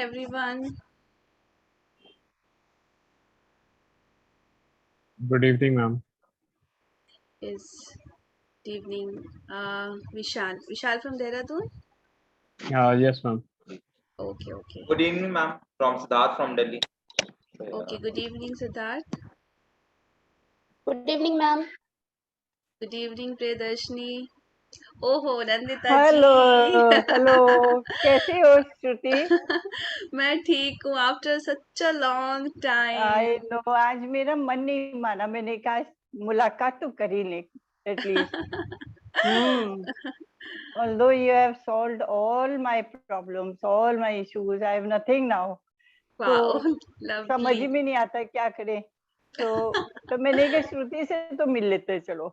everyone. Good evening, ma'am. Yes, good evening. Vishal. Vishal from Dehradun? Yes, ma'am. Okay, okay. Good evening, ma'am. From Siddharth from Delhi. Okay, good evening, Siddharth. Good evening, ma'am. Good evening, Priyadarshini. ओहो Nandita hello जी hello कैसे हो श्रुति? मैं ठीक हूँ after such a long I time no आज मेरा मन नहीं माना, मैंने कहा मुलाकात तो कर ही ले at least. Although you have solved all my problems, all my issues, I have nothing now. Wow तो समझ लवली ही में नहीं आता क्या करें. तो मैंने कहा श्रुति से तो मिल लेते हैं, चलो.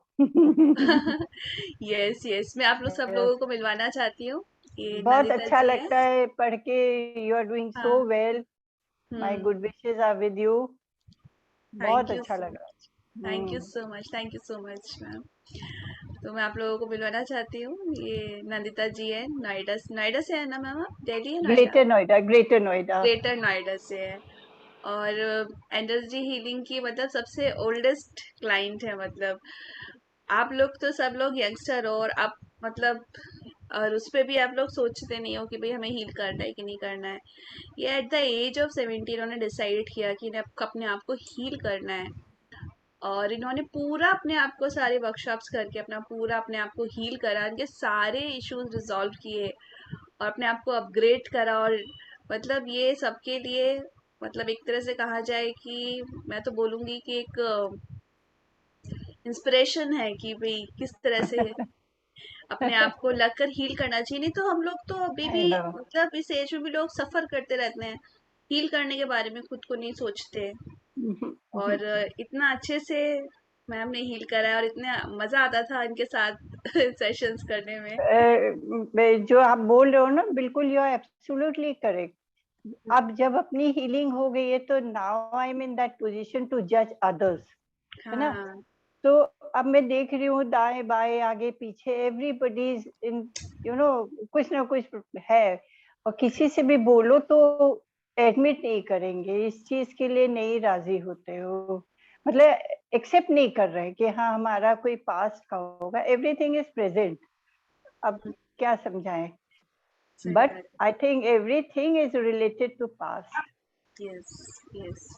यस यस मैं आप लोग सब लोगों को मिलवाना चाहती हूँ ये बहुत नंदिता अच्छा जी है लगता है पढ़ के. यू आर डूइंग सो हाँ well. My good wishes are with you. बहुत थैंक यू अच्छा लग रहा है. Thank you so much ma'am तो मैं आप लोगों को मिलवाना चाहती हूँ ये नंदिता जी है नोएडा नोएडा से है ना मैम आप दिल्ली है नोएडा ग्रेटर नोएडा. ग्रेटर नोएडा से है और एनर्जी हीलिंग की मतलब सबसे ओल्डेस्ट क्लाइंट है मतलब आप लोग तो सब लोग यंगस्टर हो और आप मतलब और उस पे भी आप लोग सोचते नहीं हो कि भाई हमें हील करना है कि नहीं करना है ये एट द एज ऑफ 17 उन्होंने डिसाइड किया कि इन्हें अपने आप को हील करना है और इन्होंने पूरा अपने आप को सारे वर्कशॉप्स करके अपना पूरा अपने आप को हील करा इनके सारे इश्यूज रिजॉल्व किए और अपने आप को अपग्रेड करा और मतलब ये सबके लिए मतलब एक तरह से कहा जाए कि मैं तो बोलूंगी कि एक इंस्पिरेशन है कि भाई किस तरह से अपने आप को लगकर हील करना चाहिए नहीं तो हम लोग तो अभी आई भी नो. मतलब इस एज में भी लोग सफर करते रहते हैं हील करने के बारे में खुद को नहीं सोचते और इतना अच्छे से मैम ने हील करा है और इतना मजा आता था इनके साथ सेशंस करने में जो आप बोल रहे हो ना, बिल्कुल यू आर एब्सोल्युटली करेक्ट. अब जब अपनी हीलिंग हो गई है तो now I am in that position to जज अदर्स, है ना. हाँ तो अब मैं देख रही हूँ दाएं बाएं आगे पीछे everybody is in, you know, कुछ ना कुछ है. और किसी से भी बोलो तो एडमिट नहीं करेंगे, इस चीज के लिए नहीं राजी होते हो, मतलब एक्सेप्ट नहीं कर रहे कि हाँ हमारा कोई पास्ट का होगा. Everything is present. अब क्या समझाएं. सही बट बात I think everything is related to past. Yes yes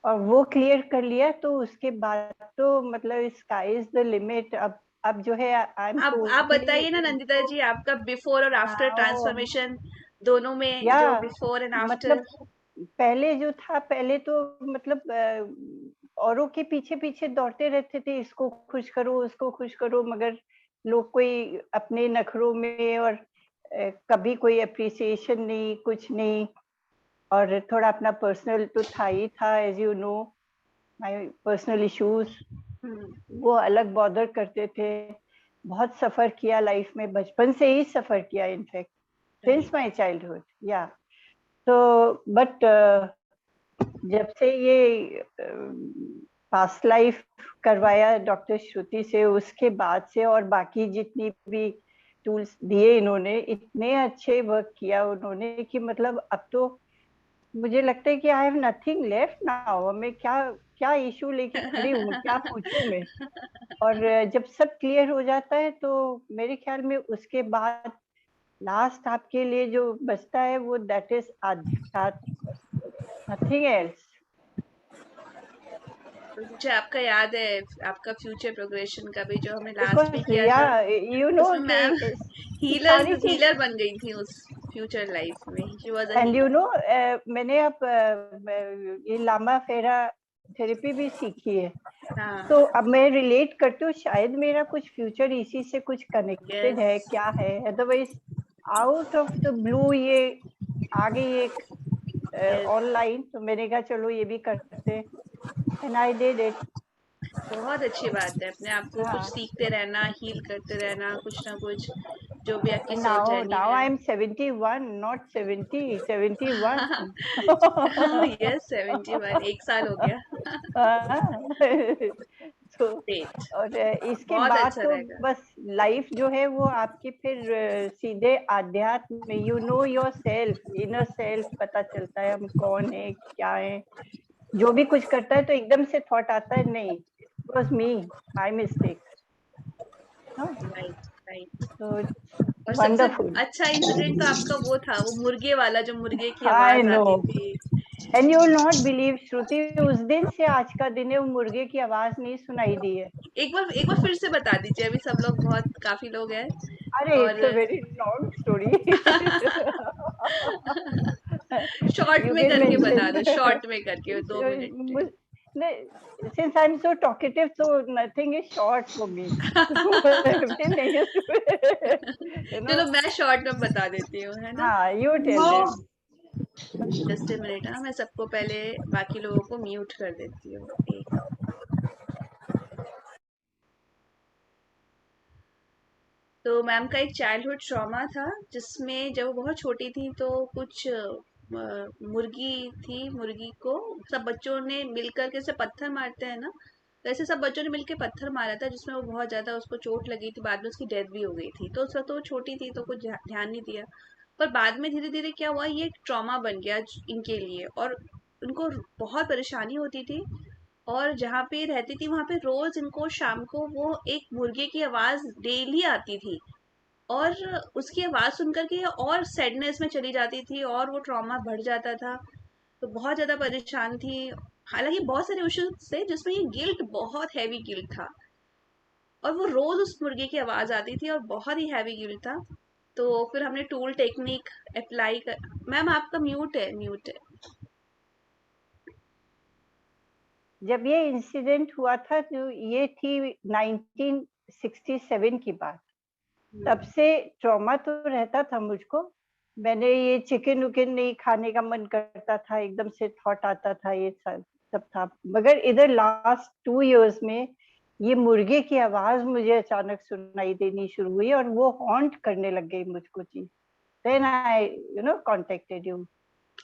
और वो क्लियर कर लिया तो उसके बाद तो मतलब स्काई इज द लिमिट. अब जो है आई एम अब आप टोटली बताइए ना नंदिता जी आपका बिफोर और आफ्टर ट्रांसफॉर्मेशन दोनों में या जो बिफोर एंड आफ्टर मतलब पहले जो था, पहले तो मतलब औरों के पीछे पीछे दौड़ते रहते थे, इसको खुश करो उसको खुश करो, मगर लोग कोई अपने नखरों में और कभी कोई अप्रिसिएशन नहीं, कुछ नहीं. और थोड़ा अपना पर्सनल तो था ही था, as you know, my personal issues वो अलग बॉदर करते थे. बहुत सफर किया लाइफ में, बचपन से ही सफर किया इनफैक्ट सिंस माय चाइल्डहुड. या तो बट जब से ये पास्ट लाइफ करवाया डॉक्टर श्रुति से, उसके बाद से और बाकी जितनी भी टूल्स दिए इन्होंने, इतने अच्छे वर्क किया उन्होंने कि मतलब अब तो मुझे लगता है कि I have nothing left now. मैं क्या क्या इशू लेके खड़ी हूँ, क्या पूछूं मैं. और जब सब क्लियर हो जाता है तो मेरे ख्याल में उसके बाद लास्ट आपके लिए जो बचता है वो दैट इज आध्यात्म, नथिंग एल्स. मुझे आपका याद है आपका फ्यूचर प्रोग्रेशन का भी जो हमने लास्ट में बिकॉज किया या था यू नो उसमें मैम सारी चीज. हीलर बन गई थी उस फ्यूचर लाइफ में she was a and you healer no मैंने अब ये लामा फेरा थेरेपी भी सीखी है. हाँ तो अब मैं रिलेट करती हूँ, शायद मेरा कुछ फ्यूचर इसी से कुछ कनेक्टेड है, यस क्या है. Otherwise out of the blue ये आ गई एक यस ऑनलाइन, तो मैंने कहा चलो ये भी करते हैं. And I did it. बहुत अच्छी बात है अपने आप को कुछ हाँ. सीखते रहना हील करते रहना कुछ ना कुछ जो भी आपकी And soul now journey now है I'm 71, not 70, 71. यस 71 एक साल हो गया तो ग्रेट, और इसके बहुत बाद अच्छा तो रहेगा। बस लाइफ जो है वो आपकी फिर सीधे आध्यात्म में, you know your self, inner self पता चलता है हम कौन है क्या है। जो भी कुछ करता है तो एकदम से थॉट आता है नहीं, it was me, my mistake. Right right. तो और सबसे वंडरफुल। अच्छा इंसिडेंट तो आपका वो था, वो मुर्गे वाला, जो मुर्गे की आई आवाज नो, आती थी। And you will not believe Shruti, उस दिन से आज का दिन है वो मुर्गे की आवाज नहीं सुनाई दी है। एक बार फिर से बता दीजिए, अभी सब लोग बहुत काफी लोग हैं। अरे और it's a very long story. Short You में can करके बता mention. दो, शॉर्ट में करके 2 minute. Since I'm so talkative, so nothing is short for me. You know. चलो मैं शॉर्ट में बता देती हूँ, है ना। हाँ, you tell them. Just a minute, हाँ मैं सबको पहले बाकी लोगों को म्यूट कर देती हूँ। एक तो मैम का एक चाइल्डहुड ट्रॉमा था, जिसमें जब वो बहुत छोटी थी तो कुछ मुर्गी थी, मुर्गी को सब बच्चों ने मिलकर के, से पत्थर मारते हैं ना, तो ऐसे सब बच्चों ने मिलकर पत्थर मारा था, जिसमें वो बहुत ज्यादा उसको चोट लगी थी, बाद में उसकी डेथ भी हो गई थी। तो उस वक्त तो वो छोटी थी तो कुछ ध्यान नहीं दिया, पर बाद में धीरे धीरे क्या हुआ, ये एक ट्रॉमा बन गया इनके लिए, और उनको बहुत परेशानी होती थी। और जहाँ पे रहती थी वहां पे रोज इनको शाम को वो एक मुर्गे की आवाज डेली आती थी, और उसकी आवाज सुनकर के ये और सैडनेस में चली जाती थी और वो ट्रॉमा बढ़ जाता था। तो बहुत ज्यादा परेशान थी। हालांकि बहुत सारे इश्यूज थे जिसमें ये गिल्ट, बहुत हैवी गिल्ट था, और वो रोज उस मुर्गे की आवाज आती थी और बहुत ही हैवी गिल्ट था। तो फिर हमने टूल टेक्निक अप्लाई कर। मैम आपका म्यूट है, म्यूट है। जब ये इंसिडेंट हुआ था तो ये थी 1967 की बात। तब से ट्रॉमा तो रहता था मुझको। मैंने ये चिकन उकन नहीं खाने का मन करता था, एकदम से थॉट आता था, ये सब था। मगर इधर लास्ट 2 इयर्स में ये मुर्गे की आवाज मुझे अचानक सुनाई देनी शुरू हुई और वो हॉन्ट करने लग गई मुझको चीज। देन आई कॉन्टेक्टेड यू,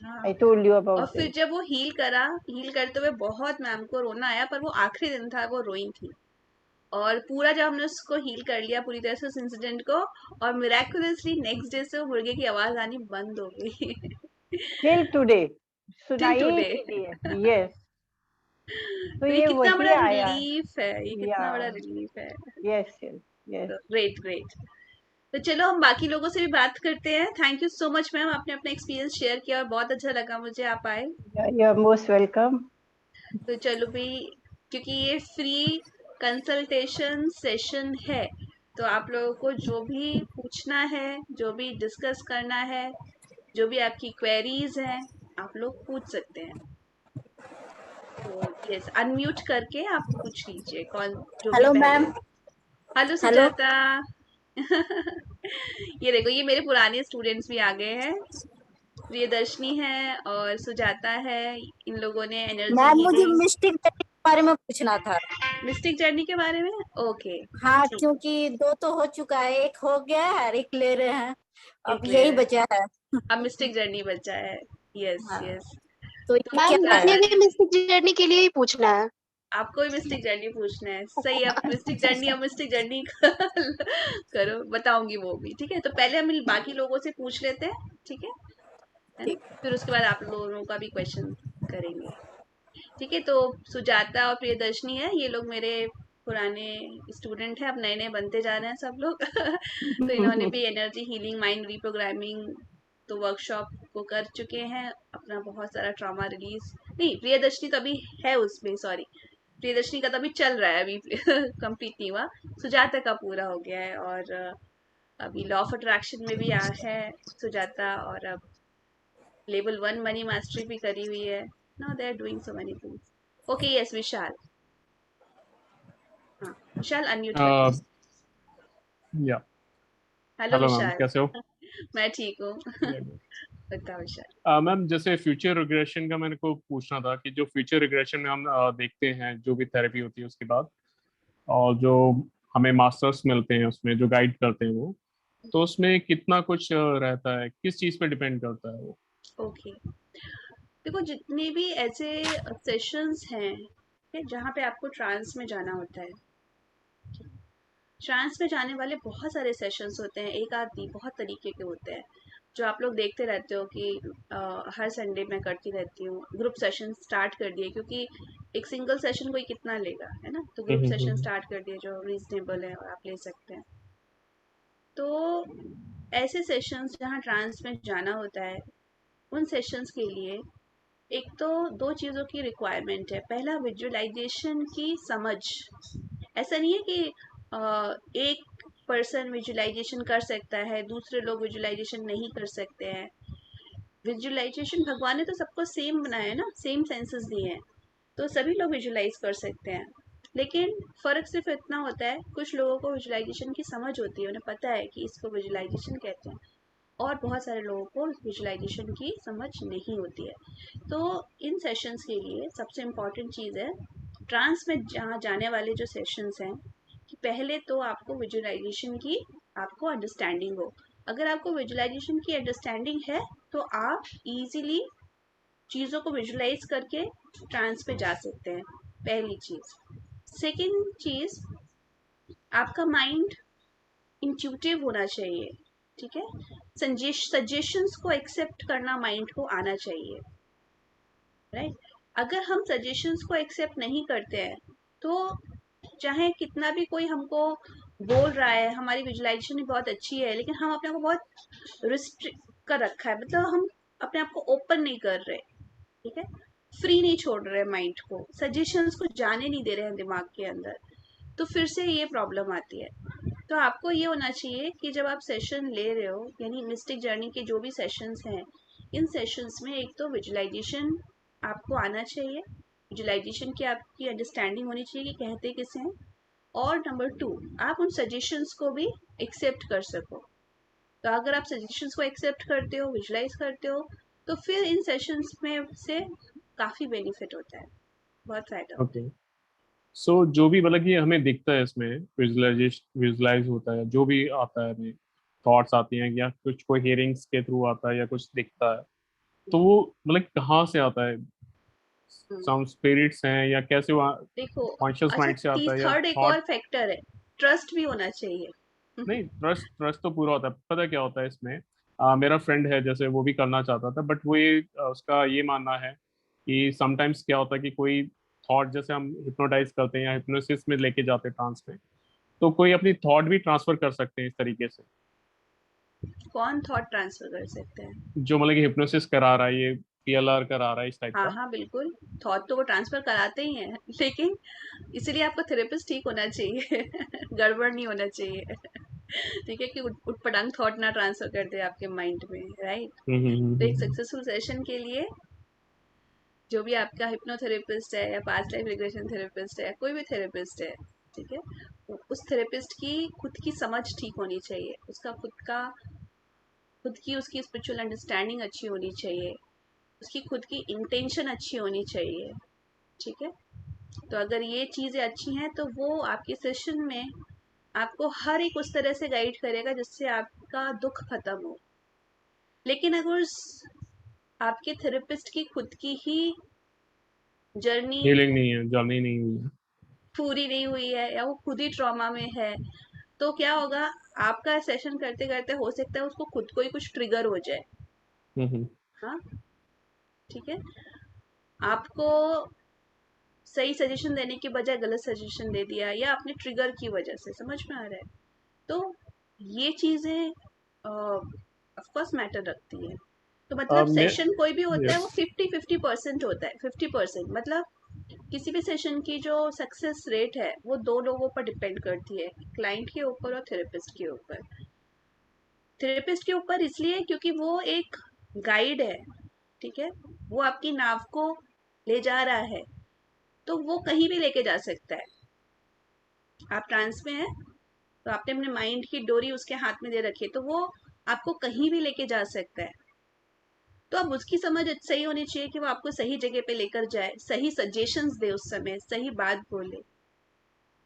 हाँ, आई टोल्ड यू और अबाउट फिर इट। जब वो हील करते हुए बहुत मैम को रोना आया, पर वो आखिरी दिन था, वो रोई थी। और पूरा जब हमने उसको हील कर लिया पूरी तरह से उस इंसिडेंट को, और मिराकुलसली नेक्स्ट डे से वो मुर्गे की आवाज आनी बंद हो गई। टिल टुडे टिल सुनाई ही टुडे। नहीं दी है। यस, तो तो ये ये कितना वही बड़ा आया। रिलीफ है, ये या, कितना बड़ा रिलीफ है। Yes yes yes. Great great. तो चलो हम बाकी लोगों से भी बात करते हैं। Thank you so much ma'am, आपने अपना एक्सपीरियंस शेयर किया और बहुत अच्छा लगा मुझे आप आए। You are most welcome. तो चलो भी, क्योंकि ये फ्री कंसल्टेशन सेशन है, तो आप लोगों को जो भी पूछना है, जो भी डिस्कस करना है, जो भी आपकी क्वेरीज हैं, आप लोग पूछ सकते हैं। तो यस, अनम्यूट करके आप पूछ लीजिए, कौन जो भी हेलो पहले। मैम। Hello hello. सुजाता। ये देखो, ये मेरे पुराने स्टूडेंट्स भी आ गए हैं, प्रियदर्शनी है और सुजाता है। इन लोगों ने एनर्जी मैम मुझे हीलिंग, मिस्टिक जर्नी के बारे में पूछना था। मिस्टिक जर्नी के बारे में। ओके, हाँ, ठीक, क्योंकि 2 तो हो चुका है, एक हो गया है और एक ले रहे हैं, अब एक ले यही रहे हैं, बचा है। अब मिस्टिक जर्नी बचा है। यस हाँ, यस। तो तो ये मैम क्या है? मुझे भी मिस्टिक जर्नी के लिए ही पूछना है। आपको भी मिस्टिक जर्नी पूछना है, सही। अब मिस्टिक जर्नी, अब मिस्टिक जर्नी करो, बताऊंगी वो भी, ठीक है। तो पहले हम बाकी लोगों से पूछ लेते हैं, ठीक है ना, ठीक। फिर उसके बाद आप लोगों का भी क्वेश्चन करेंगे, ठीक है। तो सुजाता और प्रियदर्शनी है, ये लोग मेरे पुराने स्टूडेंट हैं, अब नए नए बनते जा रहे हैं सब लोग। तो इन्होंने भी एनर्जी हीलिंग, माइंड रिप्रोग्रामिंग तो वर्कशॉप को कर चुके हैं, अपना बहुत सारा ट्रॉमा रिलीज। नहीं, प्रियदर्शनी तो अभी है उसमें, सॉरी, प्रियदर्शनी का तो अभी चल रहा है, अभी कंप्लीट नहीं हुआ। सुजाता का पूरा हो गया है, और अभी लॉ ऑफ अट्रैक्शन में भी है सुजाता, और अब लेवल 1 मनी मास्टरी भी करी हुई है। Now they are doing so many things. Okay, yes Vishal. हाँ, विशाल अनम्यूट कर दो। या हेलो हेलो मैम, विशाल। कैसे हो? मैं ठीक हूँ। बताओ विशाल। मैम, जैसे फ्यूचर रिग्रेशन का मेरे को पूछना था कि जो फ्यूचर रिग्रेशन में हम देखते हैं, जो भी थेरेपी होती है उसके बाद, और जो हमें मास्टर्स मिलते हैं उसमें जो गाइड करते हैं वो, तो उसमें कितना कुछ रहता है, किस चीज़ पे डिपेंड करता है वो? ओके, देखो जितने भी ऐसे सेशंस हैं जहाँ पे आपको ट्रांस में जाना होता है। ट्रांस में जाने वाले बहुत सारे सेशंस होते हैं, एक आध नहीं, बहुत तरीके के होते हैं जो आप लोग देखते रहते हो कि हर संडे मैं करती रहती हूँ। ग्रुप सेशन स्टार्ट कर दिए क्योंकि एक सिंगल सेशन कोई कितना लेगा, है ना, तो ग्रुप सेशन स्टार्ट कर दिए जो रीजनेबल है और आप ले सकते हैं। तो ऐसे सेशंस जहाँ ट्रांस में जाना होता है, उन सेशंस के लिए एक तो दो चीज़ों की रिक्वायरमेंट है। पहला, विजुअलाइजेशन की समझ। ऐसा नहीं है कि एक पर्सन विजुअलाइजेशन कर सकता है, दूसरे लोग विजुअलाइजेशन नहीं कर सकते हैं। विजुअलाइजेशन भगवान ने तो सबको सेम बनाया है ना, सेम सेंसेस दिए हैं, तो सभी लोग विजुअलाइज कर सकते हैं। लेकिन फ़र्क सिर्फ इतना होता है, कुछ लोगों को विजुअलाइजेशन की समझ होती है, उन्हें पता है कि इसको विजुअलाइजेशन कहते हैं, और बहुत सारे लोगों को विजुअलाइजेशन की समझ नहीं होती है। तो इन सेशंस के लिए सबसे इम्पॉर्टेंट चीज़ है, ट्रांस में जहाँ जाने वाले जो सेशंस हैं, कि पहले तो आपको विजुअलाइजेशन की आपको अंडरस्टैंडिंग हो। अगर आपको विजुअलाइजेशन की अंडरस्टैंडिंग है तो आप इजीली चीज़ों को विजुअलाइज करके ट्रांस पे जा सकते हैं, पहली चीज़। सेकंड चीज़, आपका माइंड इंट्यूटिव होना चाहिए, ठीक है। सजेशंस को एक्सेप्ट करना माइंड को आना चाहिए, राइट। अगर हम सजेशंस को एक्सेप्ट नहीं करते हैं तो चाहे कितना भी कोई हमको बोल रहा है, हमारी विजुअलाइजेशन भी बहुत अच्छी है, लेकिन हम अपने आप को बहुत रिस्ट्रिक्ट कर रखा है, मतलब हम अपने आप को ओपन नहीं कर रहे, ठीक है, फ्री नहीं छोड़ रहे माइंड को, सजेशंस को जाने नहीं दे रहे हैं दिमाग के अंदर, तो फिर से ये प्रॉब्लम आती है। तो आपको ये होना चाहिए कि जब आप सेशन ले रहे हो, यानी मिस्टिक जर्नी के जो भी सेशंस हैं, इन सेशंस में एक तो विजुअलाइजेशन आपको आना चाहिए, विजुअलाइजेशन की आपकी अंडरस्टैंडिंग होनी चाहिए कि कहते किसे हैं, और नंबर 2, आप उन सजेशंस को भी एक्सेप्ट कर सको। तो अगर आप सजेशंस को एक्सेप्ट करते हो, विजुअलाइज करते हो, तो फिर इन सेशंस में से काफ़ी बेनिफिट होता है, बहुत फायदा होता ओके। सो जो भी मतलब कि हमें दिखता है इसमें विजुलाइज होता है, जो भी आता है हमें थॉट्स आती हैं या कुछ कोई हियरिंग्स के थ्रू आता है या कुछ दिखता है, तो है। वो मतलब कहाँ से आता है? हम्म, सम स्पिरिट्स हैं या कैसे वहाँ देखो, कॉन्शियस अच्छा, माइंड से आता है या थर्ड एक थॉट? और फैक्टर है, ट्रस्ट भी होना चाहिए। नहीं, ट्रस्ट ट्रस्ट तो पूरा होता है। पता है क्या होता है इसमें? मेरा फ्रेंड है, जैसे वो भी करना चाहता था, बट वो ये उसका ये मानना है कि समटाइम्स क्या होता है कि कोई थॉट, जैसे हम हिप्नोटाइज करते हैं या हिप्नोसिस में लेके जाते हैं ट्रांस में, तो कोई अपनी थॉट भी ट्रांसफर कर सकते हैं इस तरीके से। कौन थॉट ट्रांसफर कर सकते हैं? जो मतलब कि हिप्नोसिस करा रहा है, ये पीएलआर करा रहा है, इस टाइप हाँ का। हाँ बिल्कुल, थॉट तो वो ट्रांसफर कराते ही हैं, लेकिन इसीलिए आपका थेरेपिस्ट ठीक होना चाहिए गड़बड़ नहीं होना चाहिए ठीक है, कि उटपटांग थॉट ना ट्रांसफर कर दे आपके माइंड में, राइट। तो एक हम्म। सक्सेसफुल सेशन के लिए जो भी आपका हिप्नोथेरेपिस्ट है या पास्ट लाइफ रिग्रेशन थेरेपिस्ट है या कोई भी थेरेपिस्ट है, ठीक है, उस थेरेपिस्ट की खुद की समझ ठीक होनी चाहिए, उसका खुद की उसकी स्पिरिचुअल अंडरस्टैंडिंग अच्छी होनी चाहिए, उसकी खुद की इंटेंशन अच्छी होनी चाहिए, ठीक है। तो अगर ये चीज़ें अच्छी हैं तो वो आपके सेशन में आपको हर एक उस तरह से गाइड करेगा जिससे आपका दुख खत्म हो। लेकिन अगर आपके थेरेपिस्ट की खुद की ही जर्नी हीलिंग नहीं है, जर्नी नहीं हुई है। पूरी नहीं हुई है या वो खुद ही ट्रॉमा में है, तो क्या होगा, आपका सेशन करते करते हो सकता है उसको खुद को ही कुछ ट्रिगर हो जाए। हम्म। हाँ, ठीक है, आपको सही सजेशन देने की बजाय गलत सजेशन दे दिया या अपने ट्रिगर की वजह से, समझ में आ रहा है? तो ये चीज़ें ऑफ कोर्स मैटर रखती है। तो मतलब मैं सेशन कोई भी होता है यस। वो 50-50% होता है, 50%, मतलब किसी भी सेशन की जो सक्सेस रेट है वो दो लोगों पर डिपेंड करती है, क्लाइंट के ऊपर और थेरेपिस्ट के ऊपर। थेरेपिस्ट के ऊपर इसलिए क्योंकि वो एक गाइड है, ठीक है, वो आपकी नाव को ले जा रहा है, तो वो कहीं भी लेके जा सकता है। आप ट्रांस में हैं तो आपने अपने माइंड की डोरी उसके हाथ में दे रखी है, तो वो आपको कहीं भी लेके जा सकता है। तो अब उसकी समझ सही होनी चाहिए कि वो आपको सही जगह पे लेकर जाए, सही सजेशंस दे, उस समय सही बात बोले।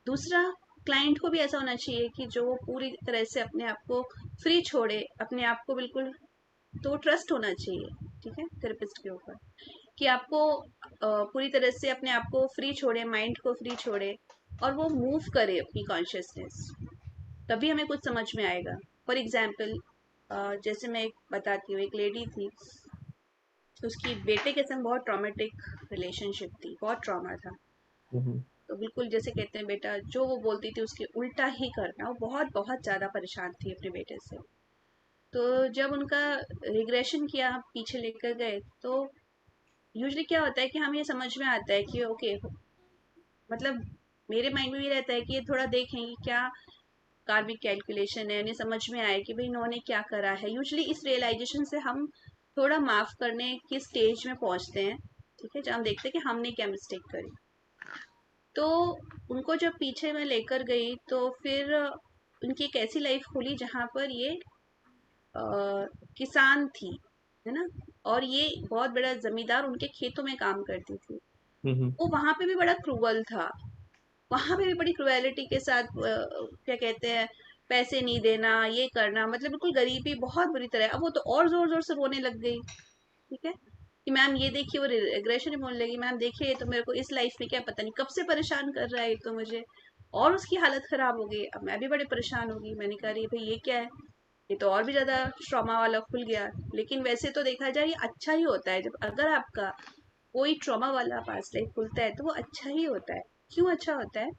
दूसरा, क्लाइंट को भी ऐसा होना चाहिए कि जो वो पूरी तरह से अपने आप को फ्री छोड़े, अपने आप को बिल्कुल, तो ट्रस्ट होना चाहिए, ठीक है, थेरेपिस्ट के ऊपर। कि आपको पूरी तरह से अपने आप को फ्री छोड़े, माइंड को फ्री छोड़े और वो मूव करे अपनी कॉन्शियसनेस, तभी हमें कुछ समझ में आएगा। फॉर एग्जाम्पल, जैसे मैं एक बताती हूँ, एक लेडी थी, उसकी बेटे के संग बहुत ट्रॉमेटिक रिलेशनशिप थी, बहुत ट्रॉमा था। तो बिल्कुल जैसे कहते हैं, बेटा जो वो बोलती थी उसके उल्टा ही करना। वो बहुत बहुत ज़्यादा परेशान थी अपने बेटे से। तो जब उनका रिग्रेशन किया, हम पीछे लेकर गए, तो यूजुअली क्या होता है कि हमें ये समझ में आता है कि ओके, मतलब मेरे माइंड में ये रहता है कि ये थोड़ा देखें कि क्या कार्मिक कैलकुलेशन है, उन्हें समझ में आए कि भाई इन्होंने क्या करा है। यूजुअली इस रियलाइजेशन से हम थोड़ा माफ करने की स्टेज में पहुंचते हैं, ठीक है, जब हम देखते हैं कि हमने क्या मिस्टेक करी। तो उनको जब पीछे मैं लेकर गई, तो फिर उनकी एक ऐसी लाइफ खुली जहाँ पर ये किसान थी, है ना, और ये बहुत बड़ा जमींदार उनके खेतों में काम करती थी। वो वहां पे भी बड़ा क्रूअल था, वहां पे भी बड़ी क्रुएलिटी के साथ क्या कहते हैं, पैसे नहीं देना, ये करना, मतलब बिल्कुल गरीबी बहुत बुरी तरह। अब वो तो और जोर जोर से रोने लग गई, ठीक है, कि मैम ये देखिए, वो एग्रेशन ही बोलने लगी, मैम देखिए ये तो मेरे को इस लाइफ में क्या पता नहीं कब से परेशान कर रहा है ये तो मुझे। और उसकी हालत खराब हो गई। अब मैं भी बड़े परेशान हो गई, मैंने कहा रही भाई ये क्या है, ये तो और भी ज्यादा ट्रॉमा वाला खुल गया। लेकिन वैसे तो देखा जाए ये अच्छा ही होता है, जब अगर आपका कोई ट्रॉमा वाला पास्ट लाइफ खुलता है तो वो अच्छा ही होता है। क्यों अच्छा होता है?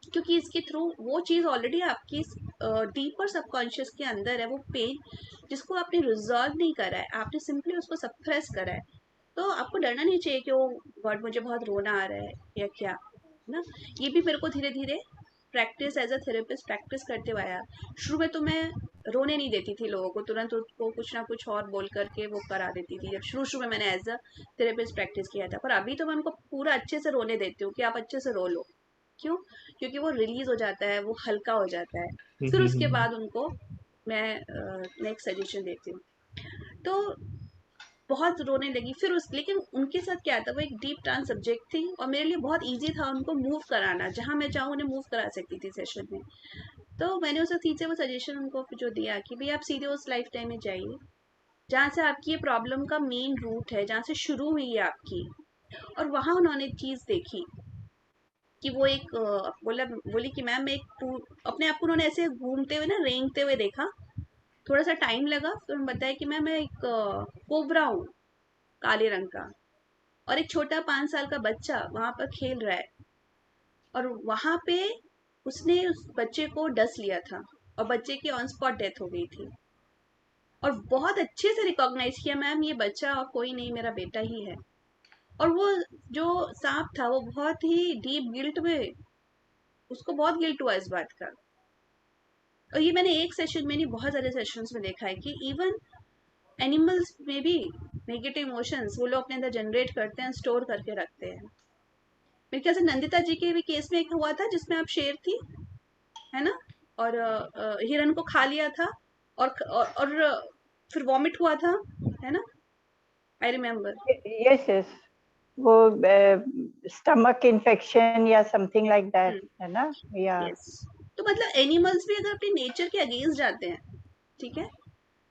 क्योंकि इसके थ्रू वो चीज़ ऑलरेडी आपकी डीपर सबकॉन्शियस के अंदर है, वो पेन जिसको आपने रिजॉल्व नहीं करा है, आपने सिंपली उसको सप्रेस करा है। तो आपको डरना नहीं चाहिए कि ओ गॉड मुझे बहुत रोना आ रहा है या क्या, है ना। ये भी मेरे को धीरे धीरे practice, as a therapist practice करते हुए आया। शुरू में तो मैं रोने नहीं देती थी लोगों को, तुरंत उसको कुछ ना कुछ और बोल करके वो करा देती थी, जब शुरू शुरू में मैंने एज अ थेरेपिस्ट प्रैक्टिस किया था। पर अभी तो मैं उनको पूरा अच्छे से रोने देती हूँ कि आप अच्छे से रो लो। क्यों? क्योंकि वो रिलीज हो जाता है, वो हल्का हो जाता है। फिर उसके बाद उनको मैं नेक्स्ट सजेशन देती हूँ। तो बहुत रोने लगी फिर उस, लेकिन उनके साथ क्या था, वो एक डीप ट्रांस सब्जेक्ट थी और मेरे लिए बहुत इजी था उनको मूव कराना, जहाँ मैं चाहूँ उन्हें मूव करा सकती थी सेशन में। तो मैंने उसे सीधे वो सजेशन उनको जो दिया कि भाई आप सीधे उस लाइफ टाइम में जाइए जहाँ से आपकी ये प्रॉब्लम का मेन रूट है, जहाँ से शुरू हुई है आपकी। और वहाँ उन्होंने चीज़ देखी कि वो एक बोली कि मैम मैं अपने आप को उन्होंने ऐसे घूमते हुए ना, रेंगते हुए देखा। थोड़ा सा टाइम लगा, फिर उन्होंने बताया कि मैम मैं एक कोबरा हूँ, काले रंग का, और एक छोटा 5 साल का बच्चा वहां पर खेल रहा है, और वहां पे उसने उस बच्चे को डस लिया था और बच्चे की ऑन स्पॉट डेथ हो गई थी। और बहुत अच्छे से रिकॉग्नाइज किया, मैम ये बच्चा और कोई नहीं, मेरा बेटा ही है। और वो जो सांप था वो बहुत ही डीप गिल्ट में, उसको बहुत गिल्ट हुआ इस बात का। और ये मैंने एक सेशन में नहीं, बहुत सारे सेशंस में देखा है कि इवन एनिमल्स में भी नेगेटिव इमोशंस वो लोग अपने अंदर जनरेट करते हैं, स्टोर करके रखते हैं। मेरे ख्याल से नंदिता जी के भी केस में एक हुआ था जिसमें आप शेर थी, है ना, और हिरन को खा लिया था, और फिर वॉमिट हुआ था, है ना, आई रिमेम्बर। यस यस, वो स्टमक इन्फेक्शन या समथिंग लाइक दैट, है ना, या यस। तो मतलब एनिमल्स भी अगर अपने नेचर के अगेंस्ट जाते हैं, ठीक है,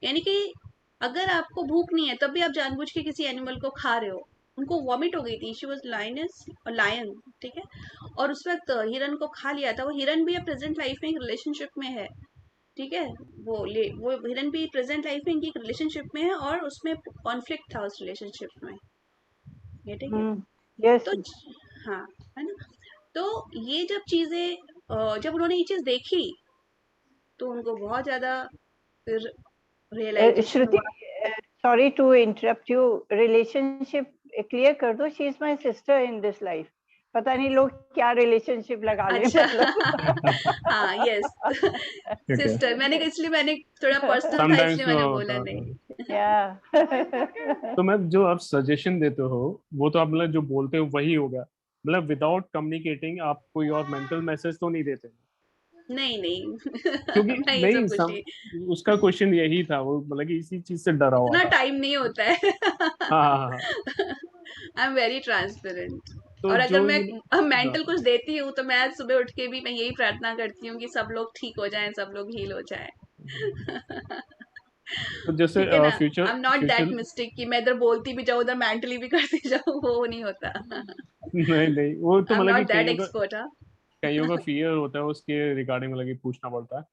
यानी कि अगर आपको भूख नहीं है तब भी आप जानबूझ के किसी एनिमल को खा रहे हो। उनको वॉमिट हो गई थी, शी वाज लायनेस और लायन, ठीक है, और उस वक्त हिरन को खा लिया था। वो हिरन भी अब प्रेजेंट लाइफ में एक रिलेशनशिप में है, ठीक है, वो हिरन भी प्रेजेंट लाइफ में इनकी एक रिलेशनशिप में है, और उसमें कॉन्फ्लिक्ट था उस रिलेशनशिप में, ये ठीक है। यस, तो हाँ, है ना। तो ये जब चीजें जब उन्होंने ये चीज देखी तो उनको बहुत ज्यादा फिर रियलाइजेशन श्रुति, हुआ। Sorry to interrupt you, relationship clear कर दो, she is my sister in this life. पता नहीं लोग क्या रिलेशनशिप लगा ले, अच्छा। मतलब हाँ, यस, Okay. सिस्टर मैंने, इसलिए मैंने थोड़ा पर्सनल था, समटाइम्स इसलिए मैंने बोला नहीं। या तो मैम जो आप सजेशन देते हो वो तो आप मतलब जो बोलते हो वही होगा, मतलब विदाउट कम्युनिकेटिंग आप कोई और मेंटल मैसेज तो नहीं देते? नहीं नहीं। क्योंकि मैं ये सब नहीं कुछ नहीं, उसका क्वेश्चन यही था, वो मतलब कि इसी चीज से डरा हुआ इतना था। टाइम नहीं होता है। हाँ हाँ हाँ। I am very transparent. तो और अगर जो मैं ये हाँ, मेंटल कुछ देती हूँ तो मैं आज सुबह उठ के भी मैं यही प्रार्थना करती हूँ कि सब लोग ठीक हो जाएं, सब लोग हील हो जाएं। तो जैसे ठीक है ना, future I am not that future mistake कि मैं इधर बोलती भी जाऊँ उधर मेंटली भी करती जाऊँ, वो नहीं होता। नहीं नहीं, वो तो आई एम मतलब कि नॉट दैट एक्सपर्ट। हाँ, कईयों का फियर होता है उसके रिगार्डिंग, मतलब कि पूछना पड़ता है।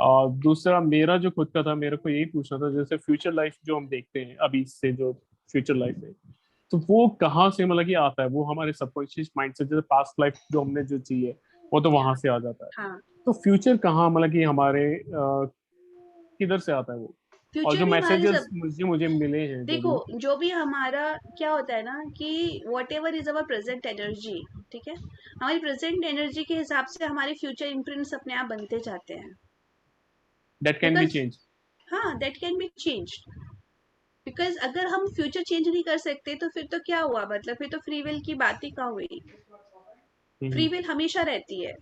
और दूसरा मेरा जो खुद का था, मेरे को यही पूछना था, जैसे फ्यूचर लाइफ जो हम देखते हैं अभी से, जो फ्यूचर लाइफ है, तो वो कहाँ से मतलब कि आता है? वो हमारे सबकॉन्शियस माइंड से, जैसे पास्ट लाइफ जो हमने जो जी है वो तो वहां से आ जाता है। हाँ, तो फ्यूचर कहाँ, मतलब कि हमारे किधर से आता है वो? और जो फ्यूचर भी हमारे मैसेजेस सब। मुझे मुझे मिले हैं जो देखो, भी। जो भी हमारा क्या होता है ना कि what ever is our present energy, ठीक है, हमारी प्रेजेंट एनर्जी के हिसाब से हमारे फ्यूचर इम्प्रिंट्स अपने आप बनते जाते हैं। That can be because change. हाँ, that can be change. Because अगर हम फ्यूचर चेंज नहीं कर सकते तो फिर तो क्या हुआ, मतलब फिर तो फ्री विल की बात ही कहाँ हुई। फ्री विल हमेशा रहती है।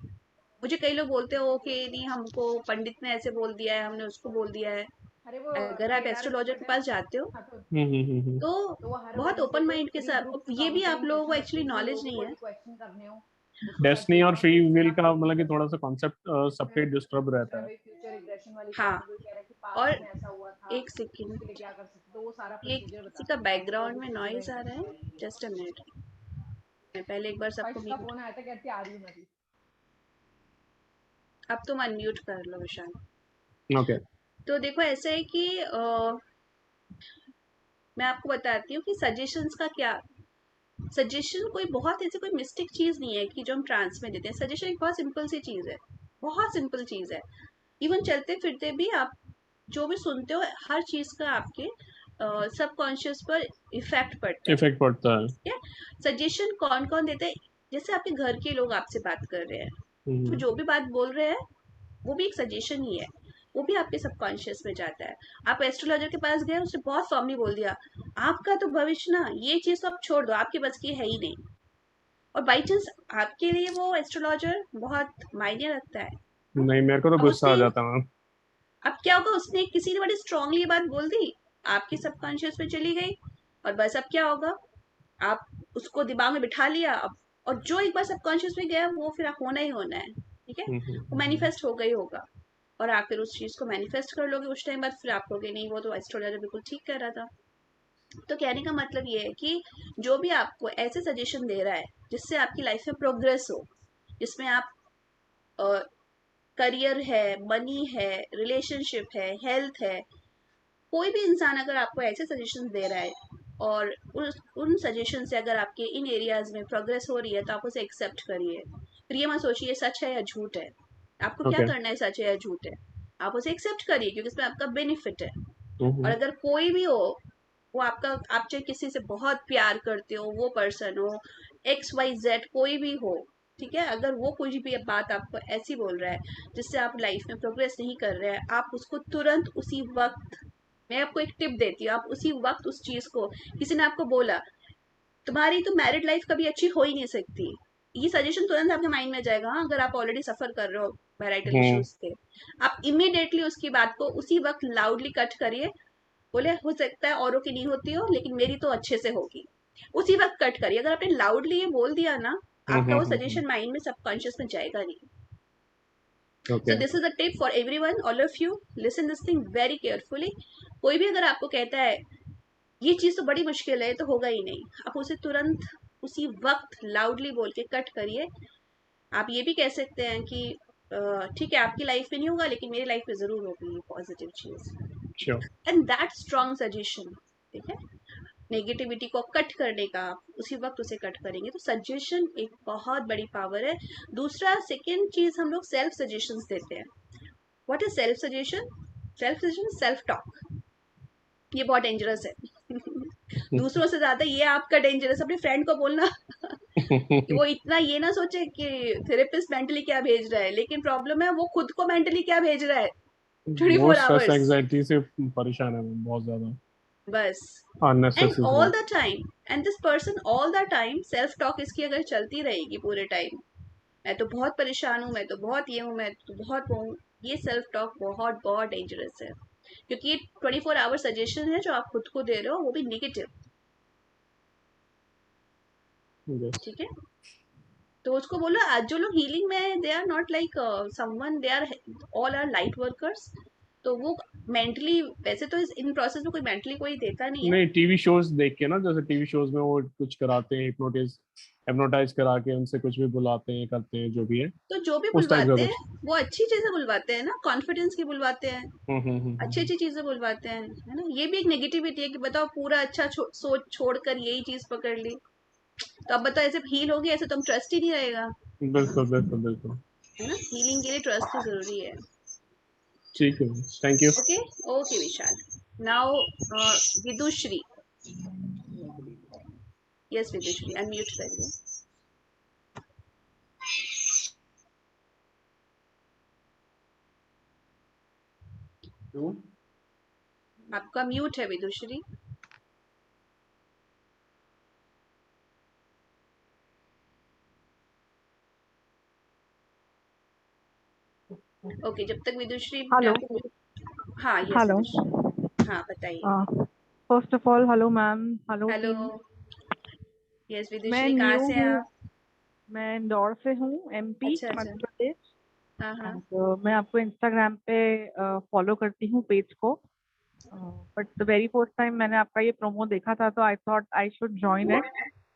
मुझे कई लोग बोलते हो कि नहीं, हमको पंडित ने ऐसे बोल दिया है, हमने उसको बोल दिया है। अरे वो अगर आप केदार एस्ट्रोलॉजर के एक्सपर्ट है पास ना। जाते हो हाँ तो हम्म। तो तो वो हर बहुत वेडनेसडे ओपन को माइंड के प्री साथ, ग्रुप ये भी आप काउंसलिंग लोगों को सेशन एक्चुअली रखती थी, नॉलेज लोगों को नहीं कोई है। भी क्वेश्चन करने हो उसके साथ डेस्टिनी और जुड़ना, फ्री तो उसमें विल आप का क्वेश्चन मतलब कि कर थोड़ा सा सकते हो। कॉन्सेप्ट सबके उसमें डिस्टर्ब पूछ रहा रहता है है। भाई फ्यूचर रिग्रेशन वाली हाँ, क्लास में, कोई कह रहा है कि और पास्ट में ऐसा हुआ था, एक उसके लिए सेकेंड, क्या कर सकते, तो वो सारा ये प्रोसीजर किसी का बताती है, तो वो बैकग्राउंड भी में सीखने में नॉइज आ रहा इंटरेस्ट है। है। जस्ट अ मिनट, मैं पहले एक बार सबको फर्स्ट का म्यूट। फोन आया था, कहती आ रही हूँ मैं भी। अब तुम अनम्यूट कर लो विशाल। ओके। तो देखो, ऐसा है कि मैं आपको बताती हूँ कि सजेशंस का क्या। सजेशन कोई बहुत ऐसी कोई मिस्टिक चीज नहीं है कि जो हम ट्रांस में देते हैं। सजेशन एक बहुत सिंपल सी चीज है, बहुत सिंपल चीज है। इवन चलते फिरते भी आप जो भी सुनते हो, हर चीज का आपके सबकॉन्शियस पर इफेक्ट पड़ता है। इफेक्ट पड़ता है। ठीक है, सजेशन कौन कौन देता है? जैसे आपके घर के लोग आपसे बात कर रहे हैं, तो हम्म जो भी बात बोल रहे हैं वो भी एक सजेशन ही है, वो भी आपके सबकॉन्शियस में जाता है। आप एस्ट्रोलॉजर के पास गए, उसने बहुत फॉर्मली बोल दिया आपका तो भविष्य ना, ये चीज तो आप छोड़ दो, आपके बस की है ही नहीं। और बाई चांस आपके लिए वो एस्ट्रोलॉजर बहुत मायने रखता है। हाँ? नहीं, मेरे को तो अब गुस्सा आ उसने, जाता है। अब क्या होगा, उसने किसी ने बड़ी स्ट्रांगली बात बोल दी, आपके सबकॉन्शियस में चली गई, और बस अब क्या होगा, आप उसको दिमाग में बिठा लिया अब। और जो एक बार सबकॉन्शियस में गया वो फिर होना ही होना है। ठीक है, वो हम्म। मैनिफेस्ट होगा ही होगा। और आप फिर उस चीज को मैनिफेस्ट कर लोगे, उस टाइम बाद फिर आप कहोगे नहीं, वो तो एस्ट्रोलॉजर बिल्कुल ठीक कह रहा था। तो कहने का मतलब ये है कि जो भी आपको ऐसे सजेशन दे रहा है जिससे आपकी लाइफ में प्रोग्रेस हो, जिसमें आप करियर है, मनी है, रिलेशनशिप है, हेल्थ है, कोई भी इंसान अगर आपको ऐसे सजेशन दे रहा है और उन सजेशन से अगर आपके इन एरियाज में प्रोग्रेस हो रही है, तो आप उसे एक्सेप्ट करिए। फिर ये मत सोचिए सच है या झूठ है। आपको क्या ओके। करना है, सच है या झूठ है, आप उसे एक्सेप्ट करिए क्योंकि इसमें आपका बेनिफिट है। और हम्म अगर कोई भी हो, वो आपका, आप चाहे किसी से बहुत प्यार करते हो, वो पर्सन हो, XYZ कोई भी हो, ठीक है, अगर वो कुछ भी बात आपको ऐसी बोल रहा है जिससे आप लाइफ में प्रोग्रेस नहीं कर रहे हैं, आप उसको तुरंत उसी वक्त, मैं आपको एक टिप देती हूँ, आप उसी वक्त उस चीज को, किसी ने आपको बोला तुम्हारी तो मैरिड लाइफ कभी अच्छी हो ही नहीं सकती, ये सजेशन तुरंत आपके माइंड में जाएगा। हाँ, अगर आप ऑलरेडी सफर कर रहे हो मैरिटल हम्म इश्यूज से, आप इमीडिएटली उसकी बात को उसी वक्त लाउडली कट करिए। बोले हो सकता है औरों की नहीं होती हो लेकिन मेरी तो अच्छे से होगी, उसी वक्त कट करिए। अगर आपने लाउडली ये बोल दिया ना, आपका वो हम्म। सजेशन माइंड में सबकॉन्शियस में जाएगा नहीं। Okay. So this is a tip for everyone, all of you listen this thing very carefully. कोई भी अगर आपको कहता है ये चीज तो बड़ी मुश्किल है, तो होगा ही नहीं, आप उसे तुरंत उसी वक्त लाउडली बोल के कट करिए। आप ये भी कह सकते हैं कि ठीक है आपकी लाइफ में नहीं होगा लेकिन मेरी लाइफ में जरूर होगी ये पॉजिटिव चीज। Sure. And that strong suggestion, ठीक है, नेगेटिविटी को कट करने का, आप उसी वक्त उसे कट करेंगे। तो सजेशन एक बहुत बड़ी पावर है। दूसरा, सेकेंड चीज, हम लोग सेल्फ सजेशंस देते हैं। What is self suggestion? Self suggestion, self talk, ये बहुत डेंजरस है। दूसरों से ज्यादा ये आपका डेंजरस। अपने फ्रेंड को बोलना कि वो इतना ये ना सोचे कि थेरेपिस्ट मेंटली क्या भेज रहा है, लेकिन प्रॉब्लम है वो खुद को मेंटली क्या भेज रहा है ट्वेंटी वो फोर स्ट्रेस आवर्स एंजाइटी से परेशान है मैं बहुत ज्यादा, बस। And unnecessary. All the time, and this person all the time self talk इसकी अगर चलती रहेगी पूरे टाइम, मैं तो बहुत परेशान हूँ, मैं तो बहुत ये हूँ, मैं तो बहुत वो हूँ, ये सेल्फ टॉक बहुत बहुत डेंजरस है। क्योंकि ये 24 आवर सजेशन है जो आप खुद को दे रहे हो, वो भी निगेटिव। ठीक है, तो उसको बोलो, आज जो लोग हीलिंग में, they are not like someone, they are all are light workers. तो वो मेंटली, वैसे तो इन प्रोसेस में कोई मेंटली कोई देता नहीं है। नहीं, टीवी शोज देख के ना, जैसे टीवी शोज में वो कुछ कराते हैं, हिप्नोटाइज करा के उनसे कुछ भी बुलाते हैं, करते हैं जो भी है, तो जो भी उस टाइप का बुलवाते हैं कुछ। वो अच्छी चीजें बुलवाते हैं ना, कॉन्फिडेंस की बुलवाते हैं, अच्छी हम्म। अच्छी चीजें बुलवाते हैं, है ना। ये भी एक नेगेटिविटी है कि बताओ पूरा अच्छा सोच छोड़कर यही चीज पकड़ ली, तो अब बताओ ऐसे हील होगी, ऐसे तो हम ट्रस्ट ही नहीं रहेगा, बिल्कुल बिल्कुल बिल्कुल। है ना। हीलिंग के लिए ट्रस्ट ही जरूरी है। ठीक है, thank you. Okay, okay Vishal. Now Vidushree, yes Vidushree, unmute करिए। आपका म्यूट है विदुश्री। ओके, जब तक विदुश्री हेलो हाँ यस हेलो विदुश्री, हाँ बताइए। First of all hello ma'am, hello hello, team. Yes मैं विदुश्री, कहाँ न्यू से हैं हूँ, आप? मैं इंदौर से हूँ, एमपी अच्छा अच्छा, मध्य प्रदेश। हाँ हाँ, तो मैं आपको इंस्टाग्राम पे फॉलो करती हूँ पेज को, but the very first time मैंने आपका ये प्रोमो देखा था तो I thought I should join it.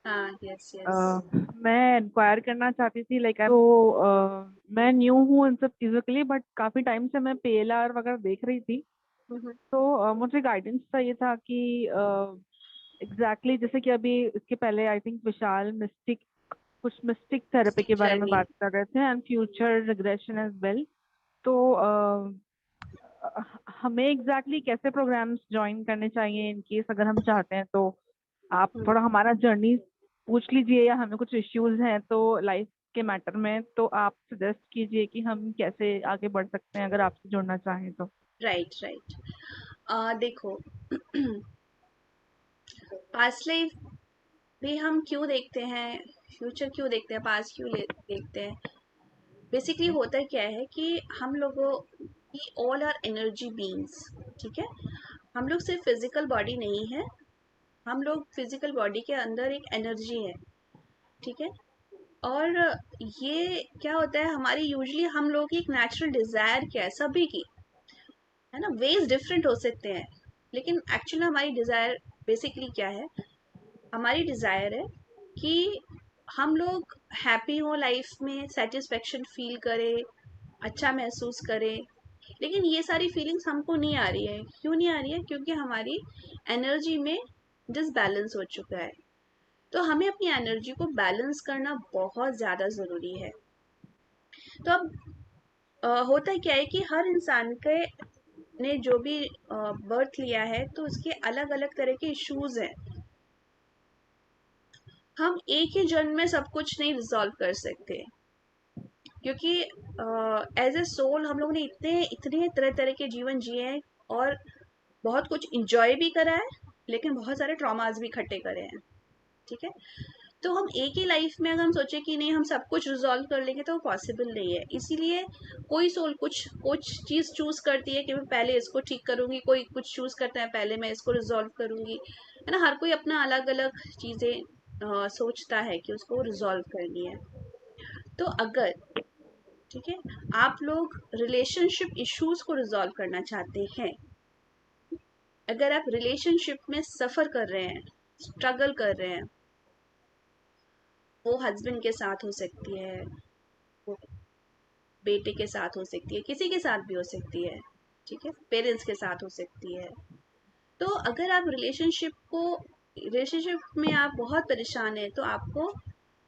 हाँ यस यस। मैं इंक्वायर करना चाहती थी लाइक मैं न्यू हूँ इन सब चीज़ों के लिए, बट काफ़ी टाइम से मैं पीएलआर वगैरह देख रही थी। तो मुझे गाइडेंस चाहिए था कि एग्जैक्टली जैसे कि अभी इसके पहले आई थिंक विशाल कुछ मिस्टिक थेरेपी के बारे में जर्नी, बात कर रहे थे and future regression as well. तो हमें एग्जैक्टली कैसे प्रोग्राम्स ज्वाइन करने चाहिए इन केस अगर हम चाहते हैं तो आप थोड़ा हमारा जर्नी पूछ लीजिए, या हमें कुछ इश्यूज हैं तो लाइफ के मैटर में तो आप सजेस्ट कीजिए कि हम कैसे आगे बढ़ सकते हैं अगर आपसे जुड़ना चाहें तो। Right right. देखो, पास्ट लाइफ भी हम क्यों देखते हैं, फ्यूचर क्यों देखते हैं, पास्ट क्यों देखते हैं। बेसिकली होता क्या है कि हम लोगों की ऑल आर एनर्जी बीइंग्स, ठीक है। हम लोग सिर्फ फिजिकल बॉडी नहीं है, हम लोग फिजिकल बॉडी के अंदर एक एनर्जी है, ठीक है। और ये क्या होता है, हमारी यूजुअली हम लोगों की एक नेचुरल डिजायर क्या है सभी की, है ना। वेज डिफरेंट हो सकते हैं, लेकिन एक्चुअली हमारी डिजायर बेसिकली क्या है, हमारी डिजायर है कि हम लोग हैप्पी हो लाइफ में, सेटिस्फेक्शन फील करें, अच्छा महसूस करें। लेकिन ये सारी फीलिंग्स हमको नहीं आ रही है, क्यों नहीं आ रही है, क्योंकि हमारी एनर्जी में डिसबैलेंस हो चुका है। तो हमें अपनी एनर्जी को बैलेंस करना बहुत ज़्यादा ज़रूरी है। तो अब होता क्या है कि हर इंसान के ने जो भी बर्थ लिया है तो उसके अलग अलग तरह के इश्यूज हैं। हम एक ही जन्म में सब कुछ नहीं रिजॉल्व कर सकते, क्योंकि एज ए सोल हम लोग ने इतने इतने तरह तरह के जीवन जिए हैं, और बहुत कुछ इंजॉय भी करा है, लेकिन बहुत सारे ट्रॉमास भी इकट्ठे करे हैं, ठीक है। तो हम एक ही लाइफ में अगर हम सोचे कि नहीं हम सब कुछ रिजॉल्व कर लेंगे तो वो पॉसिबल नहीं है। इसीलिए कोई सोल कुछ कुछ चीज चूज करती है कि मैं पहले इसको ठीक करूंगी, कोई कुछ चूज करता है पहले मैं इसको रिजॉल्व करूंगी, है ना। हर कोई अपना अलग अलग चीजें सोचता है कि उसको रिजॉल्व करनी है। तो अगर, ठीक है, आप लोग रिलेशनशिप इश्यूज को रिजॉल्व करना चाहते हैं, अगर आप रिलेशनशिप में सफर कर रहे हैं, स्ट्रगल कर रहे हैं, वो हस्बैंड के साथ हो सकती है, वो बेटे के साथ हो सकती है, किसी के साथ भी हो सकती है, ठीक है, पेरेंट्स के साथ हो सकती है। तो अगर आप रिलेशनशिप में आप बहुत परेशान हैं तो आपको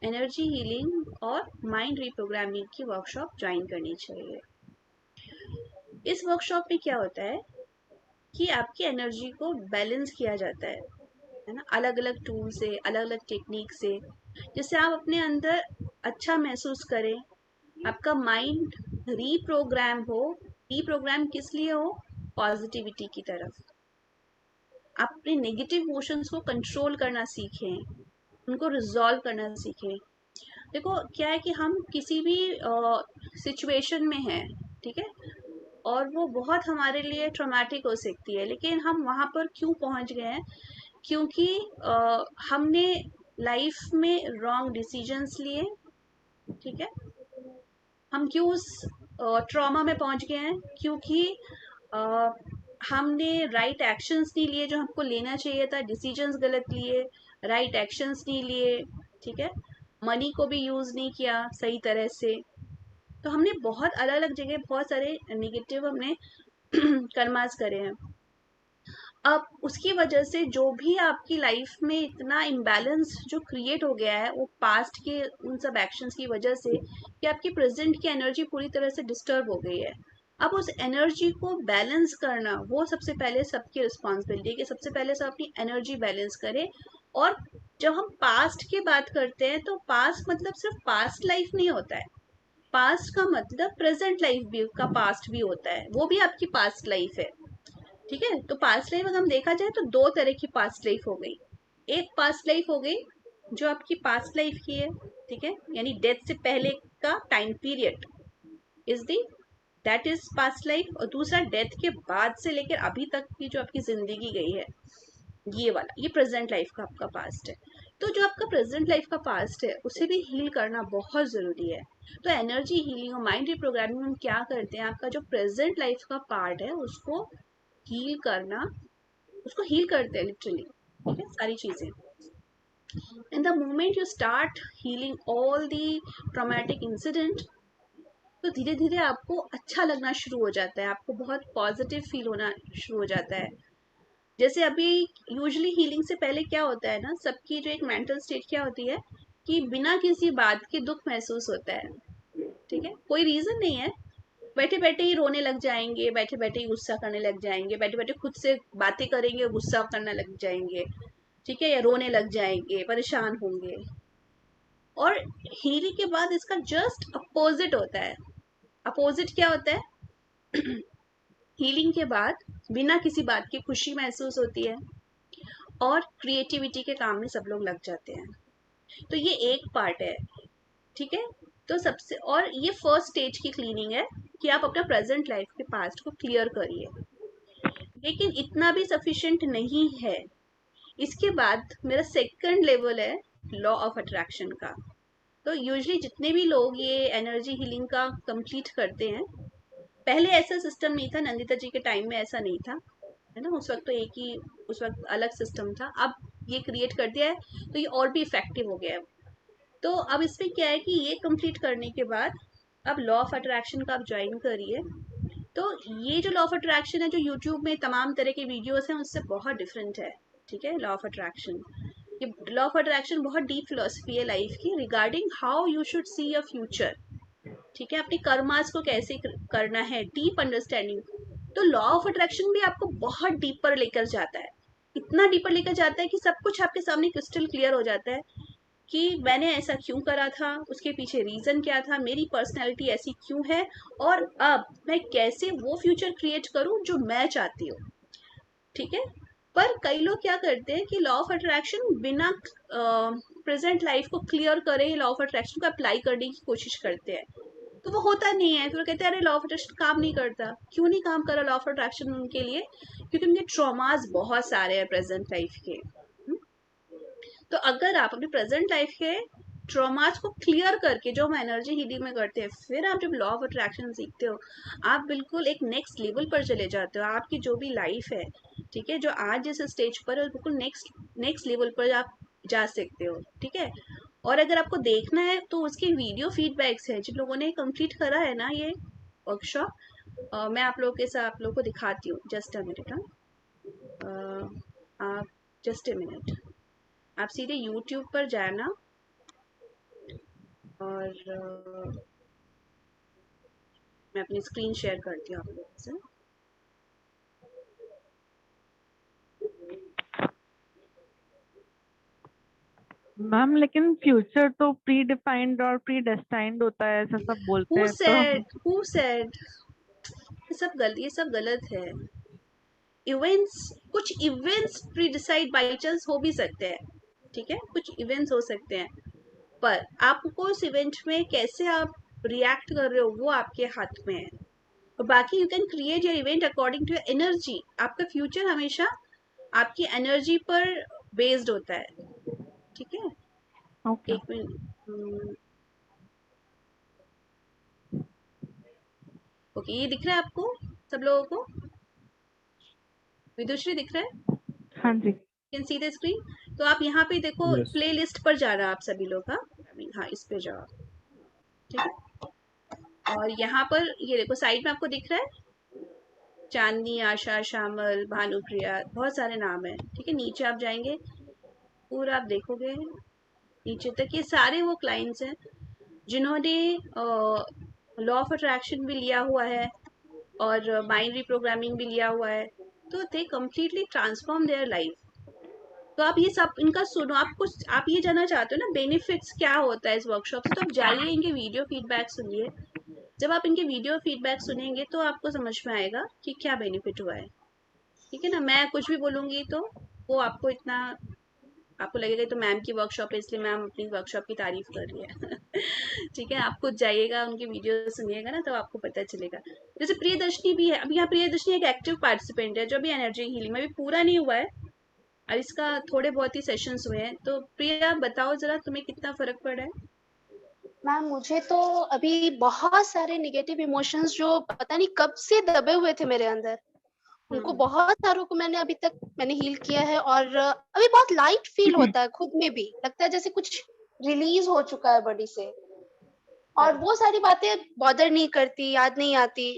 एनर्जी हीलिंग और माइंड रिप्रोग्रामिंग की वर्कशॉप ज्वाइन करनी चाहिए। इस वर्कशॉप में क्या होता है कि आपकी एनर्जी को बैलेंस किया जाता है ना, अलग अलग टूल से, अलग अलग टेक्निक से, जिससे आप अपने अंदर अच्छा महसूस करें, आपका माइंड रीप्रोग्राम हो। रीप्रोग्राम किस लिए हो, पॉजिटिविटी की तरफ। आप अपने नेगेटिव इमोशंस को कंट्रोल करना सीखें, उनको रिजॉल्व करना सीखें। देखो क्या है कि हम किसी भी सिचुएशन में हैं, ठीक है, और वो बहुत हमारे लिए ट्रॉमेटिक हो सकती है, लेकिन हम वहां पर क्यों पहुंच गए हैं, क्योंकि हमने लाइफ में रॉन्ग डिसीजंस लिए, ठीक है। हम क्यों उस ट्रॉमा में पहुंच गए हैं, क्योंकि हमने राइट एक्शंस नहीं लिए जो हमको लेना चाहिए था, डिसीजंस गलत लिए, राइट एक्शंस नहीं लिए, ठीक है, मनी को भी यूज नहीं किया सही तरह से। तो हमने बहुत अलग अलग जगह बहुत सारे निगेटिव हमने कर्मास करे हैं। अब उसकी वजह से जो भी आपकी लाइफ में इतना इम्बैलेंस जो क्रिएट हो गया है वो पास्ट के उन सब एक्शंस की वजह से कि आपकी प्रेजेंट की एनर्जी पूरी तरह से डिस्टर्ब हो गई है। अब उस एनर्जी को बैलेंस करना वो सबसे पहले सबकी रिस्पॉन्सिबिलिटी है कि सबसे पहले सब अपनी एनर्जी बैलेंस करें। और जब हम पास्ट की बात करते हैं तो पास्ट मतलब सिर्फ पास्ट लाइफ नहीं होता है, पास्ट का मतलब प्रेजेंट लाइफ भी का पास्ट भी होता है, वो भी आपकी पास्ट लाइफ है। ठीक है, तो पास्ट लाइफ अगर हम देखा जाए तो दो तरह की पास्ट लाइफ हो गई। एक पास्ट लाइफ हो गई जो आपकी पास्ट लाइफ की है, ठीक है, यानी डेथ से पहले का time period is the that is past life. और दूसरा डेथ के बाद से लेकर अभी तक की जो आपकी जिंदगी गई है ये वाला, ये प्रेजेंट लाइफ का आपका पास्ट है। तो जो आपका प्रेजेंट लाइफ का पास्ट है उसे भी हील करना बहुत जरूरी है। तो एनर्जी हीलिंग और माइंड रिप्रोग्रामिंग में हम क्या करते हैं, आपका जो प्रेजेंट लाइफ का पार्ट है उसको हील करना, उसको हील करते हैं लिटरली, ठीक है, सारी चीजें। In the moment you start healing all the traumatic incident तो धीरे धीरे आपको अच्छा लगना शुरू हो जाता है, आपको बहुत पॉजिटिव फील होना शुरू हो जाता है। जैसे अभी यूजुअली हीलिंग से पहले क्या होता है ना, सबकी जो एक मेंटल स्टेट क्या होती है कि बिना किसी बात के दुख महसूस होता है, ठीक है, कोई रीजन नहीं है, बैठे बैठे ही रोने लग जाएंगे, बैठे बैठे ही गुस्सा करने लग जाएंगे, बैठे बैठे खुद से बातें करेंगे गुस्सा करने लग जाएंगे, ठीक है, या रोने लग जाएंगे, परेशान होंगे। और हीलिंग के बाद इसका जस्ट अपोजिट होता है। अपोजिट क्या होता है? हीलिंग के बाद बिना किसी बात की खुशी महसूस होती है और क्रिएटिविटी के काम में सब लोग लग जाते हैं। तो ये एक पार्ट है, ठीक है। तो सबसे, और ये फर्स्ट स्टेज की क्लीनिंग है कि आप अपना प्रेजेंट लाइफ के पास्ट को क्लियर करिए, लेकिन इतना भी सफिशिएंट नहीं है। इसके बाद मेरा सेकंड लेवल है लॉ ऑफ अट्रैक्शन का। तो यूजुअली जितने भी लोग ये एनर्जी हीलिंग का कंप्लीट करते हैं, पहले ऐसा सिस्टम नहीं था, नंदिता जी के टाइम में ऐसा नहीं था, है ना, उस वक्त तो एक ही, उस वक्त अलग सिस्टम था, अब ये क्रिएट कर दिया है तो ये और भी इफेक्टिव हो गया है। तो अब इसमें क्या है कि ये कंप्लीट करने के बाद अब लॉ ऑफ अट्रैक्शन का आप ज्वाइन करिए। तो ये जो लॉ ऑफ अट्रैक्शन है जो यूट्यूब में तमाम तरह के वीडियोस हैं उससे बहुत डिफरेंट है, ठीक है। लॉ ऑफ अट्रैक्शन, ये लॉ ऑफ अट्रैक्शन बहुत डीप फिलोसफी है लाइफ की regarding how you should see your future, ठीक है, अपनी कर्मास को कैसे करना है, डीप अंडरस्टैंडिंग। तो लॉ ऑफ अट्रैक्शन भी आपको बहुत डीपर लेकर जाता है, इतना डीपर लेकर जाता है कि सब कुछ आपके सामने क्रिस्टल क्लियर हो जाता है कि मैंने ऐसा क्यों करा था, उसके पीछे रीजन क्या था, मेरी पर्सनैलिटी ऐसी क्यों है, और अब मैं कैसे वो फ्यूचर क्रिएट करूं जो मैं चाहती हूँ, ठीक है। पर कई लोग क्या करते हैं कि लॉ ऑफ अट्रैक्शन बिना प्रेजेंट लाइफ को क्लियर करे लॉ ऑफ अट्रैक्शन को अप्लाई करने की कोशिश करते हैं, तो वो होता नहीं है। फिर वो कहते हैं अरे लॉ ऑफ अट्रैक्शन काम नहीं करता। क्यों नहीं काम कर रहा लॉ ऑफ अट्रैक्शन उनके लिए? क्योंकि उनके ट्रॉमास बहुत सारे हैं प्रेजेंट लाइफ के। तो अगर आप अपने प्रेजेंट लाइफ के ट्रॉमास को क्लियर करके, जो हम एनर्जी हीलिंग में करते हैं, फिर आप जब लॉ ऑफ अट्रैक्शन सीखते हो, आप बिल्कुल एक नेक्स्ट लेवल पर चले जाते हो। आपकी जो भी लाइफ है, ठीक है, जो आज जिस स्टेज पर है बिल्कुल नेक्स्ट नेक्स्ट लेवल पर आप जा सकते हो, ठीक है। और अगर आपको देखना है तो उसके वीडियो फीडबैक्स है, जिन लोगों ने कंप्लीट करा है ना ये वर्कशॉप, मैं आप लोगों के साथ आप लोगों को दिखाती हूँ। जस्ट अ मिनट, आप जस्ट अ मिनट, आप सीधे YouTube पर जाना और मैं अपनी स्क्रीन शेयर करती हूँ आप लोगों से। मैम लेकिन फ्यूचर तो प्री डिफाइंड और प्री डेस्टाइंड होता है, ऐसा सब बोलते हैं तो हु सेड ये सब गलत है। इवेंट्स, कुछ events pre decide by chance हो भी सकते हैं, ठीक है, कुछ इवेंट्स हो सकते हैं, पर आपको उस इवेंट में कैसे आप रिएक्ट कर रहे हो वो आपके हाथ में है। और बाकी you can create your event according to your energy. आपका फ्यूचर हमेशा आपकी एनर्जी पर बेस्ड होता है, ठीक है। ओके। एक मिनट, ओके, ये दिख रहा है आपको सब लोगों को? विदुश्री दिख रहा है? हाँ जी। Can see the screen? तो आप यहाँ पे देखो Yes. प्लेलिस्ट पर जाना आप सभी लोग। हाँ इस पे जाओ, ठीक है। और यहाँ पर ये देखो साइड में आपको दिख रहा है चांदनी, आशा, श्यामल, भानुप्रिया, बहुत सारे नाम है, ठीक है। नीचे आप जाएंगे पूरा आप देखोगे नीचे तक, ये सारे वो क्लाइंट्स हैं जिन्होंने लॉ ऑफ अट्रैक्शन भी लिया हुआ है और माइंड रिप्रोग्रामिंग भी लिया हुआ है। तो they completely transform their life. तो आप ये सब इनका सुनो, आप कुछ आप ये जानना चाहते हो ना बेनिफिट्स क्या होता है इस वर्कशॉप से, तो आप जाइए इनके वीडियो फीडबैक सुनिए। जब आप इनके वीडियो फीडबैक सुनेंगे तो आपको समझ में आएगा कि क्या बेनिफिट हुआ है, ठीक है ना। मैं कुछ भी बोलूंगी तो वो आपको इतना आपको लगेगा तो मैम की वर्कशॉप है इसलिए मैम अपनी वर्कशॉप की तारीफ कर रही है ठीक है। आप खुद जाइएगा उनकी वीडियो सुनिएगा ना तो आपको पता चलेगा। जैसे प्रियदर्शनी भी है, अभी यहाँ प्रियदर्शनी एक एक्टिव पार्टिसिपेंट है जो अभी एनर्जी हीलिंग में, अभी पूरा नहीं हुआ है और इसका थोड़े बहुत ही सेशंस हुए हैं। तो प्रिया बताओ जरा तुम्हें कितना फर्क पड़ा है? मैम मुझे तो अभी बहुत सारे नेगेटिव इमोशंस जो पता नहीं कब से दबे हुए थे मेरे अंदर, उनको बहुत सारों को मैंने हील किया है और अभी बहुत लाइट फील होता है, खुद में भी लगता है जैसे कुछ रिलीज हो चुका है बॉडी से, और वो सारी बातें बॉदर नहीं करती, याद नहीं आती।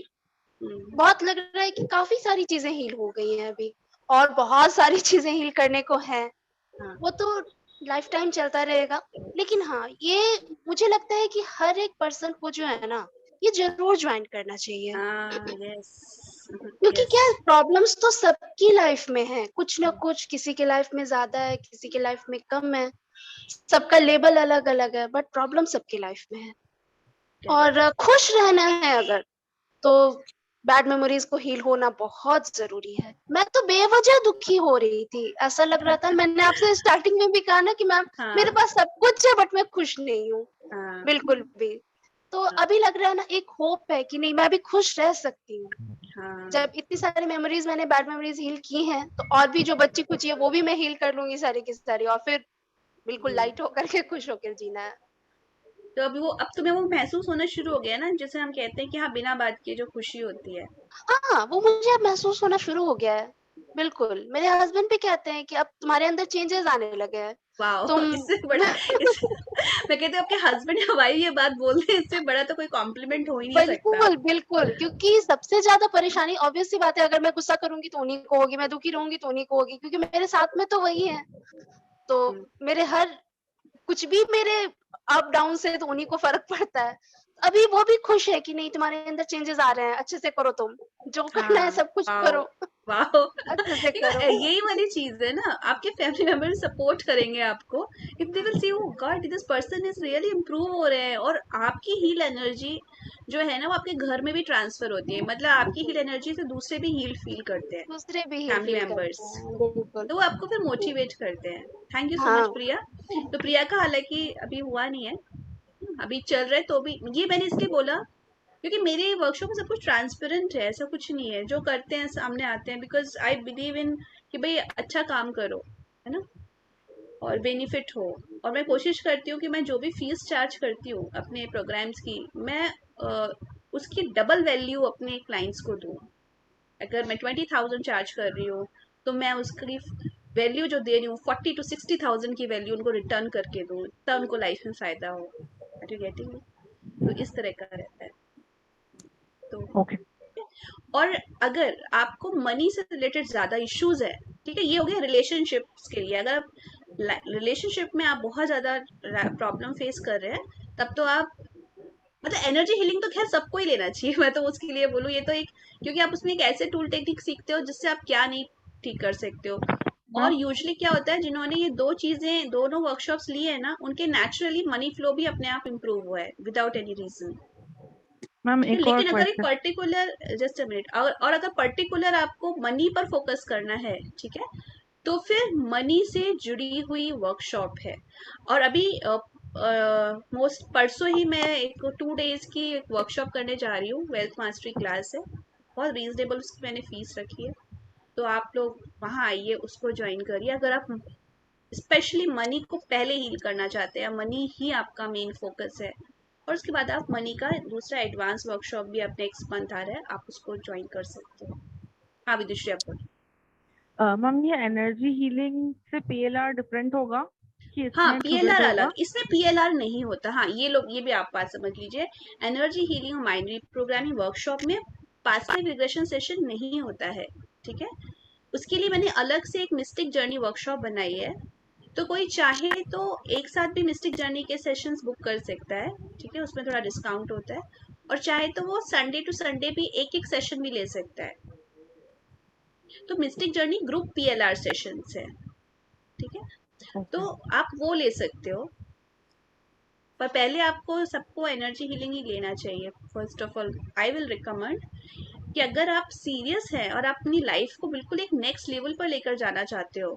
बहुत लग रहा है कि काफी सारी चीजें हील हो गई हैं अभी, और बहुत सारी चीजें हील करने को हैं। वो तो लाइफ टाइम चलता रहेगा, लेकिन हाँ ये मुझे लगता है कि हर एक पर्सन को जो है ना ये जरूर ज्वाइन करना चाहिए, क्योंकि क्या प्रॉब्लम्स तो सबकी लाइफ में है, कुछ ना कुछ, किसी के लाइफ में ज्यादा है, किसी के लाइफ में कम है, सबका लेवल अलग अलग है, बट प्रॉब्लम सबकी लाइफ में है। और खुश रहना है अगर, तो बैड मेमोरीज को हील होना बहुत जरूरी है। मैं तो बेवजह दुखी हो रही थी, ऐसा लग रहा था, मैंने आपसे स्टार्टिंग में भी कहा ना कि मैम मेरे पास सब कुछ है बट मैं खुश नहीं हूँ बिल्कुल भी। तो अभी लग रहा है ना एक होप है कि नहीं मैं अभी खुश रह सकती हूँ। जब इतनी सारी मेमोरीज मैंने बैड मेमोरीज हील की हैं, तो और भी जो बच्ची कुछ है वो भी मैं हील कर लूंगी सारी की सारी, और फिर बिल्कुल लाइट होकर के खुश होकर जीना है। तो अब तुम्हें वो महसूस होना शुरू हो गया ना, जैसे हम कहते हैं कि हाँ बिना बात किए जो खुशी होती है। हाँ वो मुझे अब महसूस होना शुरू हो गया है, बिल्कुल। मेरे हस्बैंड भी कहते हैं कि अब तुम्हारे अंदर चेंजेस आने लगे हैं। इससे बड़ा मैं कहती हूँ आपके हस्बैंड या वाइफ ये बात बोलते हैं, इससे बड़ा तो कोई कॉम्प्लीमेंट हो ही नहीं सकता। बिल्कुल बिल्कुल, क्योंकि सबसे ज्यादा परेशानी ऑब्वियस सी बात है, अगर मैं गुस्सा करूंगी तो उन्हीं को होगी, मैं दुखी रहूंगी तो उन्हीं को होगी, क्योंकि मेरे साथ में तो वही है। तो मेरे हर कुछ भी मेरे अप डाउन से तो उन्हीं को फर्क पड़ता है। अभी वो भी खुश है कि नहीं तुम्हारे अंदर चेंजेस आ रहे हैं, अच्छे से करो, तुम जो करना है सब कुछ करो, अच्छे से करो। यही वाली चीज है ना, आपके फैमिली मेंबर सपोर्ट करेंगे आपको if they will see oh god this person is really improve हो रहे हैं, और आपकी हील एनर्जी जो है ना वो आपके घर में भी ट्रांसफर होती है। मतलब आपकी हील एनर्जी से दूसरे भी हील फील करते हैं, दूसरे भी फैमिली मेंबर्स, तो वो आपको फिर मोटिवेट करते हैं। थैंक यू सो मच प्रिया। तो प्रिया का हालांकि अभी हुआ नहीं है, अभी चल रहा है, तो भी ये मैंने इसलिए बोला क्योंकि मेरे वर्कशॉप में सब कुछ ट्रांसपेरेंट है, ऐसा कुछ नहीं है, जो करते हैं सामने आते हैं, बिकॉज आई बिलीव इन कि भाई अच्छा काम करो, है ना, और बेनिफिट हो। और मैं कोशिश करती हूँ कि मैं जो भी फीस चार्ज करती हूँ अपने प्रोग्राम्स की, मैं उसकी डबल वैल्यू अपने क्लाइंट्स को दूँ। अगर मैं 20,000 चार्ज कर रही हूँ तो मैं उसकी वैल्यू जो दे रही हूँ 40 to 60,000 की वैल्यू उनको रिटर्न करके दूँ, तब उनको लाइफ में फायदा हो। Are you getting? तो इस तरह का रहता है। तो और अगर आपको मनी से रिलेटेड ज्यादा इश्यूज है, ठीक है, ये हो गया रिलेशनशिप्स के लिए। अगर रिलेशनशिप में आप बहुत ज्यादा प्रॉब्लम फेस कर रहे हैं, तब तो आप मतलब एनर्जी हीलिंग तो खैर सबको ही लेना चाहिए, मैं तो उसके लिए बोलूँ ये तो एक, क्योंकि आप उसमें एक ऐसे टूल टेक्निक सीखते हो जिससे आप क्या नहीं ठीक कर सकते हो। और यूजुअली क्या होता है, जिन्होंने ये दो चीजें दोनों वर्कशॉप्स ली है ना, उनके नेचुरली मनी फ्लो भी अपने आप इम्प्रूव हुआ है विदाउट एनी रीजन। मैम एक और लेकिन अगर एक question, particular just a minute, और अगर पर्टिकुलर आपको मनी पर फोकस करना है, ठीक है, तो फिर मनी से जुड़ी हुई वर्कशॉप है। और अभी मोस्ट परसों ही मैं एक 2 days की एक वर्कशॉप करने जा रही हूँ, वेल्थ मास्टरी क्लास है, बहुत रीजनेबल उसकी मैंने फीस रखी है। तो आप लोग वहाँ आइए, उसको ज्वाइन करिए अगर आप स्पेशली मनी को पहले हील करना चाहते हैं, मनी ही आपका मेन फोकस है। और उसके बाद आप मनी का दूसरा एडवांस वर्कशॉप भी अब नेक्स्ट मंथ आ रहा है, आप उसको ज्वाइन कर सकते हो। हाँ विदुश्री, आप बोलिए। मैम ये एनर्जी हीलिंग से पीएलआर डिफरेंट होगा कि हाँ, इसमें पीएलआर included अलग, होगा? इसमें पीएलआर नहीं होता। हाँ, ये भी आप बात समझ लीजिए। एनर्जी हीलिंग और माइंड रिप्रोग्रामिंग वर्कशॉप में पासिव रिग्रेशन सेशन नहीं होता है, ठीक है। उसके लिए मैंने अलग से एक मिस्टिक जर्नी वर्कशॉप बनाई है, तो कोई चाहे तो एक साथ भी मिस्टिक जर्नी के सेशंस बुक कर सकता है, ठीक है, उसमें थोड़ा डिस्काउंट होता है। और चाहे तो वो संडे टू संडे भी एक एक सेशन भी ले सकता है। तो mistake journey group PLR sessions है, ठीक है, तो आप वो ले सकते हो। पर पहले आपको सबको एनर्जी हीलिंग ही लेना चाहिए। First of all I will recommend कि अगर आप सीरियस हैं और आप अपनी लाइफ को बिल्कुल एक नेक्स्ट लेवल पर लेकर जाना चाहते हो,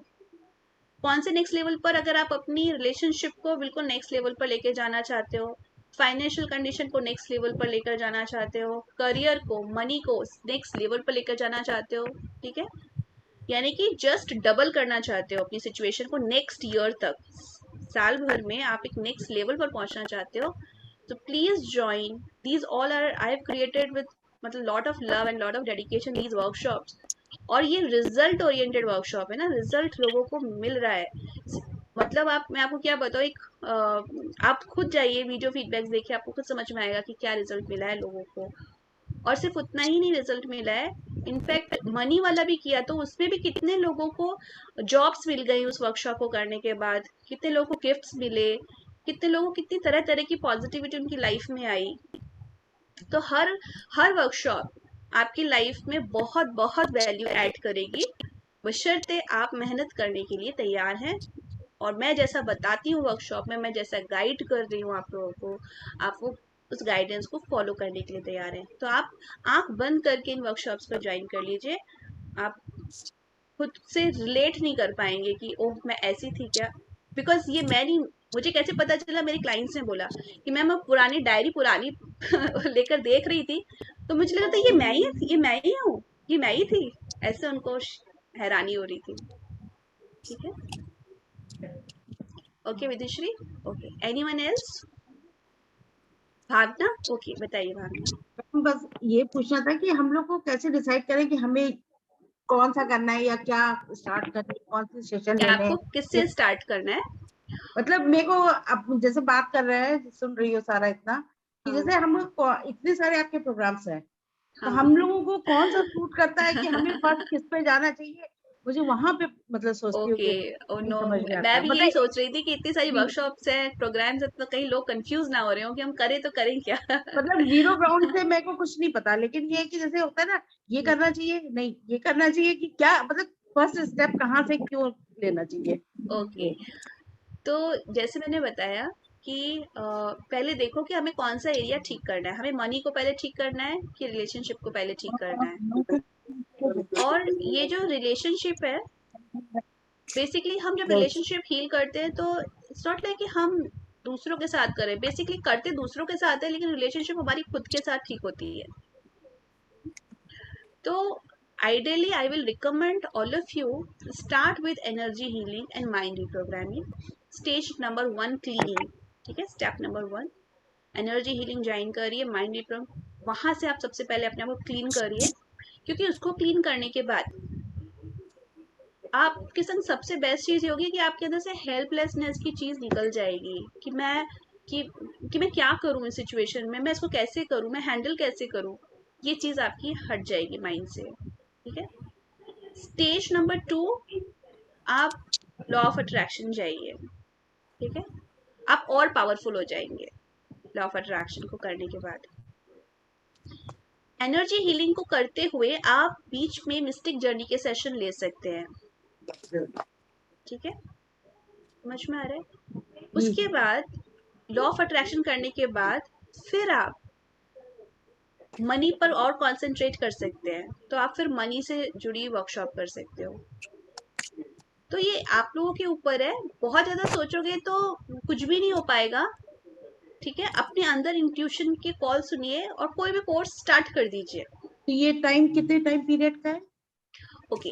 कौन से नेक्स्ट लेवल पर? अगर आप अपनी रिलेशनशिप को बिल्कुल नेक्स्ट लेवल पर लेकर जाना चाहते हो, फाइनेंशियल कंडीशन को नेक्स्ट लेवल पर लेकर जाना चाहते हो, करियर को, मनी को नेक्स्ट लेवल पर लेकर जाना चाहते हो, ठीक है, यानी कि जस्ट डबल करना चाहते हो अपनी सिचुएशन को नेक्स्ट ईयर तक, साल भर में आप एक नेक्स्ट लेवल पर पहुंचना चाहते हो, तो please join these all are I have created with मतलब lot of love and lot of dedication these workshops. और ये रिजल्ट ओरिएंटेड वर्कशॉप है ना, रिजल्ट लोगों को मिल रहा है। मतलब मैं आपको क्या बताऊँ, आप खुद जाइए वीडियो फीडबैक देखिए, आपको खुद समझ में आएगा कि क्या रिजल्ट मिला है लोगों को। और सिर्फ उतना ही नहीं रिजल्ट मिला है, इनफैक्ट मनी वाला भी किया तो उसमें भी कितने लोगों को जॉब्स मिल गई उस वर्कशॉप को करने के बाद, कितने लोगों को गिफ्ट्स मिले, कितने लोगों को कितनी तरह तरह की पॉजिटिविटी उनकी लाइफ में आई। तो हर वर्कशॉप आपकी लाइफ में बहुत बहुत वैल्यू ऐड करेगी, बशर्ते आप मेहनत करने के लिए तैयार हैं। और मैं जैसा बताती हूँ वर्कशॉप में, मैं जैसा गाइड कर रही हूँ आप लोगों को, आप वो उस गाइडेंस को फॉलो करने के लिए तैयार हैं, तो आप आंख बंद करके इन वर्कशॉप्स पर ज्वाइन कर लीजिए। आप खुद से रिलेट नहीं कर पाएंगे कि ओह मैं ऐसी थी क्या, बिकॉज ये मैं नहीं, मुझे कैसे पता चला, मेरे क्लाइंट्स ने बोला कि मैम मैं पुरानी डायरी पुरानी लेकर देख रही थी, तो मुझे लगा था ये मैं ही हूँ, ये मैं ही थी, ऐसे उनको हैरानी हो रही थी, ठीक है। Okay Vidushree, okay, anyone else? Bhavna, okay, बताइए भावना। बस ये पूछना था कि हम लोग को कैसे डिसाइड करें कि हमें कौन सा करना है या क्या स्टार्ट करना है, कौन से सेशन क्या लेने आपको हैं? किससे स्टार्ट करना है? मतलब मेरे को अब जैसे बात कर रहे हैं, सुन रही हो सारा इतना कि हाँ, जैसे हम इतने सारे आपके प्रोग्राम्स हैं, तो हाँ। हम लोगों को कौन सा सूट करता है कि हमें फर्स्ट किस पे जाना चाहिए, मुझे वहां पे मतलब सोचती हूँ ओके, कि ओ नहीं नो, समझ में मैं आता, भी यही मतलब सोच रही थी कि इतनी सारी जी, वर्कशॉप्स हैं, प्रोग्राम्स हैं, तो कहीं लोग कंफ्यूज ना हो रहे हो कि हम करें तो करें क्या। मतलब जीरो ग्राउंड से मेरे को कुछ नहीं पता, लेकिन ये है कि जैसे होता है ना, ये करना चाहिए, नहीं ये करना चाहिए, कि क्या मतलब फर्स्ट स्टेप कहाँ से क्यों लेना चाहिए। ओके, तो जैसे मैंने बताया कि पहले देखो कि हमें कौन सा एरिया ठीक करना है, हमें मनी को पहले ठीक करना है कि रिलेशनशिप को पहले ठीक करना है। और ये जो रिलेशनशिप है, बेसिकली हम जब रिलेशनशिप हील करते हैं तो इट्स नॉट लाइक कि हम दूसरों के साथ करें, बेसिकली करते दूसरों के साथ है, लेकिन रिलेशनशिप हमारी खुद के साथ ठीक होती है। तो ideally I will recommend all of you start with energy healing and mind reprogramming. Stage number 1 cleaning, ठीक है, step number 1 energy healing join करिए, माइंड रिप्रोग्राम, वहां से आप सबसे पहले अपने आप को क्लीन करिए, क्योंकि उसको क्लीन करने के बाद आपके संग सबसे बेस्ट चीज ये होगी कि आपके अंदर से हेल्पलेसनेस की चीज निकल जाएगी कि मैं क्या करूं इस सिचुएशन में, मैं इसको कैसे करूं, मैं हैंडल कैसे करूं, ये चीज आपकी हट जाएगी माइंड से, ठीक है। स्टेज नंबर 2, आप लॉ ऑफ अट्रैक्शन जाइए, ठीक है, आप और पावरफुल हो जाएंगे लॉ ऑफ अट्रैक्शन को करने के बाद। एनर्जी हीलिंग को करते हुए आप बीच में मिस्टिक जर्नी के सेशन ले सकते हैं, ठीक है, समझ में आ रहा है। उसके बाद लॉ ऑफ अट्रैक्शन करने के बाद फिर आप मनी पर और कंसंट्रेट कर सकते हैं, तो आप फिर मनी से जुड़ी वर्कशॉप कर सकते हो। तो ये आप लोगों के ऊपर है, बहुत ज्यादा सोचोगे तो कुछ भी नहीं हो पाएगा, ठीक है। अपने अंदर इंट्यूशन के कॉल सुनिए और कोई भी कोर्स स्टार्ट कर दीजिए। तो ये टाइम कितने टाइम पीरियड का है? ओके,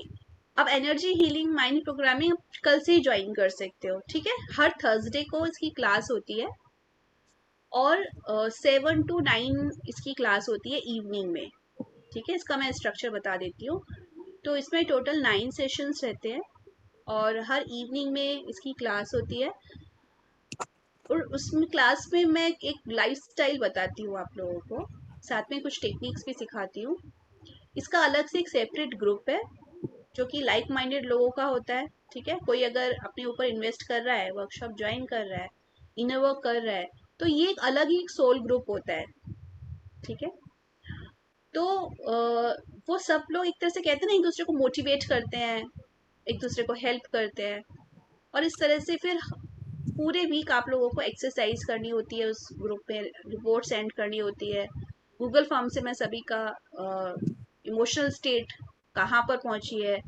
अब एनर्जी हीलिंग माइंड प्रोग्रामिंग कल से ही ज्वाइन कर सकते हो, ठीक है। हर थर्सडे को इसकी क्लास होती है और 7 to 9 इसकी क्लास होती है इवनिंग में, ठीक है। इसका मैं स्ट्रक्चर बता देती हूँ। तो इसमें टोटल 9 सेशंस रहते हैं और हर इवनिंग में इसकी क्लास होती है और उसमें क्लास में मैं एक लाइफस्टाइल बताती हूँ आप लोगों को, साथ में कुछ टेक्निक्स भी सिखाती हूँ। इसका अलग से एक सेपरेट ग्रुप है जो कि लाइक माइंडेड लोगों का होता है, ठीक है। कोई अगर अपने ऊपर इन्वेस्ट कर रहा है, वर्कशॉप ज्वाइन कर रहा है, इनर वर्क कर रहा है, तो ये एक अलग ही एक सोल ग्रुप होता है, ठीक है। तो वो सब लोग एक तरह से कहते हैं ना, एक दूसरे को मोटिवेट करते हैं, एक दूसरे को हेल्प करते हैं और इस तरह से फिर पूरे वीक आप लोगों को एक्सरसाइज करनी होती है, उस ग्रुप में रिपोर्ट सेंड करनी होती है। गूगल फॉर्म से मैं सभी का इमोशनल स्टेट कहाँ पर पहुंची है,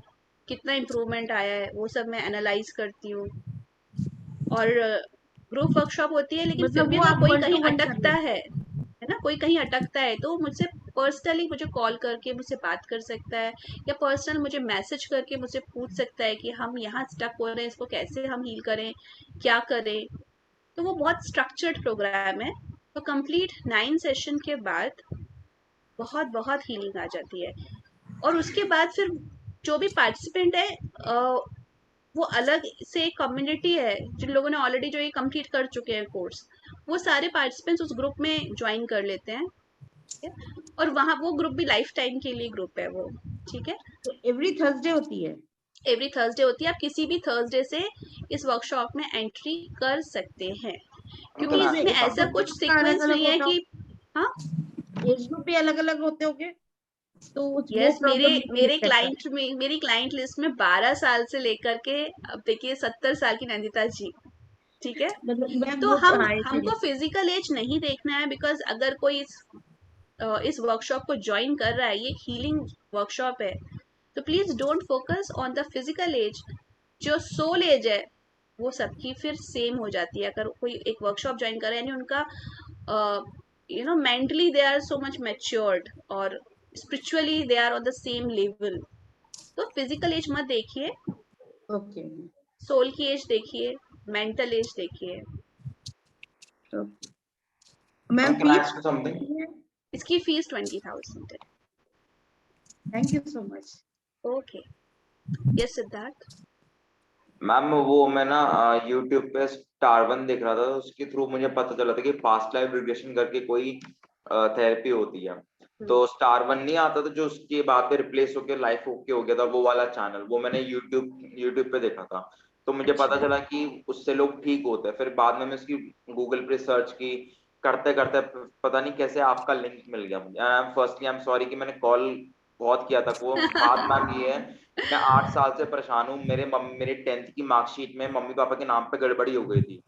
कितना इम्प्रूवमेंट आया है, वो सब मैं एनालाइज करती हूँ। और ग्रुप वर्कशॉप होती है, लेकिन फिर मतलब भी वो अगर आप कोई 1 कहीं to 1 कर अटकता रहे हैं। है ना, कोई कहीं अटकता है तो मुझसे पर्सनली मुझे कॉल करके मुझसे बात कर सकता है या पर्सनल मुझे मैसेज करके मुझसे पूछ सकता है कि हम यहाँ स्टक हो रहे हैं, इसको कैसे हम हील करें, क्या करें। तो वो बहुत स्ट्रक्चर्ड प्रोग्राम है। तो कंप्लीट 9 सेशन के बाद बहुत बहुत हीलिंग आ जाती है और उसके बाद फिर जो भी पार्टिसिपेंट है वो अलग से एक कम्युनिटी है, जिन लोगों ने ऑलरेडी जो ये कंप्लीट कर चुके हैं कोर्स, वो सारे पार्टिसिपेंट्स उस ग्रुप में ज्वाइन कर लेते हैं, ठीक है। और वहाँ वो ग्रुप भी लाइफ टाइम के लिए ग्रुप है वो, ठीक है। तो एवरी थर्सडे होती है? एवरी थर्सडे होती है, आप किसी भी थर्सडे से इस वर्कशॉप में एंट्री कर सकते हैं, क्योंकि तो इसमें एज ऐसा ग्रुप कुछ भी अलग सीक्वेंस अलग नहीं है होता कि हाँ एज ग्रुप भी अलग अलग होते होंगे, तो वो यस, मेरे प्रॉब्लम नहीं मेरे फेस करता। क्लाइंट में, मेरी क्लाइंट लिस्ट में 12 साल से लेकर के अब देखिए 70 साल की नंदिता जी, ठीक है। मतलब मैं तो वो हम हाँ हमको इसीलिए फिजिकल एज नहीं देखना है, बिकॉज अगर कोई इस वर्कशॉप को ज्वाइन कर रहा है, ये हीलिंग वर्कशॉप है, तो please don't focus on the physical age. जो सोल एज है वो सबकी फिर सेम हो जाती है। अगर कोई एक वर्कशॉप ज्वाइन कर रहा है, यानी उनका mentally they are so much matured और spiritually they are on the same level. तो फिजिकल एज मत देखिए, ओके। सोल की एज देखिए, मेंटल एज देखिए। Ma'am Can I fees? ask you something? इसकी फीस 20,000 है। Thank you so much. Okay, yes Siddharth. Ma'am वो मैं ना यूट्यूब पे स्टार1 देख रहा था, तो उसके थ्रू मुझे पता चला था कि पास्ट लाइफ रिग्रेशन करके कोई थेरेपी होती है। तो स्टार1 नहीं आता था जो उसके बाद पे रिप्लेस होकर लाइफ ओके हो गया था, वो वाला चैनल, वो मैंने यूट्यूब पे देखा था। तो मुझे पता अच्छा। चला कि उससे लोग ठीक होते हैं। फिर बाद में मैं उसकी गूगल पे सर्च की, करते करते पता नहीं कैसे आपका लिंक मिल गया मुझे। फर्स्टली आई एम सॉरी कि मैंने कॉल बहुत किया था। वो बात मैम ये है, मैं 8 साल से परेशान हूँ। मेरे 10th की मार्कशीट में मम्मी पापा के नाम पे गड़बड़ी हो गई थी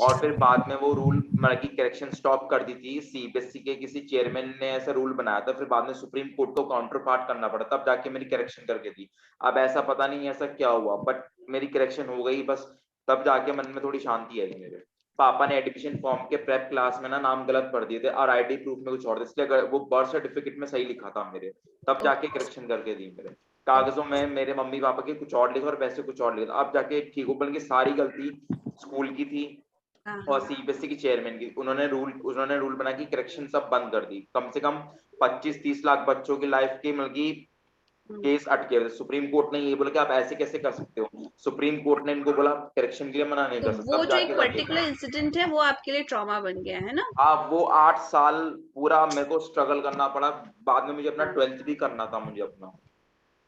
और फिर बाद में वो रूल मतलब की करेक्शन स्टॉप कर दी थी। सीबीएसई के किसी चेयरमैन ने ऐसा रूल बनाया था, फिर बाद में सुप्रीम कोर्ट को काउंटर पार्ट करना पड़ा, तब जाके मेरी करेक्शन करके दी। अब ऐसा पता नहीं ऐसा क्या हुआ, बट मेरी करेक्शन हो गई बस, तब जाके मन में थोड़ी शांति आई। मेरे पापा ने एडमिशन फॉर्म के प्रेप क्लास में ना नाम गलत पढ़ दिए थे और आईडी प्रूफ में कुछ और, इसलिए अगर वो बर्थ सर्टिफिकेट में सही लिखा था मेरे, तब जाके करेक्शन करके दी। मेरे कागजों में मेरे मम्मी पापा के कुछ और लिखा और वैसे कुछ और लिखा, अब जाके ठीक हो। बल्कि सारी गलती स्कूल की थी और सीबीएसई की चेयरमैन की। उन्होंने रूल बना के करेक्शन सब बंद कर दी। कम से कम 25-30 लाख बच्चों की लाइफ की मतलब केस अटके हुए। सुप्रीम कोर्ट ने ये बोला कि आप ऐसे कैसे कर सकते हो, सुप्रीम कोर्ट ने इनको बोला करेक्शन के लिए मना नहीं तो कर सकता, वो तब जो एक जाके सब ठीक पर्टिकुलर है। इंसिडेंट है वो आपके लिए ट्रॉमा बन गया है ना। आप वो 8 साल पूरा मेरे को स्ट्रगल करना पड़ा। बाद में मुझे अपना हाँ, 12th भी करना था, मुझे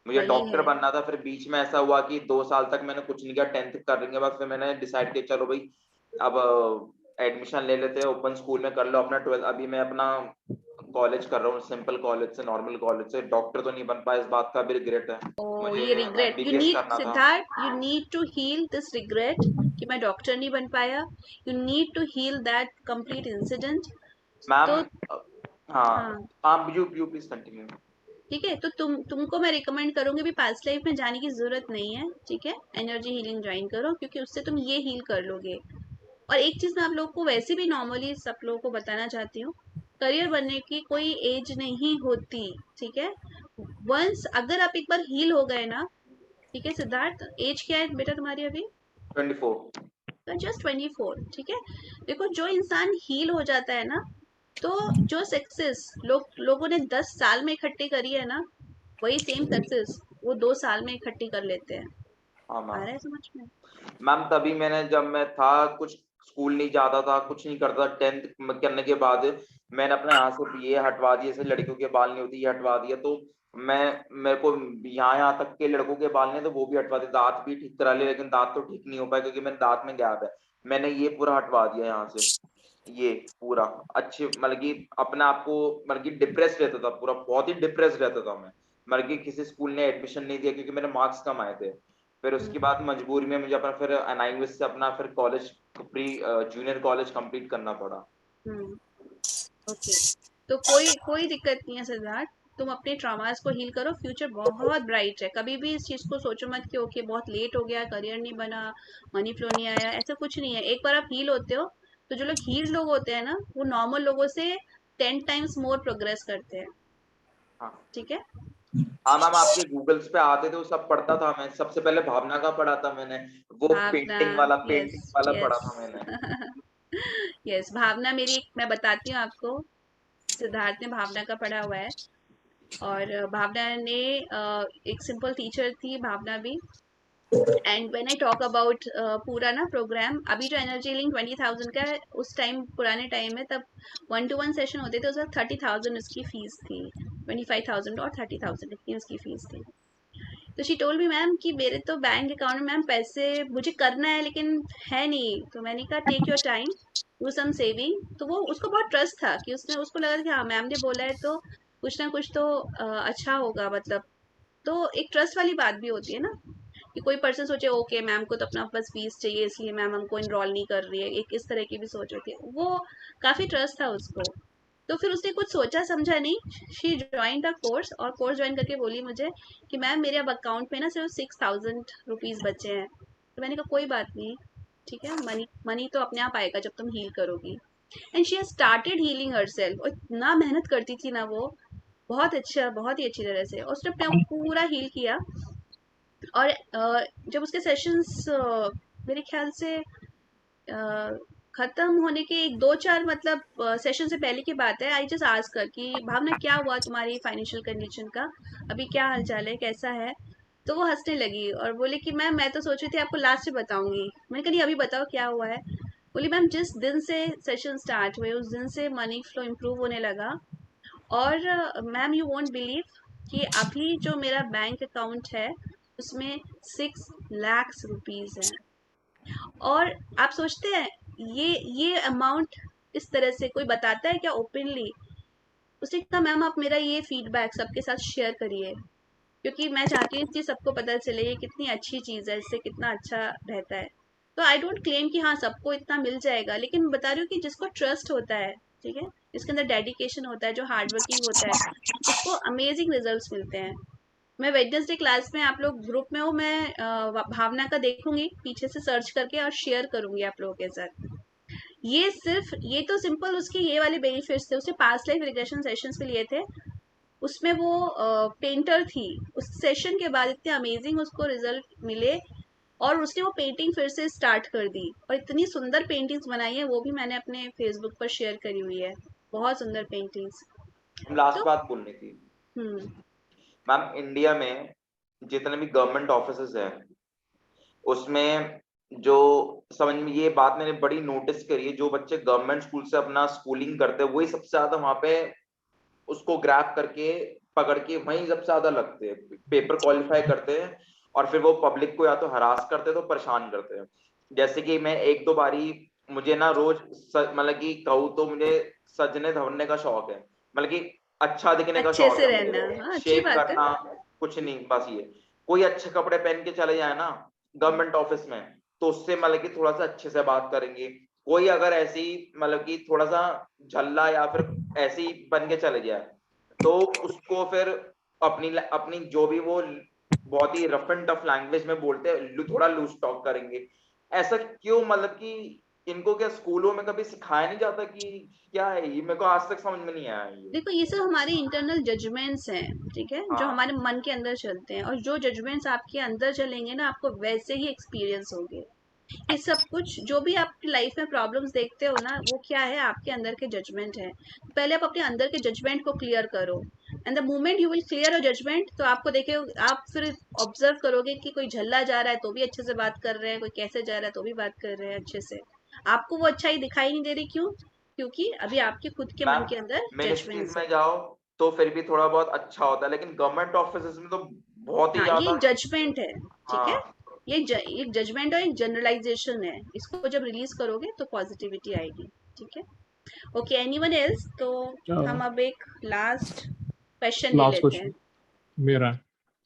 वही डॉक्टर है। बनना था। फिर बीच में ऐसा हुआ कि 2 साल तक मैंने कुछ नहीं किया। 10th करने के बाद फिर मैंने डिसाइड किया चलो भाई अब एडमिशन ले लेते हैं, ओपन स्कूल में कर लो अपना 12th। अभी मैं अपना कॉलेज कर रहा हूँ, सिंपल कॉलेज से, नॉर्मल कॉलेज से। डॉक्टर तो नहीं बन पाया, इस बात का भी रिग्रेट है। ओ मुझे ये रिग्रेट, यू एमबीबीएस नीड करना था। Siddharth, you need to heal this regret कि मैं डॉक्टर नहीं बन पाया। You need to heal that complete incident. Ma'am तो हाँ, हाँ, आप यू प्लीज कंटिन्यू। ठीक है। तो तुमको मैं रिकमेंड करूंगी भी पास्ट लाइफ में जाने की जरूरत नहीं है, ठीक है। एनर्जी हीलिंग ज्वाइन करो, क्योंकि उससे तुम ये हील कर लोगे। और एक चीज मैं आप लोगों को वैसे भी नॉर्मली सब लोगों को बताना चाहती हूँ, करियर बनने की कोई एज नहीं होती, ठीक है। वंस अगर आप एक बार हील हो गए ना, ठीक है सिद्धार्थ, एज क्या है बेटा तुम्हारी अभी? 24। तो जस्ट 24, ठीक है। देखो जो इंसान हील हो जाता है ना, तो जो सक्सेस लोगों ने 10 साल में इकट्ठी करी है ना, वही सेम सक्सेस वो 2 साल में इकट्ठी कर लेते हैं। हाँ आ मैम। रहा है समझ में? मैम तभी मैंने, जब मैं था कुछ स्कूल नहीं जाता था, कुछ नहीं करता, 10th करने के बाद मैंने अपने यहाँ से ये हटवा दिए, जैसे लड़कियों के बाल नहीं होते ये हटवा दिया, तो मेरे को यहाँ तक के लड़कों के बाल नहीं, तो वो भी हटवा दिए, दांत भी ठीक करा लिए, लेकिन दांत तो ठीक नहीं हो पाए क्योंकि मेरे दांत में गैप है। मैंने ये पूरा हटवा दिया यहाँ से, ये पूरा अच्छे, मतलब कि अपने आप को, मतलब कि डिप्रेस रहता था पूरा, बहुत ही डिप्रेस रहता था मैं, मतलब कि किसी स्कूल ने एडमिशन नहीं दिया क्योंकि मेरे मार्क्स कम आए थे। फिर उसके बाद मजबूरी में मुझे अपना फिर NIUS से अपना फिर college, pre junior college complete करना पड़ा। ओके, तो कोई दिक्कत नहीं है सिद्धार्थ, तुम अपने ट्रॉमास को हील करो, फ्यूचर बहुत ब्राइट है। कभी भी इस चीज को सोचो मत कि ओके बहुत लेट हो गया, करियर नहीं बना, मनी फ्लो नहीं आया, ऐसा कुछ नहीं है। एक बार आप हील होते हो तो जो लोग हील लोग होते हैं ना, वो नॉर्मल लोगों से 10 टाइम्स मोर प्रोग्रेस करते हैं। हाँ ठीक है। हाँ मैम, आपके गूगल्स पे आते थे वो सब पढ़ता था मैं, सबसे पहले भावना का पढ़ा था मैंने, वो भावना, पेंटिंग यस वाला पढ़ा था मैंने। यस यस, भावना मेरी मैं बताती हूँ आपको, सिद्धार्थ ने भावना का पढ़ा हुआ है। और भावना ने एक सिंपल टीचर थी भावना भी। And when I talk about पूरा ना प्रोग्राम, अभी जो एनर्जी लिंक 20,000 का है, उस टाइम पुराने टाइम में तब 1-to-1 सेशन होते थे, उसका 30,000 उसकी फीस थी, 25,000 और 30,000 इतनी उसकी फीस थी। तो शी टोल्ड मी मैम कि मेरे तो बैंक अकाउंट में मैम पैसे मुझे करना है लेकिन है नहीं। तो मैंने कहा take your time, do some saving. तो वो उसको बहुत ट्रस्ट था कि उसने उसको लगा कि हाँ मैम ने बोला है तो कुछ ना कुछ तो अच्छा होगा, मतलब। तो एक ट्रस्ट वाली बात भी होती है ना, कि कोई पर्सन सोचे ओके मैम को तो अपना बस फीस चाहिए इसलिए मैम हमको इनरोल नहीं कर रही है, एक इस तरह की भी सोच होती है। वो काफी ट्रस्ट था उसको। तो फिर उसने कुछ सोचा समझा नहीं, शी ज्वाइन द कोर्स, और कोर्स ज्वाइन करके बोली मुझे कि मैम मेरे अब अकाउंट में ना सिर्फ 6,000 रुपीज बचे हैं। तो मैंने कहा कोई बात नहीं, ठीक है, मनी मनी तो अपने आप आएगा जब तुम हील करोगी। And she has started healing herself, और इतना मेहनत करती थी ना वो, बहुत अच्छा, बहुत ही अच्छी तरह से, और उसने अपने आप को पूरा हील किया। और जब उसके सेशंस मेरे ख्याल से खत्म होने के 1-2-4 मतलब सेशन से पहले की बात है, आई जस्ट आस्क कर कि भावना क्या हुआ तुम्हारी फाइनेंशियल कंडीशन का, अभी क्या हालचाल है, कैसा है। तो वो हंसने लगी और बोले कि मैम मैं तो सोच रही थी आपको लास्ट में बताऊंगी। मैंने कहा नहीं अभी बताओ क्या हुआ है। बोली मैम जिस दिन से सेशन स्टार्ट हुए उस दिन से मनी फ्लो इम्प्रूव होने लगा। और मैम यू वोंट बिलीव कि अभी जो मेरा बैंक अकाउंट है उसमें 6 लाख रुपीज है। और आप सोचते हैं ये अमाउंट इस तरह से कोई बताता है क्या ओपनली? उसने कहा मैम आप मेरा ये फीडबैक सबके साथ शेयर करिए, क्योंकि मैं चाहती हूँ कि सबको पता चले ये कितनी अच्छी चीज़ है, इससे कितना अच्छा रहता है। तो आई डोंट क्लेम कि हाँ सबको इतना मिल जाएगा, लेकिन बता रही हूँ कि जिसको ट्रस्ट होता है, ठीक है, जिसके अंदर डेडिकेशन होता है, जो हार्ड वर्किंग होता है, उसको अमेजिंग रिजल्ट्स मिलते हैं। मैं वेडनेसडे क्लास में, आप लोग ग्रुप में हो, मैं भावना का देखूंगी पीछे से सर्च करके और शेयर करूंगी आप लोगों के साथ। ये सिर्फ ये तो सिंपल उसके ये वाले बेनिफिट्स थे, उसने पास्ट लाइफ रिग्रेशन सेशंस भी लिए थे। उसमें वो पेंटर थी, उस सेशन के बाद इतने अमेजिंग उसको रिजल्ट मिले, और उसने वो पेंटिंग फिर से स्टार्ट कर दी, और इतनी सुंदर पेंटिंग्स बनाई है, वो भी मैंने अपने फेसबुक पर शेयर करी हुई है, बहुत सुंदर पेंटिंग्स। लास्ट तो बात बोलनी थी हम्म मैम, इंडिया में जितने भी गवर्नमेंट ऑफिसेज हैं उसमें, जो समझ में ये बात मैंने बड़ी नोटिस करी है, जो बच्चे गवर्नमेंट स्कूल से अपना स्कूलिंग करते हैं वही सबसे ज्यादा वहां पे उसको ग्रैब करके पकड़ के वहीं सबसे ज्यादा लगते हैं, पेपर क्वालिफाई करते हैं, और फिर वो पब्लिक को या तो हरास करते हैं तो परेशान करते हैं। जैसे कि मैं 1-2 बारी, मुझे ना रोज मतलब कि कहूँ तो मुझे सजने धवरने का शौक है, मतलब कि अच्छा दिखने का अच्छे शौक से है रहना, मुझे, हाँ अच्छी शेव बात है। करना, कुछ नहीं, बस ये कोई अच्छे कपड़े पहन के चले जाए ना गवर्नमेंट ऑफिस में, तो उससे मतलब कि थोड़ा सा अच्छे से बात करेंगे। कोई अगर ऐसी मतलब कि थोड़ा सा झल्ला या फिर ऐसी बन के चले जाए, तो उसको फिर अपनी अपनी जो भी वो बहुत ही रफ एंड टफ लैंग्वेज में बोलते हैं, थोड़ा लूज टॉक करेंगे। ऐसा क्यों, मतलब कि इनको क्या स्कूलों में कभी सिखाया नहीं जाता कि क्या है ये? मेरे को आज तक समझ में नहीं आया ये। देखो ये सब हमारे इंटरनल जजमेंट्स हैं, ठीक है, जो हाँ हमारे मन के अंदर चलते हैं, और जो जजमेंट्स आपके अंदर चलेंगे ना आपको वैसे ही एक्सपीरियंस होंगे। ये सब कुछ जो भी आपकी लाइफ में प्रॉब्लम्स देखते हो ना, वो क्या है, आपके अंदर के जजमेंट है। पहले आप अपने अंदर के जजमेंट को क्लियर करो, and the moment you will clear your judgement, तो आपको देखे आप फिर ऑब्जर्व करोगे कि कोई झल्ला जा रहा है तो भी अच्छे से बात कर रहे हैं, कोई कैसे जा रहा है तो भी बात कर रहे हैं अच्छे से। आपको वो अच्छाई दिखाई नहीं दे रही, क्यों? क्योंकि अभी आपके खुद के मन मैम के अंदर मिनिस्ट्रीज जजमेंट्स में है। जाओ तो फिर भी थोड़ा बहुत अच्छा होता है, लेकिन गवर्नमेंट ऑफिस में तो बहुत ही हाँ, ये ज्यादा। एक जजमेंट है, ठीक है, हाँ ये एक जजमेंट और एक जनरलाइजेशन है, इसको जब रिलीज करोगे तो पॉजिटिविटी आएगी, ठीक है। Okay, anyone else? तो हम अब एक लास्ट क्वेश्चन ले लास्ट लेते हैं। क्वेश्चन मेरा है,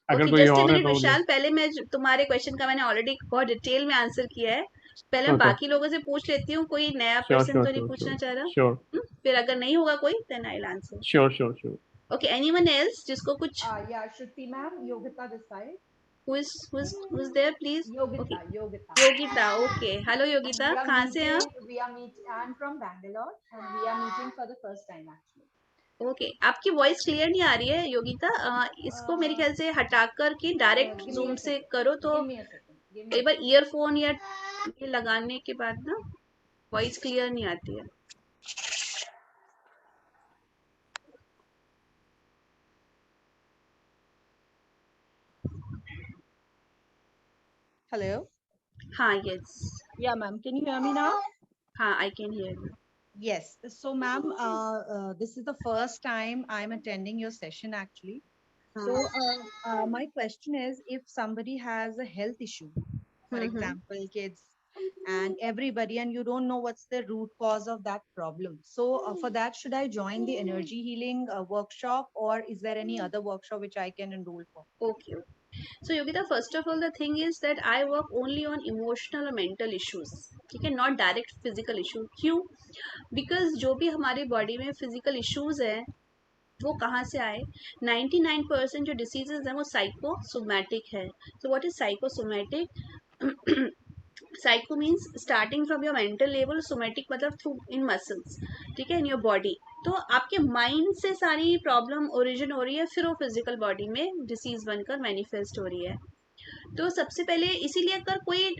अगर ओके, कोई जस्ट अ और है मिनट तो विशाल, पहले मैं तुम्हारे क्वेश्चन का मैंने ऑलरेडी बहुत डिटेल में आंसर किया है, पहले मैं ओके, बाकी लोगों से पूछ लेती हूँ, कोई नया श्योर पर्सन श्योर तो नहीं श्योर पूछना श्योर चाह रहा? श्योर फिर अगर नहीं होगा कोई, then I will answer. Sure sure sure. Okay, anyone else जिसको कुछ? Yeah, Shruti ma'am, Yogita this side. who is there please? Okay, Yogita. Yogita, okay, hello And Yogita, we are कहाँ से हैं आप? meeting. I'm from Bangalore, and we are meeting for the first time actually. Okay, आपकी voice clear नहीं आ रही है योगिता, इसको मेरे ख्याल से हटा कर के direct Give me zoom a से second. करो तो Give me a second. Give me एक a बार second. ईयरफोन या ये लगाने के बाद ना वॉइस क्लियर नहीं आती है। Hello. हाँ, yes, Yeah, ma'am. Can you hear me now? हाँ, I can hear you. Yes. So, ma'am, this is the first time I'm attending your session actually. So, my question is, if somebody has a health issue, for example, kids and everybody, and you don't know what's the root cause of that problem. So, for that, should I join the energy healing workshop, or is there any other workshop which I can enroll for? Okay, so Yogita, first of all the thing is that I work only on emotional और mental issues, ठीक है, not direct physical issue. क्यों? Because जो भी हमारे body में physical issues है वो कहाँ से आए? 99% जो डिसीजेज हैं वो साइकोसोमैटिक है। तो what is psychosomatic? Psycho means starting from your mental level, somatic मतलब थ्रू इन मसल्स, ठीक है, इन योर बॉडी। तो आपके माइंड से सारी प्रॉब्लम ओरिजिन हो रही है, फिर वो फिजिकल बॉडी में डिसीज बनकर मैनिफेस्ट हो रही है। तो सबसे पहले इसीलिए अगर कोई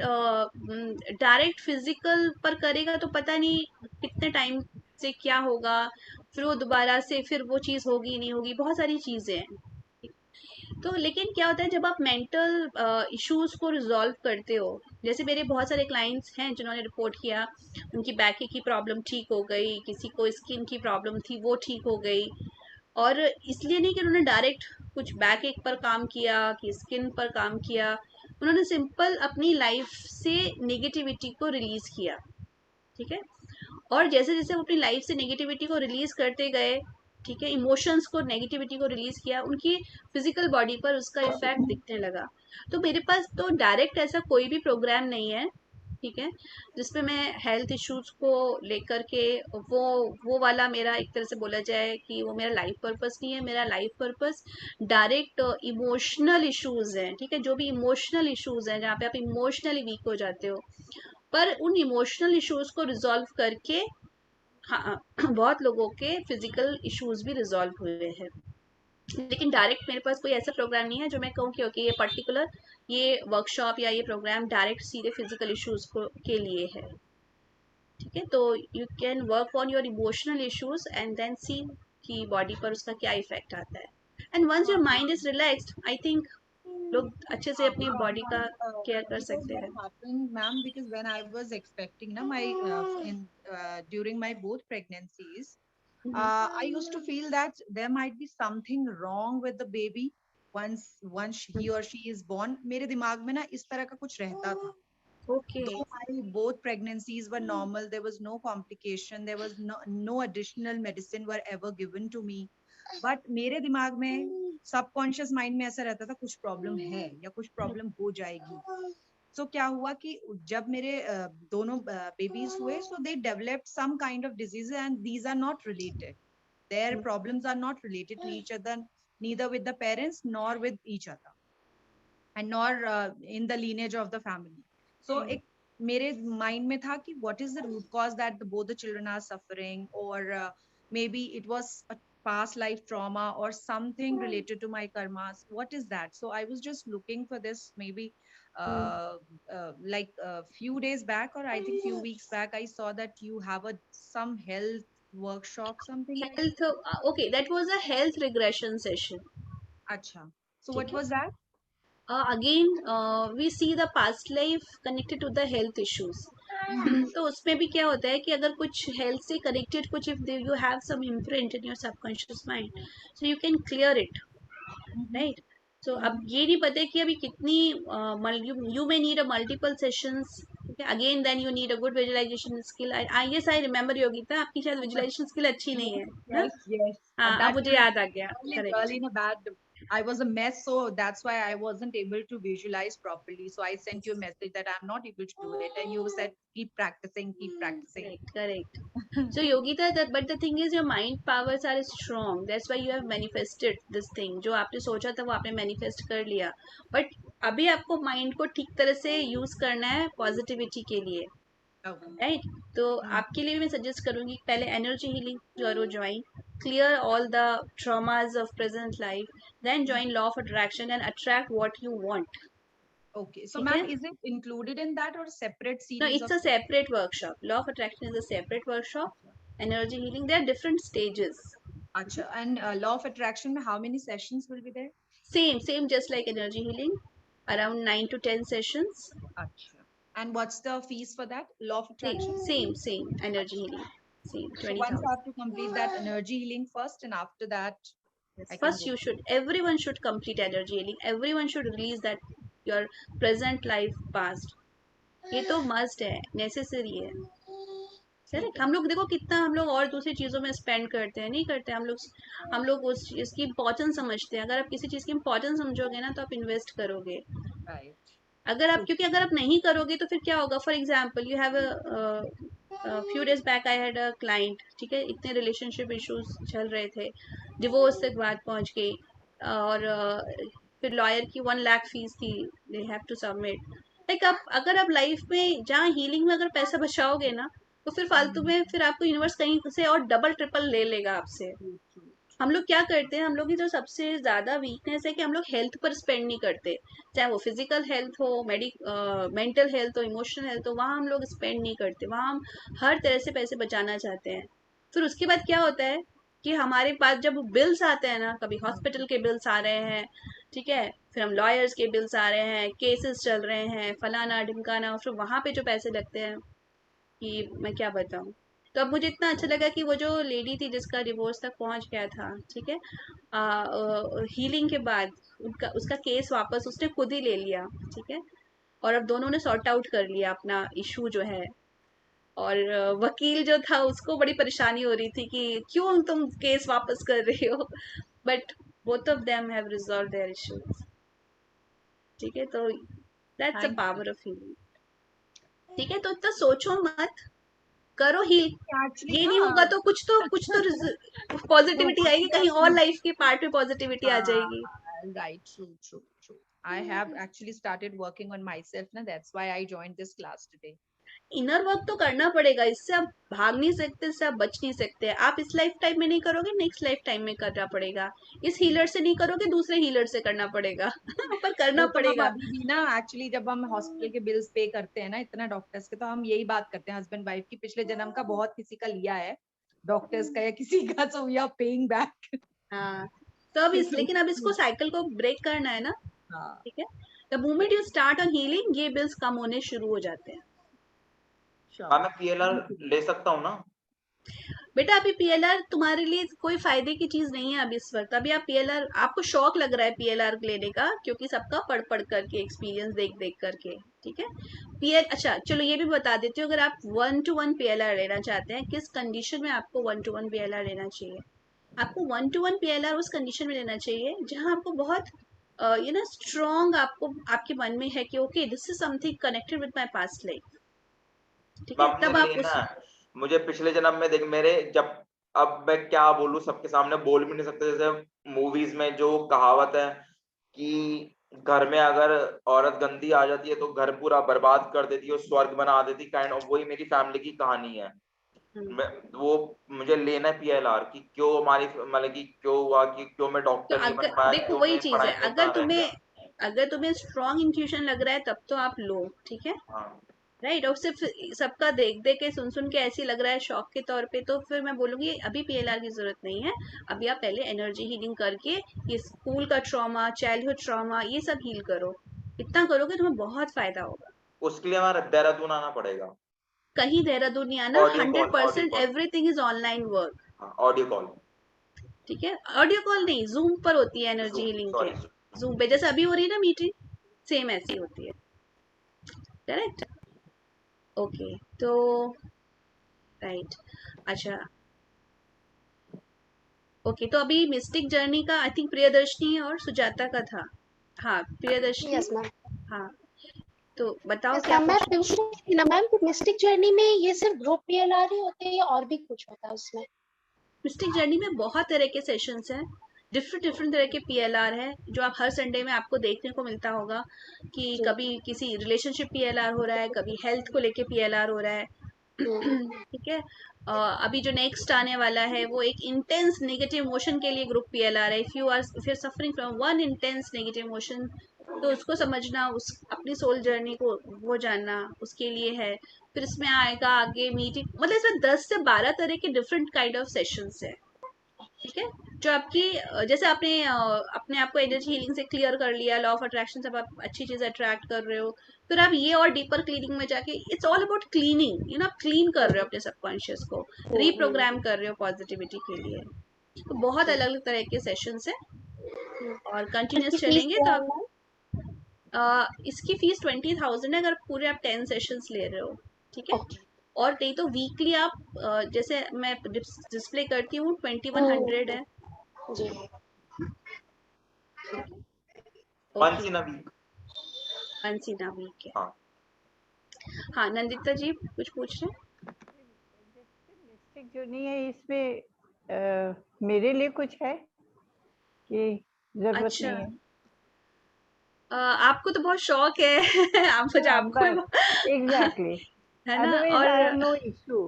डायरेक्ट फिजिकल पर करेगा तो पता नहीं कितने टाइम से क्या होगा, फिर वो दोबारा से फिर वो चीज़ होगी नहीं होगी, बहुत सारी चीज़ें हैं। तो लेकिन क्या होता है जब आप मेंटल इश्यूज को रिजॉल्व करते हो, जैसे मेरे बहुत सारे क्लाइंट्स हैं जिन्होंने रिपोर्ट किया, उनकी बैक की प्रॉब्लम ठीक हो गई, किसी को स्किन की प्रॉब्लम थी वो ठीक हो गई, और इसलिए नहीं कि उन्होंने डायरेक्ट कुछ बैक एक पर काम किया कि स्किन पर काम किया, उन्होंने सिंपल अपनी लाइफ से नेगेटिविटी को रिलीज किया, ठीक है। और जैसे जैसे वो अपनी लाइफ से नेगेटिविटी को रिलीज करते गए, ठीक है, इमोशंस को, नेगेटिविटी को रिलीज किया, उनकी फिजिकल बॉडी पर उसका इफेक्ट दिखने लगा। तो मेरे पास तो डायरेक्ट ऐसा कोई भी प्रोग्राम नहीं है, ठीक है, जिसपे मैं हेल्थ इश्यूज को लेकर के वो वाला मेरा एक तरह से बोला जाए कि वो मेरा लाइफ पर्पस नहीं है। मेरा life purpose direct emotional issues हैं, ठीक है, जो भी इमोशनल इश्यूज हैं जहाँ पे आप इमोशनली वीक हो जाते हो, पर उन इमोशनल इश्यूज को रिजॉल्व करके, हाँ, बहुत लोगों के फिजिकल इश्यूज भी रिजॉल्व हुए हैं। लेकिन डायरेक्ट मेरे पास कोई ऐसा प्रोग्राम नहीं है जो मैं कहूँ कि ओके ये पर्टिकुलर ये वर्कशॉप या ये प्रोग्राम डायरेक्ट सीधे फिजिकल इश्यूज को के लिए है, ठीक है। तो you can work on your emotional issues and then see कि बॉडी पर उसका क्या इफेक्ट आता है। And once your mind is relaxed, I think लोग अच्छे से अपनी बॉडी का केयर कर Because सकते what हैं। happened, ma'am, because when I was expecting na, my during my both pregnancies, I used to feel that there might be something wrong with the baby once he or she is born. मेरे दिमाग में ना इस तरह का कुछ रहता था. Okay, Though my both pregnancies were normal, there was no complication, there was no additional medicine were ever given to me. But मेरे दिमाग में सबकॉन्शियस माइंड में ऐसा रहता था कुछ प्रॉब्लम है या कुछ प्रॉब्लम हो जाएगी. So क्या हुआ कि जब मेरे दोनों बेबीज हुए, so they developed some kind of diseases and these are not related. Their problems are not related to each other, neither with the parents nor with each other, and nor in the lineage of the family. So एक मेरे mind में था कि what is the root cause that both the children are suffering, or maybe it was a past life trauma or something related to my karmas. What is that? So I was just looking for this maybe like a few days back, or I think few weeks back, I saw that you have some health workshop, something like Health, okay, that was a health regression session. Acha. So what ठीक है. was that? Again, we see the past life connected to the health issues. तो उसमें भी क्या होता है कि अगर कुछ हेल्थ से कनेक्टेड कुछ if you have some imprint in your subconscious mind, so you can clear it, right. So अब ये नहीं पता है कि अभी कितनी you may need a multiple sessions. Again then you need a good visualisation skill. I yes I remember Yogita, आपकी शायद विजुअलाइजेशन स्किल अच्छी नहीं है ना. Yes. हाँ, अब That मुझे याद आ गया. only correct. girl in a bad. I was a mess, so that's why I wasn't able to visualize properly. So I sent you a message that I'm not able to do it, and you said keep practicing, keep practicing. Correct. So Yogita, but the thing is your mind powers are strong. That's why you have manifested this thing. जो आपने सोचा था वो आपने manifest कर लिया. But अभी आपको mind को ठीक तरह से use करना है positivity के लिए. Okay. Right? तो आपके लिए भी मैं suggest करूँगी पहले energy healing करो join. Clear all the traumas of present life. Then join law of attraction and attract what you want. Okay. So, ठीक ma'am, है? is it included in that or separate No, series it's of? a separate workshop. Law of attraction is a separate workshop. Energy healing, there are different stages. Acha. And law of attraction, how many sessions will be there? Same, just like energy healing, around 9 to 10 sessions. Acha. And what's the fees for that? Law of attraction? Same, energy healing. Same, So once 20,000. I have to complete that energy healing first, and after that, I can First, go. everyone should complete energy healing. Everyone should release that your present life past. ये तो must है, necessary है. Correct. हम लोग देखो कितना हम लोग और दूसरी चीजों में स्पेंड करते हैं, नहीं करते. हम लोग उस चीज की इम्पोर्टेंस समझते हैं. अगर आप किसी चीज की इम्पोर्टेंस समझोगे ना तो आप इन्वेस्ट करोगे. Right. अगर आप क्योंकि अगर आप नहीं करोगे तो फिर क्या होगा. For example you have few days back I had a client. ठीक है, इतने रिलेशनशिप इश्यूज चल रहे थे, डिवोर्स तक बात पहुंच गई, और फिर लॉयर की 1 लाख फीस थी, they have to submit. Like आप अगर आप लाइफ में जहाँ हीलिंग में अगर पैसा बचाओगे ना तो फिर फालतू में फिर आपको यूनिवर्स कहीं से और डबल ट्रिपल ले लेगा आपसे. हम लोग क्या करते हैं, हम लोग की जो सबसे ज्यादा वीकनेस है कि हम लोग हेल्थ पर स्पेंड नहीं करते. चाहे वो फिजिकल हेल्थ हो, मेंटल हेल्थ हो, इमोशनल हेल्थ हो, वहाँ हम लोग स्पेंड नहीं करते. वहाँ हम हर तरह से पैसे बचाना चाहते हैं. फिर उसके बाद क्या होता है कि हमारे पास जब बिल्स आते हैं ना, कभी हॉस्पिटल के बिल्स आ रहे हैं, ठीक है, फिर हम लॉयर्स के बिल्स आ रहे हैं, केसेस चल रहे हैं, फलाना ढिमकाना, फिर वहाँ पे जो पैसे लगते हैं कि मैं क्या बताऊँ. तो अब मुझे इतना अच्छा लगा कि वो जो लेडी थी जिसका डिवोर्स तक पहुंच गया था, ठीक है, हीलिंग के बाद उसका केस वापस उसने खुद ही ले लिया. ठीक है, और अब दोनों ने सॉर्ट आउट कर लिया अपना इशू जो है. और वकील जो था उसको बड़ी परेशानी हो रही थी कि क्यों तुम केस वापस कर रही हो, but both of them have resolve their issues. ठीक है, तो that's the power of healing. ठीक है, तो इतना सोचो मत, करो हील. ये नहीं होगा तो कुछ तो पॉजिटिविटी आएगी, कहीं और लाइफ के पार्ट में पॉजिटिविटी आ जाएगी. Right. True. I have actually started working on myself now. That's why I joined this class today. Inner work तो करना पड़ेगा, इससे आप भाग नहीं सकते, इससे आप बच नहीं सकते. आप इस लाइफ टाइम में नहीं करोगे, नेक्स्ट लाइफ टाइम में करना पड़ेगा. इस हीलर से नहीं करोगे, दूसरे हीलर से करना पड़ेगा. पर करना वो तो हम पड़ेगा. अभी भी ना, एक्चुअली जब हम हॉस्पिटल के बिल्स पे करते हैं ना इतना डॉक्टर्स के, तो हम यही बात करते हैं हस्बैंड वाइफ की, पिछले जन्म का बहुत किसी का लिया है डॉक्टर्स का या किसी का, so we are paying back. हाँ, तो अब लेकिन अब इसको साइकिल को ब्रेक करना है ना. हाँ. ठीक है, the moment you start on healing ये बिल्स कम होने शुरू हो जाते हैं. मैं पीएलआर ले सकता हूँ ना बेटा? अभी पीएलआर तुम्हारे लिए कोई फायदे की चीज नहीं है अभी इस वक्त. अभी आप पीएलआर, आपको शौक लग रहा है पीएलआर लेने का क्योंकि सबका पढ़ करके एक्सपीरियंस देख करके. ठीक है, अच्छा चलो ये भी बता देती हूँ, अगर आप 1-to-1 पीएलआर लेना चाहते हैं, किस कंडीशन में आपको 1-to-1 पीएलआर लेना चाहिए. आपको 1-to-1 पीएलआर उस कंडीशन में लेना चाहिए जहां आपको बहुत स्ट्रॉन्ग आपको आपके मन में है कि okay this is something connected with my past life. ठीक है, तब आप लेना है. मुझे पिछले जन्म में देख मेरे जब, अब मैं क्या बोलूं, सबके सामने बोल भी नहीं सकते. जैसे मूवीज में जो कहावत है कि घर में अगर औरत गंदी आ जाती है तो घर पूरा बर्बाद कर देती है, स्वर्ग बना देती, काइंड ऑफ वही मेरी फैमिली की कहानी है. वो मुझे लेना है पीएलआर की क्यों हमारी मतलब कि क्यों हुआ कि क्यों मैं डॉक्टर नहीं बन पाया, देखो क्यों वही मैं चीज पढ़ाई है, में उतना रह गया. अगर तुम्हें स्ट्रॉन्ग इंट्यूशन लग रहा है तब तो आप लो. ठीक है, हाँ. राइट। और सिर्फ सबका देख देख के सुन सुन के ऐसी लग रहा है शौक के तौर पे, तो फिर मैं बोलूंगी अभी पीएलआर की जरूरत नहीं है। अभी आप पहले एनर्जी हीलिंग करके ये स्कूल का ट्रॉमा, चाइल्डहुड ट्रॉमा, ये सब हील करो। इतना करोगे तुम्हें बहुत फायदा होगा। उसके लिए हमारा देहरादून आना पड़ेगा। कहीं देहरादून नहीं आना, audio call, audio 100% call, everything is online work. हाँ ऑडियो कॉल, ठीक है, ऑडियो कॉल नहीं, जूम पर होती है एनर्जी जूम, हीलिंग सॉरी। के। जूम पे जैसे अभी हो रही है ना मीटिंग, सेम ऐसी होती है। करेक्ट। ओके, तो राइट। अच्छा, ओके, तो अभी मिस्टिक जर्नी का आई थिंक प्रियदर्शनी और सुजाता का था। हाँ प्रियदर्शनी। Yes ma'am. हाँ, तो बताओ यस क्या मैम, मैं पूछ। पूछ रही थी ना मैम, मिस्टिक जर्नी में ये सिर्फ ग्रुप पीएलआर ही होते हैं या और भी कुछ होता है उसमें? मिस्टिक जर्नी में बहुत तरह के सेशंस हैं, डिफरेंट डिफरेंट तरह के पीएलआर है, जो आप हर संडे में आपको देखने को मिलता होगा कि जी। कभी किसी रिलेशनशिप पीएलआर हो रहा है, कभी हेल्थ को लेके पीएलआर हो रहा है। ठीक है। अभी जो नेक्स्ट आने वाला है वो एक इंटेंस नेगेटिव इमोशन के लिए ग्रुप पीएलआर है। If you are suffering from one intense negative emotion, तो उसको समझना, उस अपनी सोल जर्नी को वो जानना, उसके लिए है। फिर इसमें आएगा आगे मीटिंग, मतलब इसमें 10 से 12 तरह के डिफरेंट काइंड ऑफ सेशंस है। ठीक है, जो आपकी जैसे आपने अपने आप को एनर्जी हीलिंग से क्लियर कर लिया, लॉ ऑफ अट्रैक्शन से आप अच्छी चीज अट्रैक्ट कर रहे हो, फिर आप ये और डीपर क्लीनिंग में जाके, it's all about cleaning, you know, आप क्लीन कर रहे हो अपने सबकॉन्शियस को, रीप्रोग्राम कर रहे हो पॉजिटिविटी के लिए। तो बहुत अलग अलग तरह के सेशंस है और कंटिन्यूस इसकी फीस चलेंगे। क्या तो है आप मैम? इसकी फीस 20,000 है अगर पूरे आप 10 सेशंस ले रहे हो। ठीक है, ओके। और नहीं तो वीकली आप जैसे मैं डिस्प्ले करती हूँ 2100 है। जी। Once in a week. Once in a week है। हाँ, हाँ नंदिता जी कुछ पूछ रहे हैं? मिस्टिक जर्नी है, इसमें मेरे लिए कुछ है कि जरूरत अच्छा, नहीं है? आपको तो बहुत शौक है। आप मुझे हाँ आपको एग्जैक्टली। है ना। अदरवाइज आई हैव और नो इशू।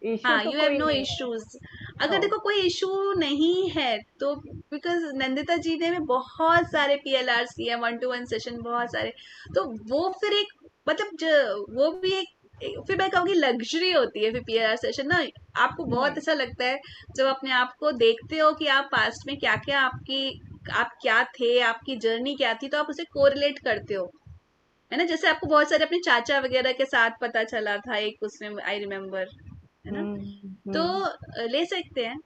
इशू हाँ, तो यू हैव कोई नो नहीं है। इश्यूज। अगर हाँ। देखो कोई इशू नहीं है तो, बिकॉज नंदिता जी ने भी बहुत सारे पीएलआर किए, 1-to-1 सेशन बहुत सारे, तो वो फिर एक मतलब वो भी फिर मैं कहूँगी लग्जरी होती है फिर पीएलआर सेशन ना। आपको बहुत अच्छा लगता है जब अपने आप को देखते हो कि आप पास्ट में क्या क्या आप क्या थे, आपकी जर्नी क्या थी, तो आप उसे कोरिलेट करते हो, है ना। जैसे आपको बहुत सारे अपने चाचा वगैरह के साथ पता चला था एक उसमें, आई रिमेम्बर, है ना। तो हम्म। ले सकते हैं।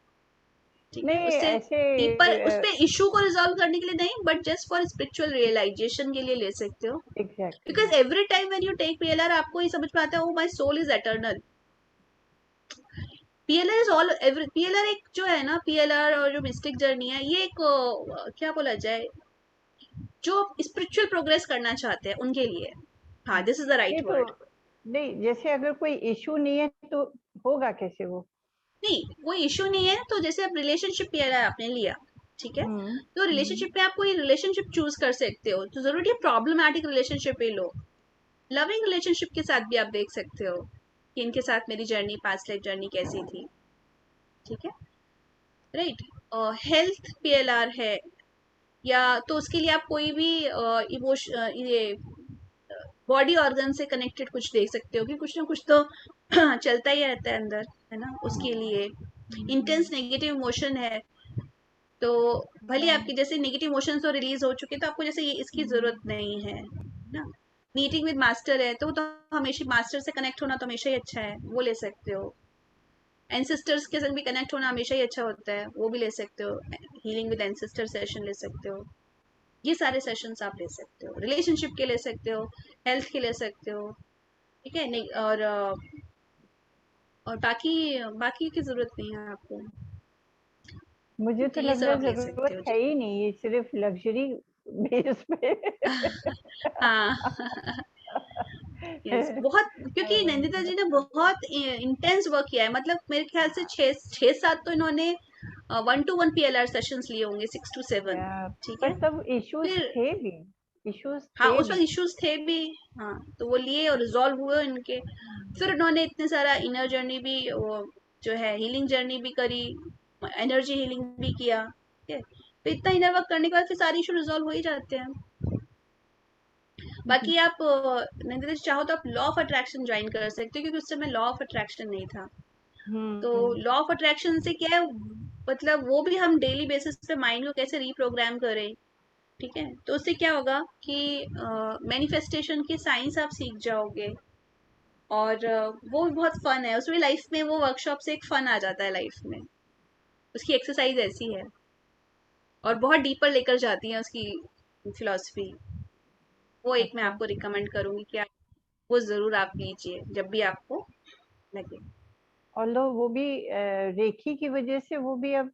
ठीक है, नहीं उससे ऐसे डीपर उस पे इशू को रिजॉल्व करने के लिए नहीं, but just for spiritual realisation के लिए ले सकते हो। Exactly. Because every time when you take PLR आपको ये समझ में आता है, oh my soul is eternal. PLR is all every, PLR एक जो है ना, पीएलआर और जो मिस्टिक जर्नी है, ये एक क्या बोला जाए, जो स्पिरिचुअल प्रोग्रेस करना चाहते हैं उनके लिए। हाँ, दिस इज द नहीं राइट तो वर्ड। नहीं, जैसे अगर कोई इशू नहीं है तो होगा कैसे वो? नहीं, कोई इशू नहीं है तो जैसे आप रिलेशनशिप पीएलआर आपने लिया, ठीक है, तो रिलेशनशिप में आप कोई रिलेशनशिप चूज कर सकते हो, तो जरूरी है प्रॉब्लमैटिक रिलेशनशिप ही लो। लविंग रिलेशनशिप के साथ भी आप देख सकते हो कि इनके साथ मेरी जर्नी, पास्ट लाइफ जर्नी कैसी थी। ठीक है, राइट। हेल्थ पीएलआर है, या तो उसके लिए आप कोई भी इमोशन, ये बॉडी ऑर्गन से कनेक्टेड कुछ देख सकते हो कि कुछ ना कुछ तो चलता ही रहता है अंदर, है ना। उसके लिए इंटेंस नेगेटिव इमोशन है, तो भले आपके जैसे नेगेटिव इमोशंस तो रिलीज हो चुके, तो आपको जैसे ये इसकी जरूरत नहीं है ना। मीटिंग विद मास्टर है तो हमेशा मास्टर से कनेक्ट होना तो हमेशा ही अच्छा है, वो ले सकते हो। एंसेस्टर्स के संग भी कनेक्ट होना हमेशा ही अच्छा होता है, वो भी ले सकते हो। हीलिंग विद एंसेस्टर सेशन ले सकते हो। ये सारे सेशंस आप ले सकते हो, रिलेशनशिप के ले सकते हो, हेल्थ के ले सकते हो। ठीक है, नहीं और बाकी बाकी की जरूरत नहीं है आपको। मुझे तो तो ये लग सब रहा आप है ले सकते जरूरत हो है जी। ही नहीं, ये सिर्फ लग्जरी बेस पे। हाँ। यस, बहुत, क्योंकि नंदिता जी ने बहुत इंटेंस वर्क किया है, मतलब मेरे ख्याल से 6-7 तो इन्होंने 1-to-1 पीएलआर सेशंस लिए होंगे, 6-7। ठीक पर है, तब इश्यूज फिर थे भी, इश्यूज हाँ थे उस वक्त भी। इश्यूज थे भी। हाँ, तो वो लिए और रिजॉल्व हुए इनके। फिर उन्होंने इतने सारा इनर जर्नी भी, वो जो है हीलिंग जर्नी भी करी, एनर्जी हीलिंग भी किया। ठीक है, तो इतना इनर वर्क करने के बाद फिर सारे इशू रिजॉल्व हो ही जाते हैं। बाकी आप नंदिता चाहो तो आप लॉ ऑफ अट्रैक्शन ज्वाइन कर सकते हो, क्योंकि उस समय लॉ ऑफ अट्रैक्शन नहीं था। तो लॉ ऑफ अट्रैक्शन से क्या है, मतलब वो भी हम डेली बेसिस पे माइंड को कैसे रीप्रोग्राम करें, ठीक है। तो उससे क्या होगा कि मैनिफेस्टेशन की साइंस आप सीख जाओगे, और वो भी बहुत फन है उसमें, लाइफ में वो वर्कशॉप से एक फन आ जाता है लाइफ में। उसकी एक्सरसाइज ऐसी है और बहुत डीपर लेकर जाती है उसकी फिलॉसफी। वो एक मैं अच्छा, आपको रिकमेंड करूंगी कि आप वो जरूर आप लीजिए जब भी आपको लगे। ऑल्दो वो भी रेखी की वजह से वो भी अब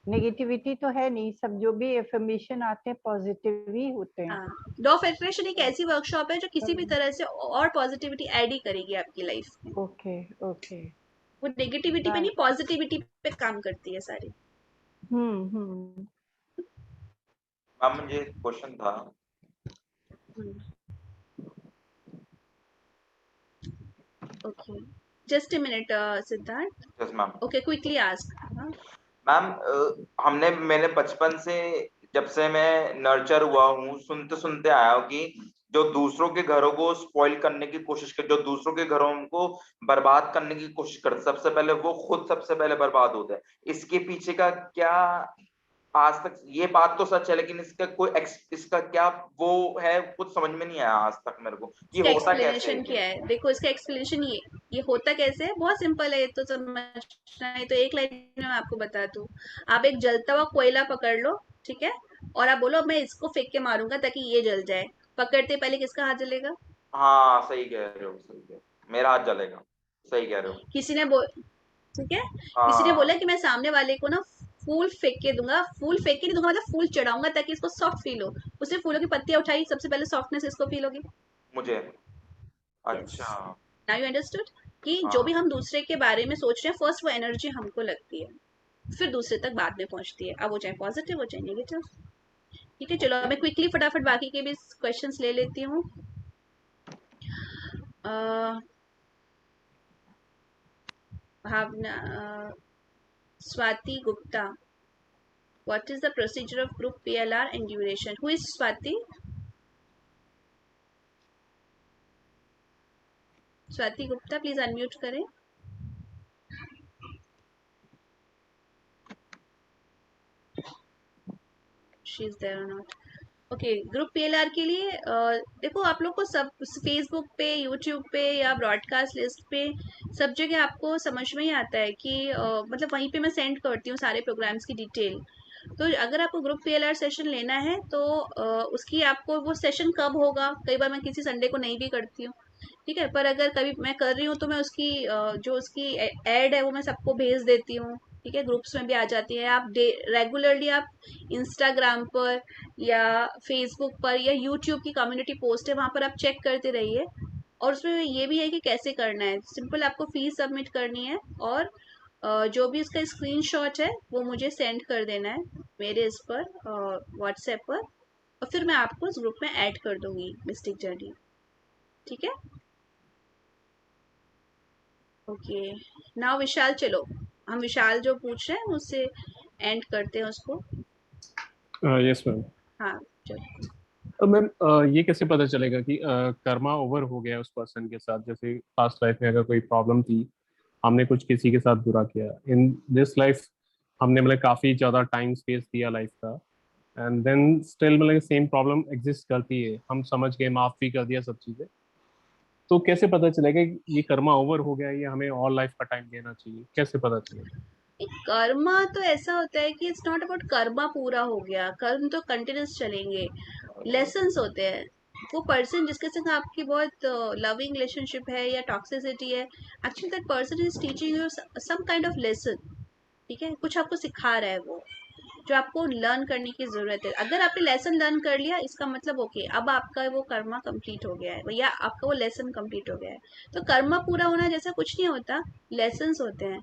नेगेटिविटी तो है नहीं, सब जो भी एफर्मेशन आते हैं पॉजिटिव ही होते हैं। हाँ, लॉ ऑफ अट्रैक्शन एक ऐसी वर्कशॉप है जो किसी भी तरह से और पॉजिटिविटी ऐड ही करेगी आपकी लाइफ में। Okay okay. वो नेगेटिविटी पे नहीं, पॉजिटिविटी पे काम करती है सारी। हम्म। मैम मुझे एक क्वेश्चन था। Okay, just a minute Siddharth. Yes ma'am. Okay, quickly ask. Ma'am मैंने बचपन से, जब से मैं नर्चर हुआ हूँ, सुनते सुनते आया हूँ कि जो दूसरों के घरों को स्पॉइल करने की कोशिश कर, जो दूसरों के घरों को बर्बाद करने की कोशिश करते, सबसे पहले वो खुद सबसे पहले बर्बाद होता है। इसके पीछे का क्या, आज तक ये बात तो सच है, लेकिन इसका इसका क्या वो है, कुछ समझ में नहीं आया आज तक मेरे को कि इसका होता कैसे है एक्सप्लेनेशन ये। क्या है, देखो इसका एक्सप्लेनेशन ये होता कैसे है, बहुत सिंपल है, ये तो समझना है। तो एक लाइन में मैं आपको बता दूं, आप एक जलता हुआ कोयला पकड़ लो, ठीक है, और आप बोलो मैं इसको फेंक के मारूंगा ताकि ये जल जाए। पकड़ते पहले किसका हाथ जलेगा? हाँ सही कह रहे हो, सही कह रहे हो, मेरा हाथ जलेगा। सही कह रहे हो। किसी ने बोल ठीक है, किसी ने बोला हाँ कि मैं सामने वाले को ना फूल फेंक के दूंगा, फूल फेंक के नहीं दूंगा, मतलब फूल चढ़ाऊंगा ताकि इसको सॉफ्ट फील हो। उसने फूलों की पत्तियां उठाई, सबसे पहले सॉफ्टनेस इसको फील होगी। मुझे। यस, अच्छा। नाउ यू अंडरस्टूड कि जो भी हाँ हम दूसरे के बारे में सोच रहे हैं, फर्स्ट वो एनर्जी हमको लगती है, फिर दूसरे तक बाद में पहुंचती है, अब वो चाहे पॉजिटिव हो चाहे नेगेटिव। ठीक है, चलो ओके। मैं क्विकली फटाफट बाकी के भी क्वेश्चंस ले लेती हूँ। Bhavna, Swati Gupta, what is the procedure of group PLR and duration? Who is Swati? Swati Gupta, please unmute करें। शी इज देयर और नॉट? ओके, ग्रुप पीएलआर के लिए देखो आप लोग को सब फेसबुक पे, यूट्यूब पे या ब्रॉडकास्ट लिस्ट पे सब जगह आपको समझ में ही आता है कि मतलब वहीं पे मैं सेंड करती हूँ सारे प्रोग्राम्स की डिटेल। तो अगर आपको ग्रुप पीएलआर सेशन लेना है तो उसकी आपको वो सेशन कब होगा, कई बार मैं किसी संडे को नहीं भी करती हूँ, ठीक है, पर अगर कभी मैं कर रही हूँ तो मैं उसकी जो उसकी एड है वो मैं सबको भेज देती हूँ, ठीक है, ग्रुप्स में भी आ जाती है। आप रेगुलरली आप इंस्टाग्राम पर या फेसबुक पर या यूट्यूब की कम्युनिटी पोस्ट है वहां पर आप चेक करते रहिए। और उसमें ये भी है कि कैसे करना है, सिंपल आपको फीस सबमिट करनी है और जो भी उसका स्क्रीनशॉट है वो मुझे सेंड कर देना है मेरे इस पर व्हाट्सएप पर, और फिर मैं आपको उस ग्रुप में ऐड कर दूंगी मिस्टिक जर्नी, ठीक है। ओके, नाउ विशाल, चलो हम विशाल जो पूछ रहे हैं उससे एंड करते हैं उसको। Yes ma'am. हाँ चलो। तो मैम ये कैसे पता चलेगा कि कर्मा ओवर हो गया उस पर्सन के साथ? जैसे पास्ट लाइफ में अगर कोई प्रॉब्लम थी, हमने कुछ किसी के साथ बुरा किया, इन दिस लाइफ हमने मतलब काफी ज्यादा टाइम स्पेस दिया लाइफ का, एंड देन स्टिल मतलब सेम प्रॉब्लम एग्जिस्ट करती है, हम समझ गए, माफ भी कर दिया सब चीजें, तो कैसे पता चलेगा कि ये कर्मा ओवर हो गया, ये हमें और लाइफ का टाइम देना चाहिए, कैसे पता चलेगा? कर्मा तो ऐसा होता है कि इट्स नॉट अबाउट कर्मा पूरा हो गया, कर्म तो कंटिन्यूस चलेंगे, लेसन्स होते हैं। वो पर्सन जिसके साथ आपकी बहुत लविंग रिलेशनशिप है या टॉक्सिसिटी है, actually that person is teaching you some kind of lesson, ठीक है, कुछ आपको सिखा रहा है वो, जो आपको लर्न करने की जरूरत है। अगर आपने लेसन लर्न कर लिया इसका मतलब ओके, अब आपका वो कर्मा कंप्लीट हो गया है या आपका वो लेसन कंप्लीट हो गया है। तो कर्मा पूरा होना जैसा कुछ नहीं होता, लेसन्स होते हैं।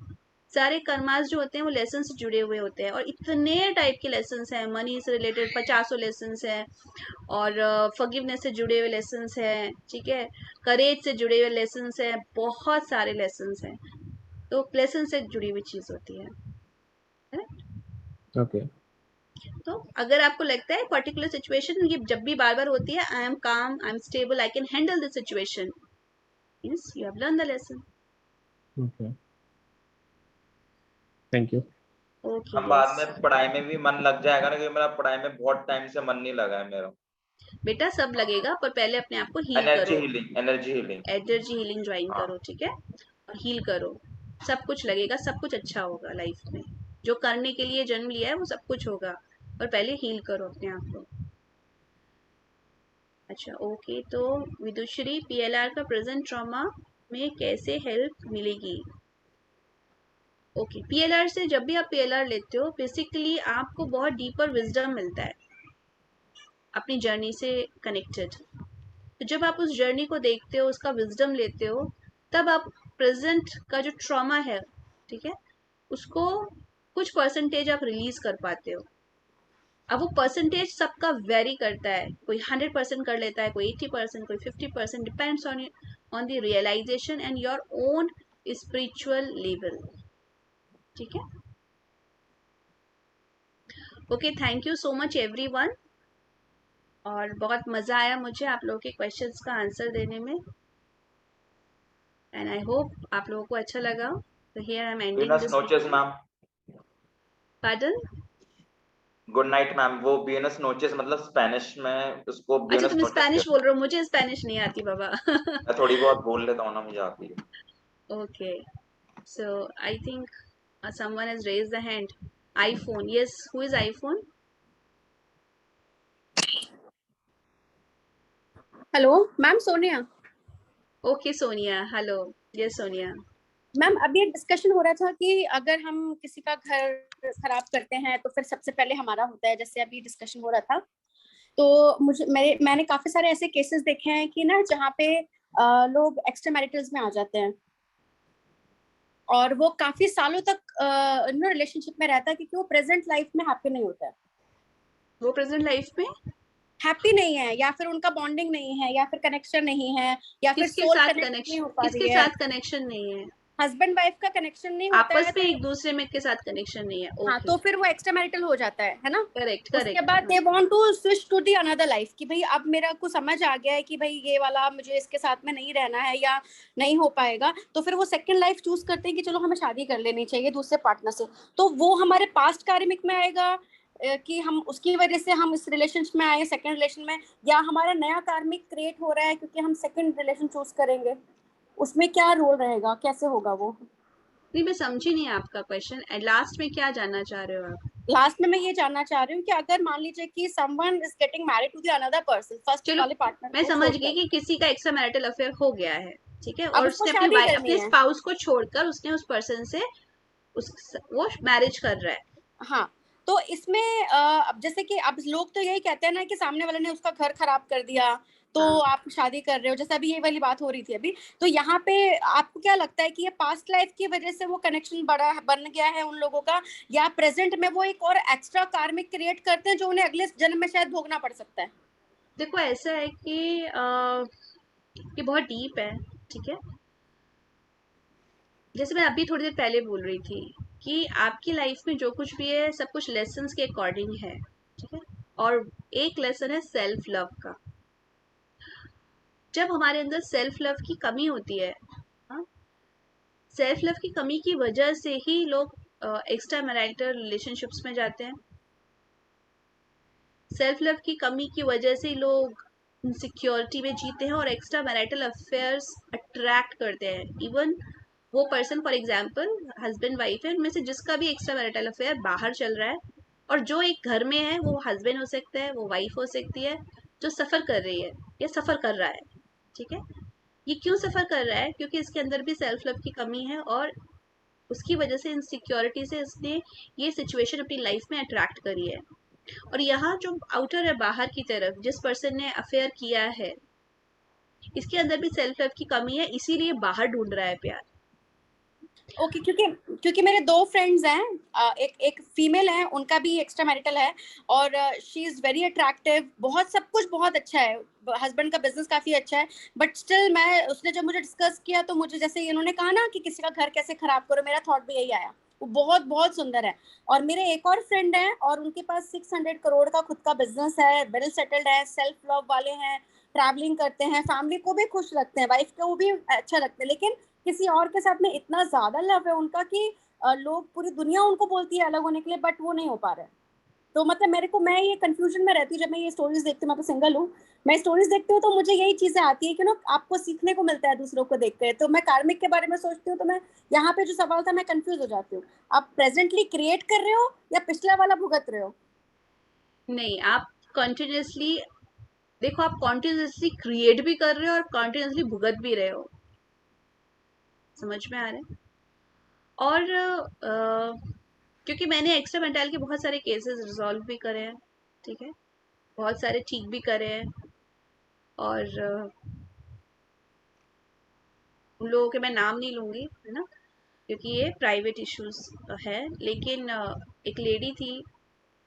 सारे कर्मास जो होते हैं वो लेसन से जुड़े हुए होते हैं, और इतने टाइप के लेसन हैं, मनी से रिलेटेड 50 लेसन हैं, और फॉरगिवनेस से जुड़े हुए लेसन हैं, ठीक है, करेज से जुड़े हुए लेसन हैं, बहुत सारे लेसन हैं। तो लेसन से जुड़ी हुई चीज होती है। ओके। तो अगर आपको लगता है पर्टिकुलर सिचुएशन ये जब भी बार बार होती है, आई एम काम, I am stable, I can handle this situation, means you have learn the lesson. Okay, thank you. Okay, हम बाद यस में पढ़ाई में भी मन लग जाएगा ना, क्योंकि मेरा पढ़ाई में बहुत टाइम से मन नहीं लगा है मेरा। बेटा, सब लगेगा, पर पहले अपने आप को हील एनर्जी करो, healing, energy healing. Energy healing join हाँ। करो, ठीक है, और हील करो। सब कुछ लगेगा, सब कुछ अच्छा होगा लाइफ में। जो करने के लिए जन्म लिया है वो सब कुछ होगा, और पहले हील करो अपने आप को। अच्छा, ओके, तो विदुश्री, पीएलआर का प्रेजेंट ट्रॉमा में कैसे हेल्प मिलेगी? ओके, पीएलआर से जब भी आप पीएलआर लेते हो, बेसिकली आपको बहुत डीपर विजडम मिलता है अपनी जर्नी से कनेक्टेड। तो जब आप उस जर्नी को देखते हो, उसका विजडम लेते हो, तब आप प्रेजेंट का जो ट्रॉमा है, ठीक है, उसको कुछ परसेंटेज आप रिलीज कर पाते हो। अब वो परसेंटेज सबका वेरी करता है, कोई 100% कर लेता है, कोई 80%, कोई 50%, depends on the realisation and your own spiritual level, ठीक है। Okay, thank you so much everyone, और बहुत मजा आया मुझे आप लोगों के क्वेश्चंस का आंसर देने में, एंड आई होप आप लोगों को अच्छा लगा। तो हियर आई एम एंडिंग बियनस दिस। नोचेस ma'am. Pardon? Good night ma'am. वो बियनस नोचेस मतलब स्पेनिश में उसको अच्छा, बियनस तुम नोचेस स्पेनिश कहते बोल रहे हो, मुझे स्पेनिश नहीं आती बाबा। हैं। मैं थोड़ी बहुत बोल लेता हूँ ना, मुझे आती है। Okay, so I think someone has raised the hand. iPhone, yes, who is iPhone? Hello ma'am, Sonia. Okay, Sonia, hello, yes, Sonia. Ma'am, अभी एक डिस्कशन हो रहा था कि अगर हम किसी का घर खराब करते हैं तो फिर सबसे पहले हमारा होता है, जैसे अभी डिस्कशन हो रहा था। तो मैंने काफी सारे ऐसे केसेस देखे हैं कि ना, जहाँ पे लोग एक्स्ट्रा मैरिटल्स में आ जाते हैं और वो काफी सालों तक रिलेशनशिप में रहता है, क्योंकि वो प्रेजेंट लाइफ में हैप्पी नहीं होता है। वो प्रेजेंट लाइफ में हैप्पी नहीं है, या फिर उनका बॉन्डिंग नहीं है, या फिर कनेक्शन नहीं है, या फिर किसके सोल साथ कनेक्ट कनेक्शन, नहीं हो पा किसके रही है, साथ कनेक्शन नहीं है, हस्बैंड वाइफ का कनेक्शन नहीं होता आपस है, में तो एक दूसरे में के साथ कनेक्शन नहीं है। हाँ, Okay, तो फिर वो एक्स्ट्रा मैरिटल हो जाता है ना। करेक्ट उसके करेक्ट। बाद they want to switch to the another life, कि भाई अब मेरा को समझ आ गया है कि भाई ये वाला मुझे इसके साथ में नहीं रहना है या नहीं हो पाएगा, तो फिर वो सेकंड लाइफ चूज करते हैं कि चलो हमें शादी कर लेनी चाहिए दूसरे पार्टनर से। तो वो हमारे पास्ट कार्मिक में आएगा कि हम उसकी वजह से हम इस रिलेशनशिप में आए सेकंड रिलेशन में, या हमारा नया कार्मिक क्रिएट हो रहा है क्योंकि हम सेकंड रिलेशन चूज करेंगे। उसमें क्या रोल रहेगा, कैसे होगा वो? नहीं, मैं समझी नहीं आपका क्वेश्चन, एंड लास्ट में क्या जानना चाह रहे हो आप? लास्ट में मैं ये जानना चाह रही हूँ कि अगर मान लीजिए कि someone is getting married to the another person, first चलो, वाले पार्टनर मैं को समझ गई छोड़कर, कि किसी का एक्स्ट्रा मैरिटल अफेयर हो गया है, ठीक है, अब और उसको उसने शादी अपने करनी है। स्पाउस को छोड़कर उसने उस पर्सन से वो मैरिज कर रहा है। हाँ, तो इसमें अब जैसे कि अब लोग तो यही कहते हैं ना कि सामने वाले ने उसका घर खराब कर दिया तो हाँ। आप शादी कर रहे हो, जैसे अभी ये वाली बात हो रही थी अभी। तो यहाँ पे आपको क्या लगता है कि ये पास्ट लाइफ की वजह से वो कनेक्शन बन गया है उन लोगों का, या प्रेजेंट में वो एक और एक्स्ट्रा कार्मिक क्रिएट करते हैं जो उन्हें अगले जन्म में शायद भोगना पड़ सकता है? देखो, ऐसा है कि ये बहुत डीप है, ठीक है। जैसे मैं अभी थोड़ी देर पहले बोल रही थी कि आपकी लाइफ में जो कुछ भी है सब कुछ लेसन्स के अकॉर्डिंग है, ठीक है, और एक लेसन है सेल्फ लव का। जब हमारे अंदर सेल्फ लव की कमी होती है, सेल्फ लव की कमी की वजह से ही लोग एक्स्ट्रा मैरिटल रिलेशनशिप्स में जाते हैं। सेल्फ लव की कमी की वजह से लोग इनसिक्योरिटी में जीते हैं और एक्स्ट्रा मैरिटल अफेयर्स अट्रैक्ट करते हैं। इवन वो person, for example husband wife है, उनमें से जिसका भी एक्स्ट्रा मैरिटल अफेयर बाहर चल रहा है, और जो एक घर में है, वो हस्बैंड हो सकता है, वो वाइफ हो सकती है, जो सफ़र कर रही है या सफ़र कर रहा है, ठीक है। ये क्यों सफ़र कर रहा है? क्योंकि इसके अंदर भी सेल्फ लव की कमी है, और उसकी वजह से इनसिक्योरिटी से इसने ये सिचुएशन अपनी लाइफ में अट्रैक्ट करी है। और यहाँ जो आउटर है, बाहर की तरफ जिस पर्सन ने अफेयर किया है, इसके अंदर भी सेल्फ लव की कमी है, इसीलिए बाहर ढूंढ रहा है प्यार। ओके, क्योंकि मेरे दो फ्रेंड्स हैं, एक फीमेल है, उनका भी एक्स्ट्रा मैरिटल है और शी इज वेरी अट्रैक्टिव, बहुत सब कुछ बहुत अच्छा है, हस्बैंड का बिजनेस काफी अच्छा है, बट स्टिल उसने जब मुझे डिस्कस किया तो मुझे, जैसे इन्होंने कहा ना कि किसी का घर कैसे खराब करो, मेरा थॉट भी यही आया वो बहुत बहुत सुंदर है। और मेरे एक और फ्रेंड है और उनके पास 600 करोड़ का खुद का बिजनेस है, वेल सेटल्ड है, सेल्फ लव वाले हैं, ट्रैवलिंग करते हैं, फैमिली को भी खुश रखते हैं, वाइफ को भी अच्छा रखते हैं, लेकिन किसी और के साथ में इतना ज्यादा लव है उनका कि लोग, पूरी दुनिया उनको बोलती है अलग होने के लिए, बट वो नहीं हो पा रहे। तो मतलब मैं ये कंफ्यूजन में रहती हूँ जब मैं ये स्टोरीज देखती हूँ। मैं तो सिंगल हूँ, मैं स्टोरीज देखती हूँ तो मुझे यही चीजें आती है कि ना आपको सीखने को मिलता है दूसरों को देख कर। तो मैं कार्मिक के बारे में सोचती हूँ, तो मैं यहाँ पे जो सवाल था मैं कंफ्यूज हो जाती हूँ। आप प्रेजेंटली क्रिएट कर रहे हो या पिछला वाला भुगत रहे हो? नहीं, आप कॉन्टिन्यूसली देखो, आप कॉन्टिन्यूसली क्रिएट भी कर रहे हो और कॉन्टिन्यूसली भुगत भी रहे हो। समझ में आ रहा है? और क्योंकि मैंने एक्स्ट्रा मेंटल के बहुत सारे केसेस रिजॉल्व भी करे हैं, ठीक है, बहुत सारे ठीक भी करे हैं, और उन लोगों के मैं नाम नहीं लूंगी, है ना, क्योंकि ये प्राइवेट इश्यूज है। लेकिन एक लेडी थी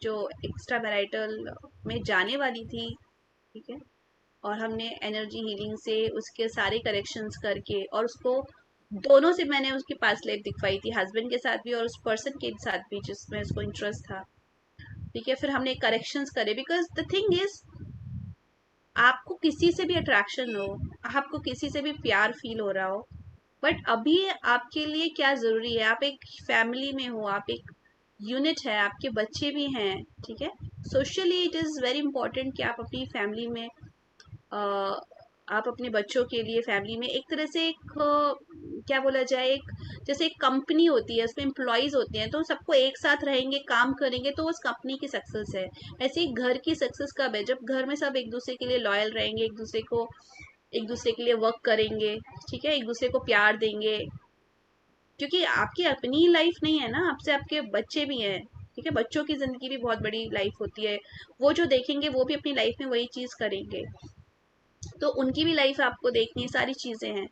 जो एक्स्ट्रा मैरिटल में जाने वाली थी, ठीक है, और हमने एनर्जी हीलिंग से उसके सारे करेक्शंस करके, और उसको दोनों से मैंने उसकी पास्ट लाइफ दिखवाई थी, हस्बैंड के साथ भी और उस पर्सन के साथ भी जिसमें उसको इंटरेस्ट था, ठीक है। फिर हमने करेक्शंस करे, बिकॉज द थिंग इज, आपको किसी से भी अट्रैक्शन हो, आपको किसी से भी प्यार फील हो रहा हो, बट अभी आपके लिए क्या जरूरी है, आप एक फैमिली में हो, आप एक यूनिट है, आपके बच्चे भी हैं, ठीक है। Socially it is very important कि आप अपनी फैमिली में आप अपने बच्चों के लिए फैमिली में एक तरह से एक क्या बोला जाए, एक जैसे एक कंपनी होती है, उसमें एम्प्लॉयज होते हैं, तो सबको एक साथ रहेंगे, काम करेंगे, तो उस कंपनी की सक्सेस है। ऐसे ही घर की सक्सेस कब है, जब घर में सब एक दूसरे के लिए लॉयल रहेंगे, एक दूसरे के लिए वर्क करेंगे, ठीक है, एक दूसरे को प्यार देंगे, क्योंकि आपकी अपनी लाइफ नहीं है ना, आपसे आपके बच्चे भी हैं, ठीक है, बच्चों की जिंदगी भी बहुत बड़ी लाइफ होती है, वो जो देखेंगे वो भी अपनी लाइफ में वही चीज करेंगे, तो उनकी भी लाइफ आपको देखनी है, सारी चीजें हैं।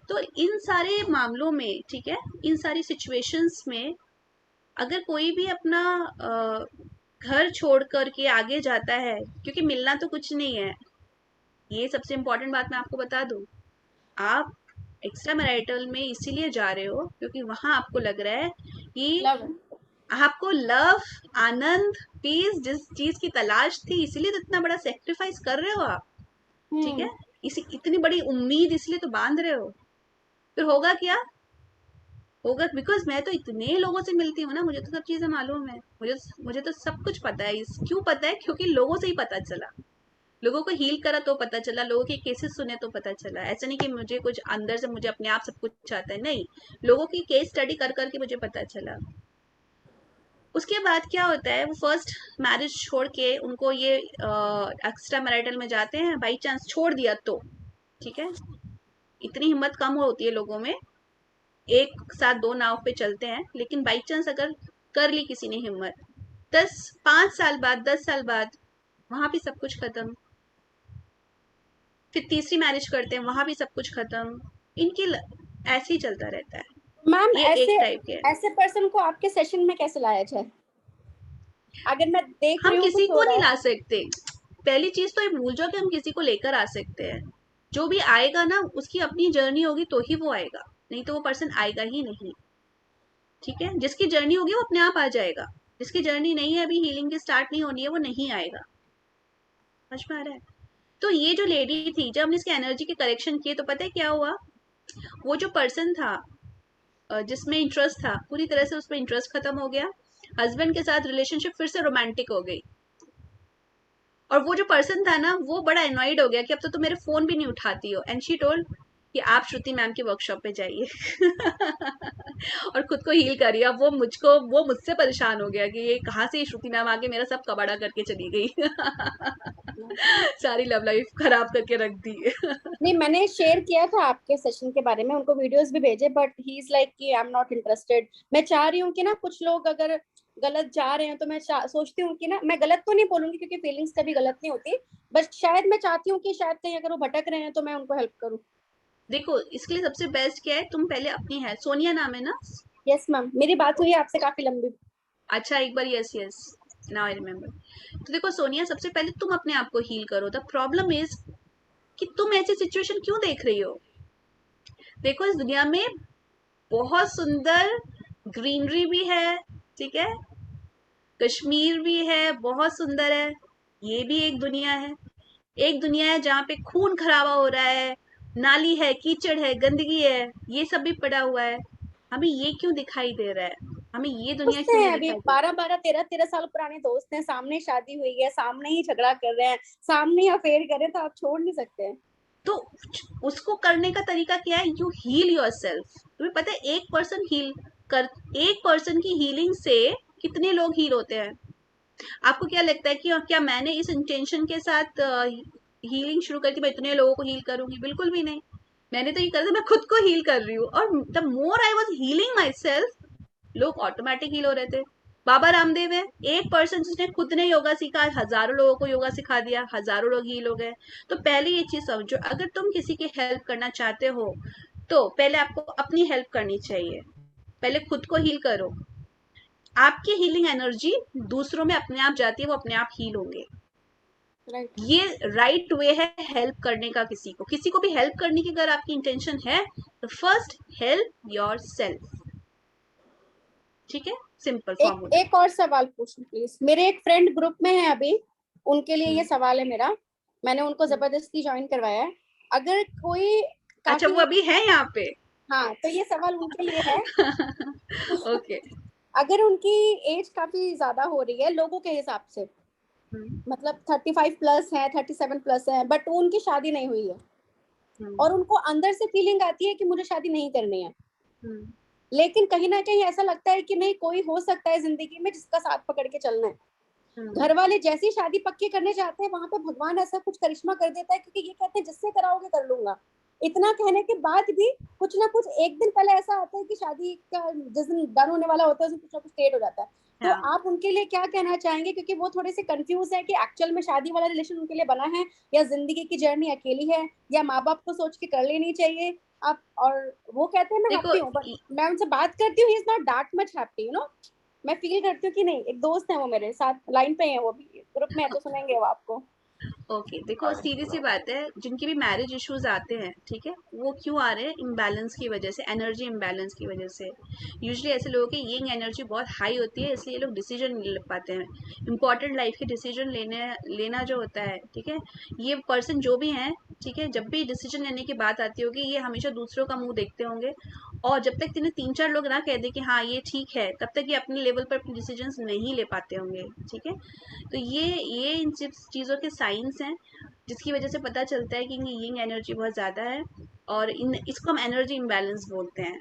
तो इन सारे मामलों में, ठीक है, इन सारी सिचुएशंस में अगर कोई भी अपना घर छोड़ कर के आगे जाता है, क्योंकि मिलना तो कुछ नहीं है, ये सबसे इम्पोर्टेंट बात मैं आपको बता दूं, आप एक्स्ट्रा मैरिटल में इसीलिए जा रहे हो क्योंकि वहां आपको लग रहा है कि आपको लव, आनंद, पीस, जिस चीज की तलाश थी, इसीलिए तो इतना बड़ा सेक्रीफाइस कर रहे हो आप, ठीक है, इसी इतनी बड़ी उम्मीद इसलिए तो बांध रहे हो। फिर होगा क्या, होगा, बिकॉज मैं तो इतने लोगों से मिलती हूँ ना, मुझे तो सब चीजें मालूम है, मुझे तो सब कुछ पता है। क्यों पता है? क्योंकि लोगों से ही पता चला, लोगों को हील करा तो पता चला, लोगों के केसेस सुने तो पता चला। ऐसा नहीं कि मुझे कुछ अंदर से मुझे अपने आप सब कुछ आता है, नहीं, लोगों की केस स्टडी कर करके मुझे पता चला। उसके बाद क्या होता है, वो फर्स्ट मैरिज छोड़ के उनको ये एक्स्ट्रा मैरिटल में जाते हैं, बाई चांस छोड़ दिया तो ठीक है, इतनी हिम्मत कम होती है लोगों में, एक साथ दो नाव पे चलते हैं, लेकिन बाई चांस अगर कर ली किसी ने हिम्मत, 5 साल बाद 10 साल बाद वहां भी सब कुछ खत्म, फिर तीसरी मैरिज करते हैं, वहां भी सब कुछ खत्म, इनकी ऐसे ही चलता रहता है। मैम ये एक टाइप के ऐसे पर्सन को आपके सेशन में कैसे लाया जाए? अगर मैं देख हम रही हूँ किसी को नहीं ला सकते, पहली चीज तो ये भूल जाओ कि हम किसी को लेकर आ सकते हैं। जो भी आएगा ना, उसकी अपनी जर्नी होगी तो ही वो आएगा, नहीं तो वो पर्सन आएगा ही नहीं, ठीक है। जिसकी जर्नी होगी वो अपने आप आ जाएगा, जिसकी जर्नी नहीं है, अभी हीलिंग की स्टार्ट नहीं होनी है, वो नहीं आएगा। समझ में आ रहा है? तो ये जो लेडी थी, जब हमने इसके एनर्जी के करेक्शन किए तो पता है क्या हुआ, वो जो पर्सन था जिसमें इंटरेस्ट था, पूरी तरह से उसमें इंटरेस्ट खत्म हो गया, हस्बैंड के साथ रिलेशनशिप फिर से रोमांटिक हो गई, और वो जो पर्सन था ना, वो बड़ा एनॉइड हो गया कि अब तो तुम मेरे फोन भी नहीं उठाती हो, एंड शी टोल्ड कि आप श्रुति मैम के वर्कशॉप पे जाइए और खुद को हील करिए। अब वो मुझसे परेशान हो गया कि ये कहाँ से श्रुति मैम आके मेरा सब कबाड़ा करके चली गई सारी लव लाइफ खराब करके रख दी नहीं, मैंने शेयर किया था आपके सेशन के बारे में, उनको वीडियोस भी भेजे, बट ही इज लाइक कि आई एम नॉट इंटरेस्टेड। मैं चाह रही हूँ कि ना कुछ लोग अगर गलत जा रहे हैं तो मैं सोचती हूँ कि ना, मैं गलत तो नहीं बोलूंगी क्योंकि फीलिंग्स कभी गलत नहीं होती, बट शायद मैं चाहती हूँ कि शायद कहीं अगर वो भटक रहे हैं तो मैं उनको हेल्प करूँ। देखो, इसके लिए सबसे बेस्ट क्या है, तुम पहले अपनी है, सोनिया नाम है ना? यस मैम, मेरी बात हुई आपसे काफी लंबी। अच्छा, एक बार, yes yes, now I remember. तो देखो सोनिया, सबसे पहले तुम अपने आप को हील करो। द प्रॉब्लम इज कि तुम ऐसी सिचुएशन क्यों देख रही हो। देखो, इस दुनिया में बहुत सुंदर ग्रीनरी भी है, ठीक है, कश्मीर भी है, बहुत सुंदर है, ये भी एक दुनिया है। एक दुनिया है जहाँ पे खून खराबा हो रहा है, नाली है, कीचड़ है, गंदगी है, ये सब भी पड़ा हुआ है। हमें ये क्यों दिखाई दे रहा है? हमें ये दुनिया दोस्त क्यों हैं नहीं अभी दिखाई दे रही? 12-12 13-13 साल पुराने दोस्त हैं, सामने शादी हुई है, सामने ही झगड़ा कर रहे हैं, सामने ही अफेयर कर रहे हैं, तो आप छोड़ नहीं सकते। तो उसको करने का तरीका क्या है? You heal yourself. तुम्हें पता है एक पर्सन की हीलिंग से कितने लोग हील होते हैं? आपको क्या लगता है कि क्या मैंने इस इंटेंशन के साथ हीलिंग शुरू करी थी, मैं इतने लोगों को हील करूंगी? बिल्कुल भी नहीं। मैंने तो ये कर दिया, मैं खुद को हील कर रही हूँ, और the more I was healing my self, लोग ऑटोमेटिक हील हो रहे थे। बाबा रामदेव है, एक पर्सन जिसने खुद ने योगा सीखा, आज हजारों लोगों को योगा सिखा दिया, हजारों लोग हील हो गए। तो पहले ये चीज समझो, अगर तुम किसी की हेल्प करना चाहते हो तो पहले आपको अपनी हेल्प करनी चाहिए, पहले खुद को हील करो। आपकी हीलिंग एनर्जी दूसरों में अपने आप जाती है, वो अपने आप हील होंगे। राइट, ये राइट वे है हेल्प करने का। किसी को भी हेल्प करने की अगर आपकी इंटेंशन है तो फर्स्ट हेल्प योर सेल्फ, ठीक है, सिंपल फॉर्मूला। एक और सवाल पूछूं प्लीज? मेरे एक फ्रेंड ग्रुप में है अभी, उनके लिए ये सवाल है मेरा, मैंने उनको जबरदस्ती ज्वाइन करवाया है। अगर कोई अच्छा, वो अभी है यहाँ पे? हाँ, तो ये सवाल उनके लिए है। ओके। अगर उनकी एज काफी ज्यादा हो रही है लोगों के हिसाब से, मतलब 35 प्लस है, 37 प्लस है, बट उनकी शादी नहीं हुई है, और उनको अंदर से फीलिंग आती है कि मुझे शादी नहीं करनी है, लेकिन कहीं ना कहीं ऐसा लगता है कि नहीं, कोई हो सकता है जिंदगी में जिसका साथ पकड़ के चलना है। घर वाले जैसी शादी पक्की करने जाते हैं, वहां पे भगवान ऐसा कुछ करिश्मा कर देता है, क्योंकि ये कहते हैं जिससे कराओगे कर लूंगा। इतना कहने के बाद भी कुछ ना कुछ एक दिन पहले ऐसा आता है कि शादी का जिस दिन डन होने वाला होता है, उसमें कुछ ना कुछ लेट हो जाता है। तो आप उनके लिए क्या कहना चाहेंगे, क्योंकि वो थोड़े से कंफ्यूज है कि एक्चुअल में शादी वाला रिलेशन उनके लिए बना है, या जिंदगी की जर्नी अकेली है, या माँ बाप को सोच के कर लेनी चाहिए आप। और वो कहते हैं मैं हैप्पी हूँ, बट मैं उनसे बात करती हूँ, he is not that much happy, you know. मैं फील करती हूँ कि नहीं, एक दोस्त है वो मेरे साथ लाइन पे है, वो भी ग्रुप में है, तो सुनेंगे वो आपको। ओके, देखो सीधी सी बात है, जिनके भी मैरिज इश्यूज आते हैं, ठीक है, वो क्यों आ रहे हैं? इम्बैलेंस की वजह से, एनर्जी इम्बैलेंस की वजह से। यूजुअली ऐसे लोगों की यंग एनर्जी बहुत हाई होती है, इसलिए ये लोग डिसीजन नहीं ले पाते हैं, इंपॉर्टेंट लाइफ के डिसीजन लेना जो होता है, ठीक है। ये पर्सन जो भी हैं, ठीक है, जब भी डिसीजन लेने की बात आती होगी, ये हमेशा दूसरों का मुंह देखते होंगे, और जब तक इन्हें 3-4 लोग ना कह दे कि हाँ ये ठीक है, तब तक ये अपने लेवल पर अपने डिसीजन नहीं ले पाते होंगे, ठीक है। तो ये इन चीज़ों के साइंस हैं, जिसकी वजह से पता चलता है कि इनकी यंग एनर्जी बहुत ज़्यादा है, और इसको हम एनर्जी इम्बैलेंस बोलते हैं,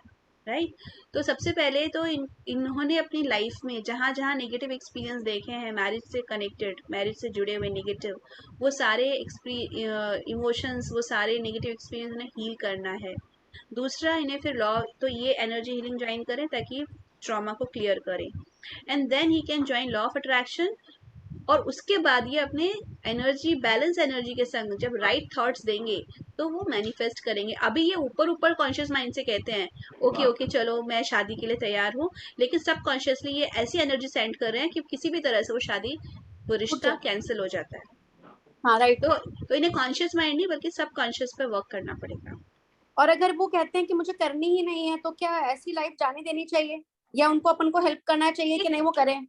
राइट। तो सबसे पहले तो इन्होंने अपनी लाइफ में जहाँ जहाँ नेगेटिव एक्सपीरियंस देखे हैं, मैरिज से कनेक्टेड, मैरिज से जुड़े हुए नेगेटिव, वो सारे इमोशंस, वो सारे नेगेटिव एक्सपीरियंस उन्हें हील करना है। दूसरा, इन्हें फिर लॉ, तो ये एनर्जी हीलिंग ज्वाइन करें ताकि ट्रॉमा को क्लियर करें, and then he can join law of attraction. और उसके बाद ये अपने एनर्जी, बैलेंस एनर्जी के संग जब राइट थॉट्स देंगे तो वो मैनिफेस्ट करेंगे। अभी ये ऊपर ऊपर कॉन्शियस माइंड से कहते हैं ओके ओके चलो मैं शादी के लिए तैयार हूँ, लेकिन सब कॉन्शियसली ये ऐसी एनर्जी सेंड कर रहे हैं कि किसी भी तरह से वो शादी, वो रिश्ता कैंसिल हो जाता है। हाँ, राइट। तो इन्हें कॉन्शियस माइंड नहीं बल्कि सब कॉन्शियस पे वर्क करना पड़ेगा। और अगर वो कहते हैं कि मुझे करनी ही नहीं है, तो क्या ऐसी लाइफ जाने देनी चाहिए, या उनको अपन को हेल्प करना चाहिए कि नहीं वो करें?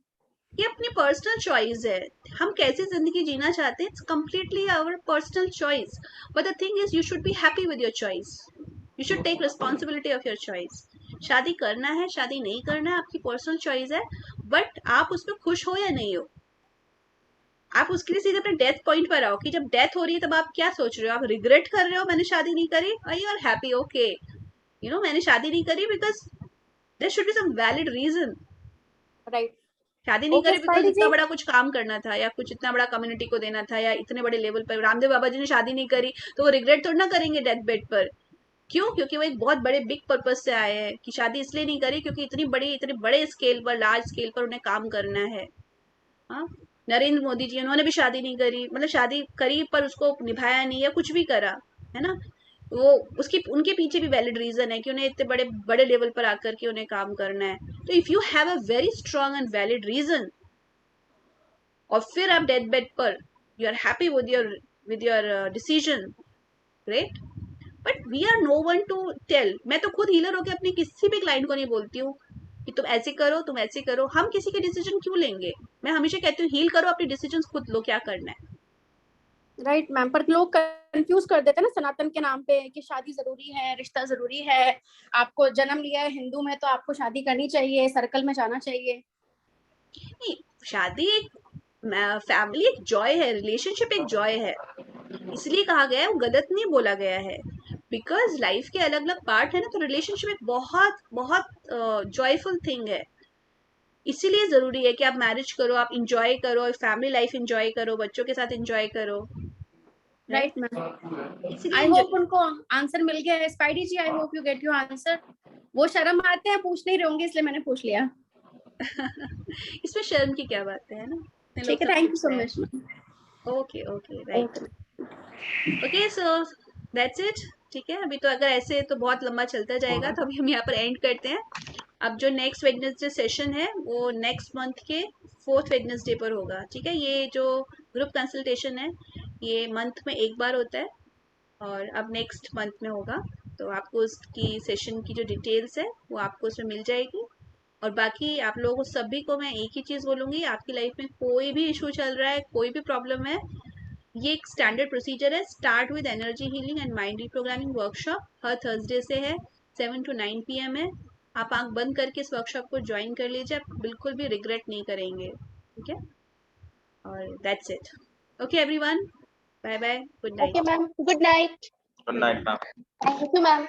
ये अपनी पर्सनल चॉइस है, हम कैसी जिंदगी जीना चाहते हैं, it's completely our personal choice, but the thing is you should be happy with your choice, you should take responsibility of your choice. शादी करना है, शादी नहीं करना है, आपकी पर्सनल चॉइस है, बट आप उसमें खुश हो या नहीं हो, आप उसके लिए सीधे अपने डेथ पॉइंट पर आओ कि जब डेथ हो रही है तब आप क्या सोच रहे हो? आप रिग्रेट कर रहे हो मैंने शादी नहीं करी, और you are happy, okay you know मैंने शादी नहीं करी because there should be some valid reason, right. शादी नहीं करी बिकॉज इतना बड़ा कुछ काम करना था, या कुछ इतना बड़ा कम्युनिटी को देना था, या इतने बड़े लेवल पर। रामदेव बाबा जी ने शादी नहीं करी तो वो रिग्रेट थोड़ा ना करेंगे डेथ बेड पर, क्यों? क्योंकि वो एक बहुत बड़े बिग पर्पज से आए हैं कि शादी इसलिए नहीं करी क्योंकि इतने बड़े स्केल पर, लार्ज स्केल पर उन्हें काम करना है। हाँ, नरेंद्र मोदी जी, उन्होंने भी शादी नहीं करी, मतलब शादी करी पर उसको निभाया नहीं या कुछ भी करा, है ना। वो उनके पीछे भी वैलिड रीजन है कि उन्हें इतने बड़े बड़े लेवल पर आकर के उन्हें काम करना है। तो if you have a very strong and valid reason, और फिर आप डेथ बेड पर you are happy with your decision, great. But we are no one to tell. मैं तो खुद हीलर होकर अपनी किसी भी क्लाइंट को नहीं बोलती हूँ कि तुम ऐसे करो, तुम ऐसे करो। हम किसी के डिसीजन क्यों लेंगे? मैं हमेशा कहती हूँ हील करो, अपने डिसीजन खुद लो, क्या करना है। राइट मैम, पर लोग कंफ्यूज कर देते हैं ना सनातन के नाम पे कि शादी जरूरी है, रिश्ता जरूरी है, आपको जन्म लिया है हिंदू में तो आपको शादी करनी चाहिए, सर्कल में जाना चाहिए। नहीं, शादी एक फैमिली एक जॉय है, रिलेशनशिप एक जॉय है, इसलिए कहा गया है, वो गलत नहीं बोला गया है। बिकॉज लाइफ के अलग अलग पार्ट है ना, तो रिलेशनशिप एक बहुत बहुत जॉयफुल थिंग है। इसीलिए जरूरी है कि आप मैरिज करो, आप इंजॉय करो, फैमिली लाइफ इंजॉय करो, बच्चों के साथ इंजॉय करो। राइट मैम, इसीलिए आई होप उनको आंसर मिल गया है। Spidey ji, I hope you get your answer. वो शर्म आते हैं, पूछ नहीं रहे होंगे, इसलिए मैंने पूछ लिया। इसमें शर्म की क्या बात है ना? ठीक है, thank you so much. Okay okay, right. Okay, so that's it. ठीक है, अभी तो अगर ऐसे तो बहुत लंबा चलता जाएगा, तो अभी हम यहाँ पर एंड करते हैं। अब जो नेक्स्ट वेडनेसडे सेशन है वो नेक्स्ट मंथ के 4th वेडनेसडे पर होगा। ठीक है, ये जो ग्रुप कंसल्टेशन है ये मंथ में एक बार होता है और अब नेक्स्ट मंथ में होगा। तो आपको उसकी सेशन की जो डिटेल्स है वो आपको उसमें मिल जाएगी। और बाकी आप लोगों सभी को मैं एक ही चीज़ बोलूँगी, आपकी लाइफ में कोई भी इशू चल रहा है, कोई भी प्रॉब्लम है, ये एक स्टैंडर्ड प्रोसीजर है। Start with energy healing and mind reprogramming workshop, her Thursday से है, 7 to 9 PM है। आप आंख बंद करके इस वर्कशॉप को ज्वाइन कर लीजिए, आप बिल्कुल भी रिग्रेट नहीं करेंगे। ठीक है, और that's it. Okay everyone, bye bye, good night. Okay ma'am, good night. Good night ma'am. Thank you ma'am.